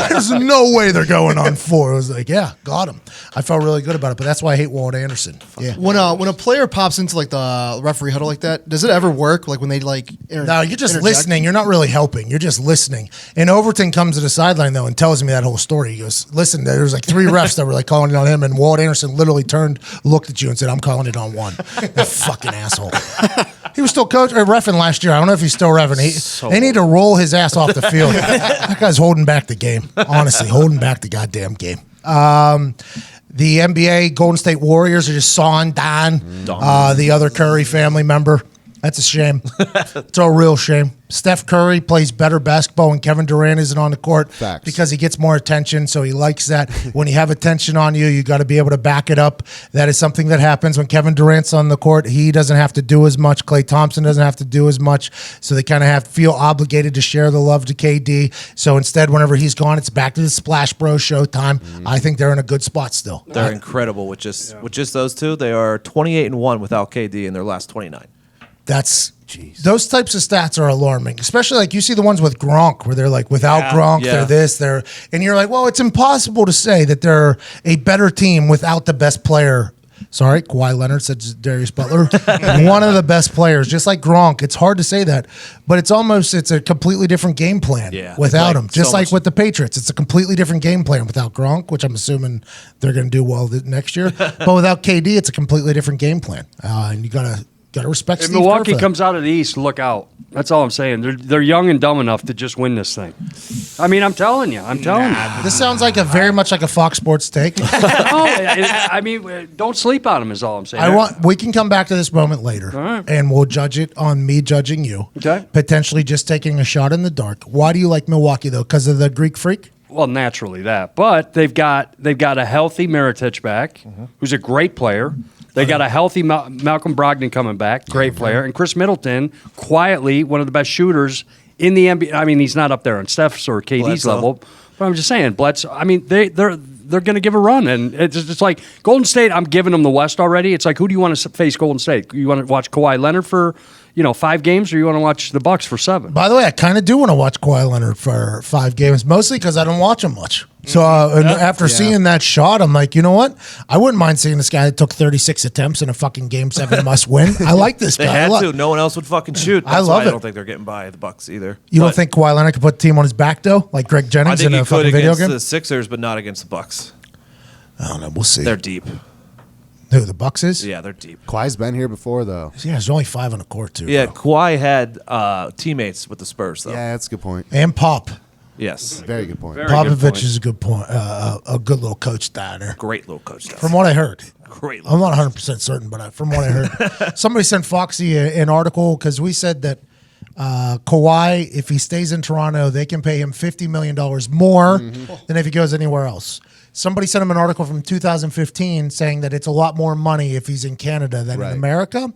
There's no way they're going on 4. It was like, yeah, got him. I felt really good about it, but that's why I hate Walt Anderson. Yeah. When a player pops into like the referee huddle like that, does it ever work? Like when they like No, you're just listening. You're not really helping. You're just listening. And Overton comes to the sideline though and tells me that whole story. He goes, listen, there's like 3 refs that were like calling it on him, and Walt Anderson literally turned, looked at you, and said, I'm calling it on 1. That fucking asshole. He was still reffing last year. I don't know if he's still reffing. They need to roll his ass off the field. That guy's holding back the game. Honestly, holding back the goddamn game. The NBA Golden State Warriors are just sawing Don, the other Curry family member. That's a shame. It's a real shame. Steph Curry plays better basketball when Kevin Durant isn't on the court. Facts. Because he gets more attention, so he likes that. When you have attention on you, you got to be able to back it up. That is something that happens when Kevin Durant's on the court. He doesn't have to do as much. Klay Thompson doesn't have to do as much, so they kind of feel obligated to share the love to KD. So instead, whenever he's gone, it's back to the Splash Bros showtime. I think they're in a good spot still. They're incredible with just those two. They are 28-1 without KD in their last 29. Those types of stats are alarming, especially like you see the ones with Gronk where they're like without Gronk, they're and you're like, well, it's impossible to say that they're a better team without the best player. Sorry, Kawhi Leonard said Darius Butler, one of the best players, just like Gronk. It's hard to say that, but it's a completely different game plan without him. Just like with the Patriots, it's a completely different game plan without Gronk, which I'm assuming they're going to do well next year. But without KD, it's a completely different game plan, and you gotta respect. If Milwaukee comes out of the East, look out. That's all I'm saying. They're young and dumb enough to just win this thing. I'm telling you. This sounds like very much like a Fox Sports take. Don't sleep on them is all I'm saying. We can come back to this moment later, and we'll judge it on me judging you. Okay. Potentially just taking a shot in the dark. Why do you like Milwaukee though? Because of the Greek Freak? Well, naturally that, but they've got a healthy Mirotic back, who's a great player. They got a healthy Malcolm Brogdon coming back, great player, and Chris Middleton, quietly one of the best shooters in the NBA. He's not up there on Steph's or KD's level, but I'm just saying, Bledsoe. They're going to give a run, and it's like Golden State. I'm giving them the West already. It's like, who do you want to face Golden State? You want to watch Kawhi Leonard for 5 games, or you want to watch the Bucks for 7? By the way, I kind of do want to watch Kawhi Leonard for 5 games, mostly because I don't watch him much. So and after seeing that shot, I'm like, you know what? I wouldn't mind seeing this guy that took 36 attempts in a fucking Game 7 must win. I like this They guy. had to. No one else would fucking shoot. That's I love why it. I don't think they're getting by the Bucks either. You don't think Kawhi Leonard could put the team on his back, though? Like Greg I Jennings think in he a could fucking video against game? the Sixers, but not against the Bucks. I don't know. We'll see. They're deep. Who, the Bucks is? Yeah, they're deep. Kawhi's been here before, though. Yeah, there's only 5 on the court, too. Yeah, bro. Kawhi had teammates with the Spurs, though. Yeah, that's a good point. And Pop. Yes. Very good point. Very good Popovich point. is a good point. A good little coach down there. Great little coach. Does. From what I heard. Great I'm little not 100% certain, but from what I heard. Somebody sent Foxy an article because we said that Kawhi, if he stays in Toronto, they can pay him $50 million more than if he goes anywhere else. Somebody sent him an article from 2015 saying that it's a lot more money if he's in Canada than in America.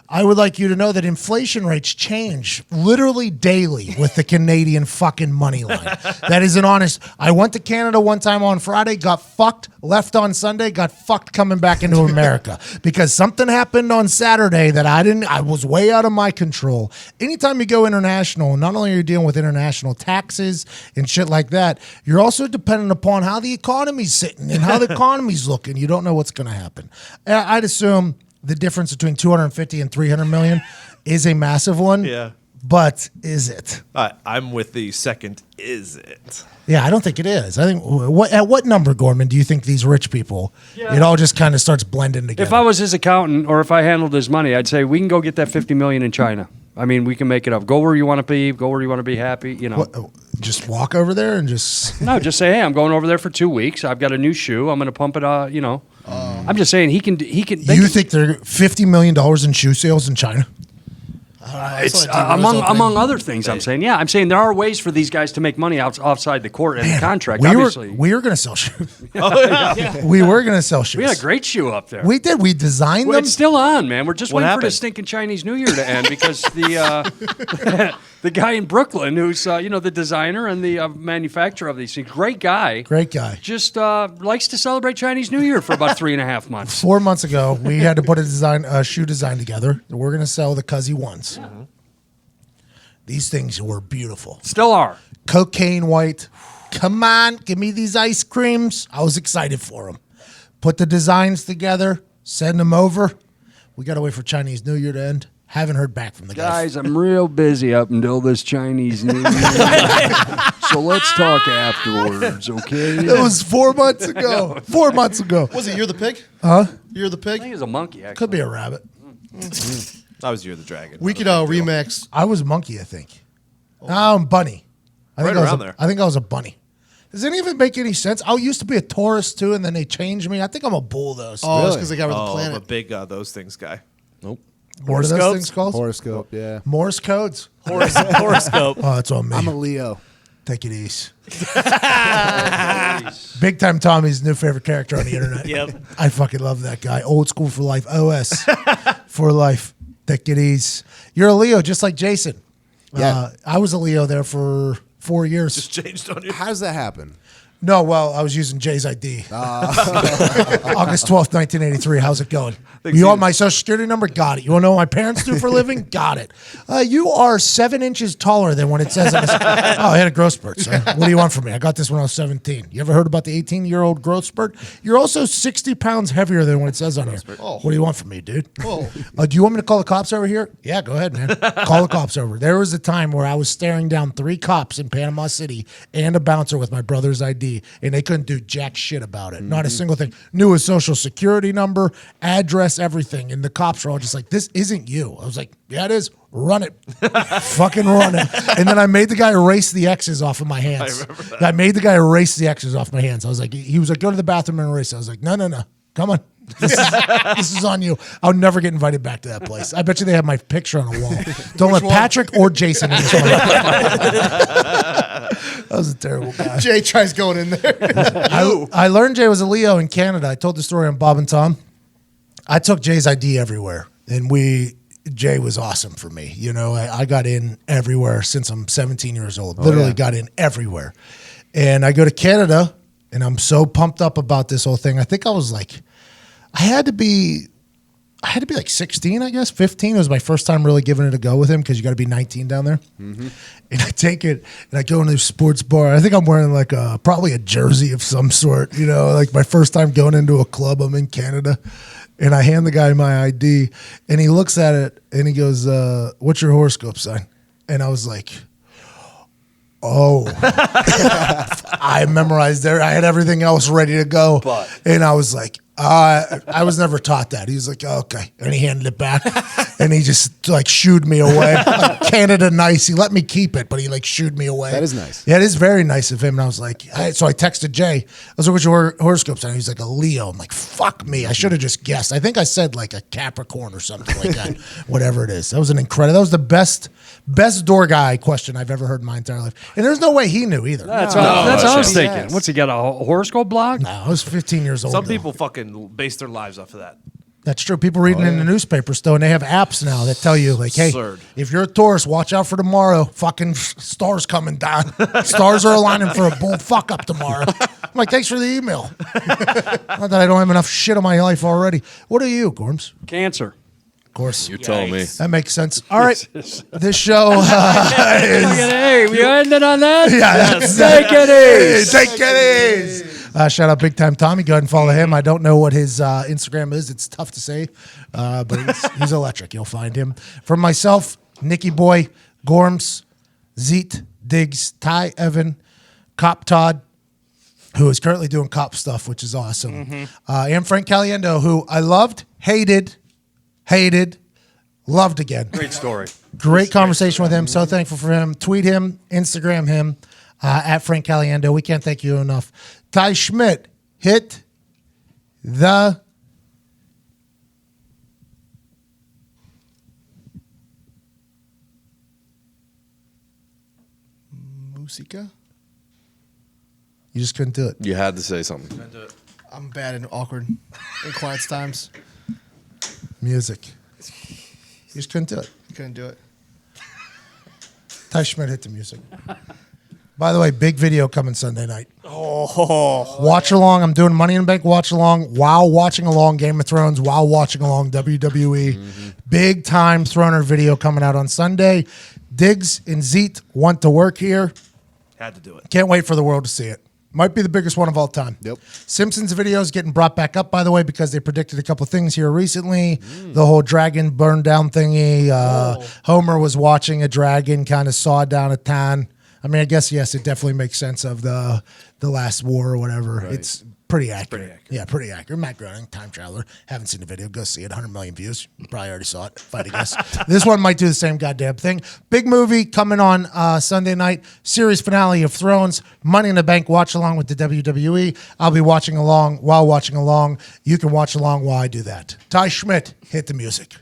I would like you to know that inflation rates change literally daily with the Canadian fucking money line. That is an honest. I went to Canada one time on Friday, got fucked, left on Sunday, got fucked coming back into America because something happened on Saturday that I was way out of my control. Anytime you go international, not only are you dealing with international taxes and shit like that, you're also dependent upon how the economy's sitting and how the economy's looking. You don't know what's going to happen. I'd assume the difference between 250 and 300 million is a massive one. Yeah. But is it? I'm with the second. Is it? Yeah, I don't think it is. I think at what number, Gorman, do you think these rich people? Yeah. It all just kind of starts blending together. If I was his accountant or if I handled his money, I'd say we can go get that $50 million in China. I mean, we can make it up. Go where you want to be. Go where you want to be happy. You know. Just walk over there and just No, just say, hey, I'm going over there for 2 weeks. I've got a new shoe. I'm going to pump it. I'm just saying he can. You think they're $50 million in shoe sales in China? It's among other things. I'm saying, I'm saying there are ways for these guys to make money outside the court and the contract. Obviously, we were going to sell shoes. Yeah. We were going to sell shoes. We had a great shoe up there. We did. We designed Well, them. it's still on, man. We're just What waiting for happened? the stinking Chinese New Year to end because the the guy in Brooklyn who's the designer and the manufacturer of these things, great guy, just likes to celebrate Chinese New Year for about 3.5 months. 4 months ago, we had to put a shoe design together. We're going to sell the Cuzzy ones. Mm-hmm. These things were beautiful. Still are. Cocaine white. Come on, give me these ice creams. I was excited for them. Put the designs together, send them over. We got to wait for Chinese New Year to end. Haven't heard back from the guys. Guys, I'm real busy up until this Chinese New Year. So let's talk afterwards, okay? It was 4 months ago. 4 months ago. Was it You're the Pig? Huh? You're the Pig? I think it's a monkey, actually. Could be a rabbit. I was You're the Dragon. We could remix. I was a monkey, I think. Bunny. I think Right around there. I think I was a bunny. Does any of it make any sense? I used to be a Taurus too, and then they changed me. I think I'm a bull though. Oh, it's because they got rid of the I'm a planet. big those things guy. Nope. What are those things called? Horoscope, yeah. Morse codes. Horoscope. Oh, it's on me. I'm a Leo. Take it easy. Big Time Tommy's new favorite character on the internet. Yep. I fucking love that guy. Old school for life. OS for life. Take it easy. You're a Leo, just like Jason. Yeah. I was a Leo there for 4 years. Just changed on you. How does that happen? No, well, I was using Jay's ID. August 12th, 1983. How's it going? You want my social security number? Got it. You want to know what my parents do for a living? Got it. You are 7 inches taller than when it says on this. Oh, I had a growth spurt, sir. What do you want from me? I got this when I was 17. You ever heard about the 18-year-old growth spurt? You're also 60 pounds heavier than what it says on here. Oh. What do you want from me, dude? Oh. Do you want me to call the cops over here? Yeah, go ahead, man. Call the cops over. There was a time where I was staring down 3 cops in Panama City and a bouncer with my brother's ID, and they couldn't do jack shit about it. Not a single thing. Knew his social security number, address, everything. And the cops were all just like, this isn't you. I was like, yeah, it is. Run it. Fucking run it. And then I made the guy erase the X's off of my hands. I remember that. I made the guy erase the X's off my hands. I was like, he was like, go to the bathroom and erase it. I was like, no. Come on. This is on you. I'll never get invited back to that place. I bet you they have my picture on a wall. Don't let Patrick or Jason in this one. That was a terrible guy. Jay tries going in there. I learned Jay was a Leo in Canada. I told the story on Bob and Tom. I took Jay's ID everywhere, and Jay was awesome for me. You know, I got in everywhere since I'm 17 years old. Literally got in everywhere. And I go to Canada, and I'm so pumped up about this whole thing. I think I was like, I had to be I had to be like 16, I guess, 15. It was my first time really giving it a go with him because you got to be 19 down there. And I take it and I go into a sports bar. I think I'm wearing like probably a jersey of some sort, like my first time going into a club. I'm in Canada. And I hand the guy my ID and he looks at it and he goes, what's your horoscope sign? And I was like, oh, I memorized there. I had everything else ready to go. And I was like, I was never taught that. He was like, oh, okay. And he handed it back and he just like shooed me away. Like, Canada nice. He let me keep it, but he like shooed me away. That is nice. Yeah, it is very nice of him. And I was like, so I texted Jay. I was like, what's your horoscope sign? He's like, a Leo. I'm like, fuck me. I should have just guessed. I think I said like a Capricorn or something like that. Whatever it is. That was that was the best door guy question I've ever heard in my entire life. And there's no way he knew either. That's what I was thinking. What's he got, a horoscope blog? No, I was 15 years old. Some though. people fucking base their lives off of that. That's true. People reading in the newspapers though, and they have apps now that tell you like, hey, Absurd. if you're a Taurus, watch out for tomorrow. Fucking stars coming down. Stars are aligning for a bull fuck up tomorrow. I'm like, thanks for the email. Not that I don't have enough shit in my life already. What are you, Gorms? Cancer. Of course. You're telling me. That makes sense. All right. This show is... Hey, we ended on that? Yeah. Take it easy. Take it easy. Shout out Big Time Tommy. Go ahead and follow him. I don't know what his Instagram is. It's tough to say, but he's electric. You'll find him. From myself, Nicky Boy, Gorms, Zeet, Diggs, Ty, Evan, Cop Todd, who is currently doing cop stuff, which is awesome, and Frank Caliendo, who I loved, hated, loved again. Great story. Great conversation with him. So thankful for him. Tweet him, Instagram him, at Frank Caliendo. We can't thank you enough. Ty Schmidt, hit the Musica? You just couldn't do it. You had to say something. I'm bad and awkward in quiet times. Music. You just couldn't do it. Couldn't do it. Ty Schmidt hit the music. By the way, big video coming Sunday night. Oh, Watch along. I'm doing Money in the Bank watch along while watching along Game of Thrones, while watching along WWE. Big time Throner video coming out on Sunday. Diggs and Zeet want to work here. Had to do it. Can't wait for the world to see it. Might be the biggest one of all time. Yep. Simpsons video is getting brought back up, by the way, because they predicted a couple things here recently. The whole dragon burn down thingy. Homer was watching a dragon kind of saw down a town. I mean, I guess, yes, it definitely makes sense of the last war or whatever. Right. It's pretty accurate. Yeah, pretty accurate. Matt Groening, time traveler. Haven't seen the video. Go see it. 100 million views. You probably already saw it, if I had to guess. This one might do the same goddamn thing. Big movie coming on Sunday night. Series finale of Thrones. Money in the Bank watch along with the WWE. I'll be watching along while watching along. You can watch along while I do that. Ty Schmidt, hit the music.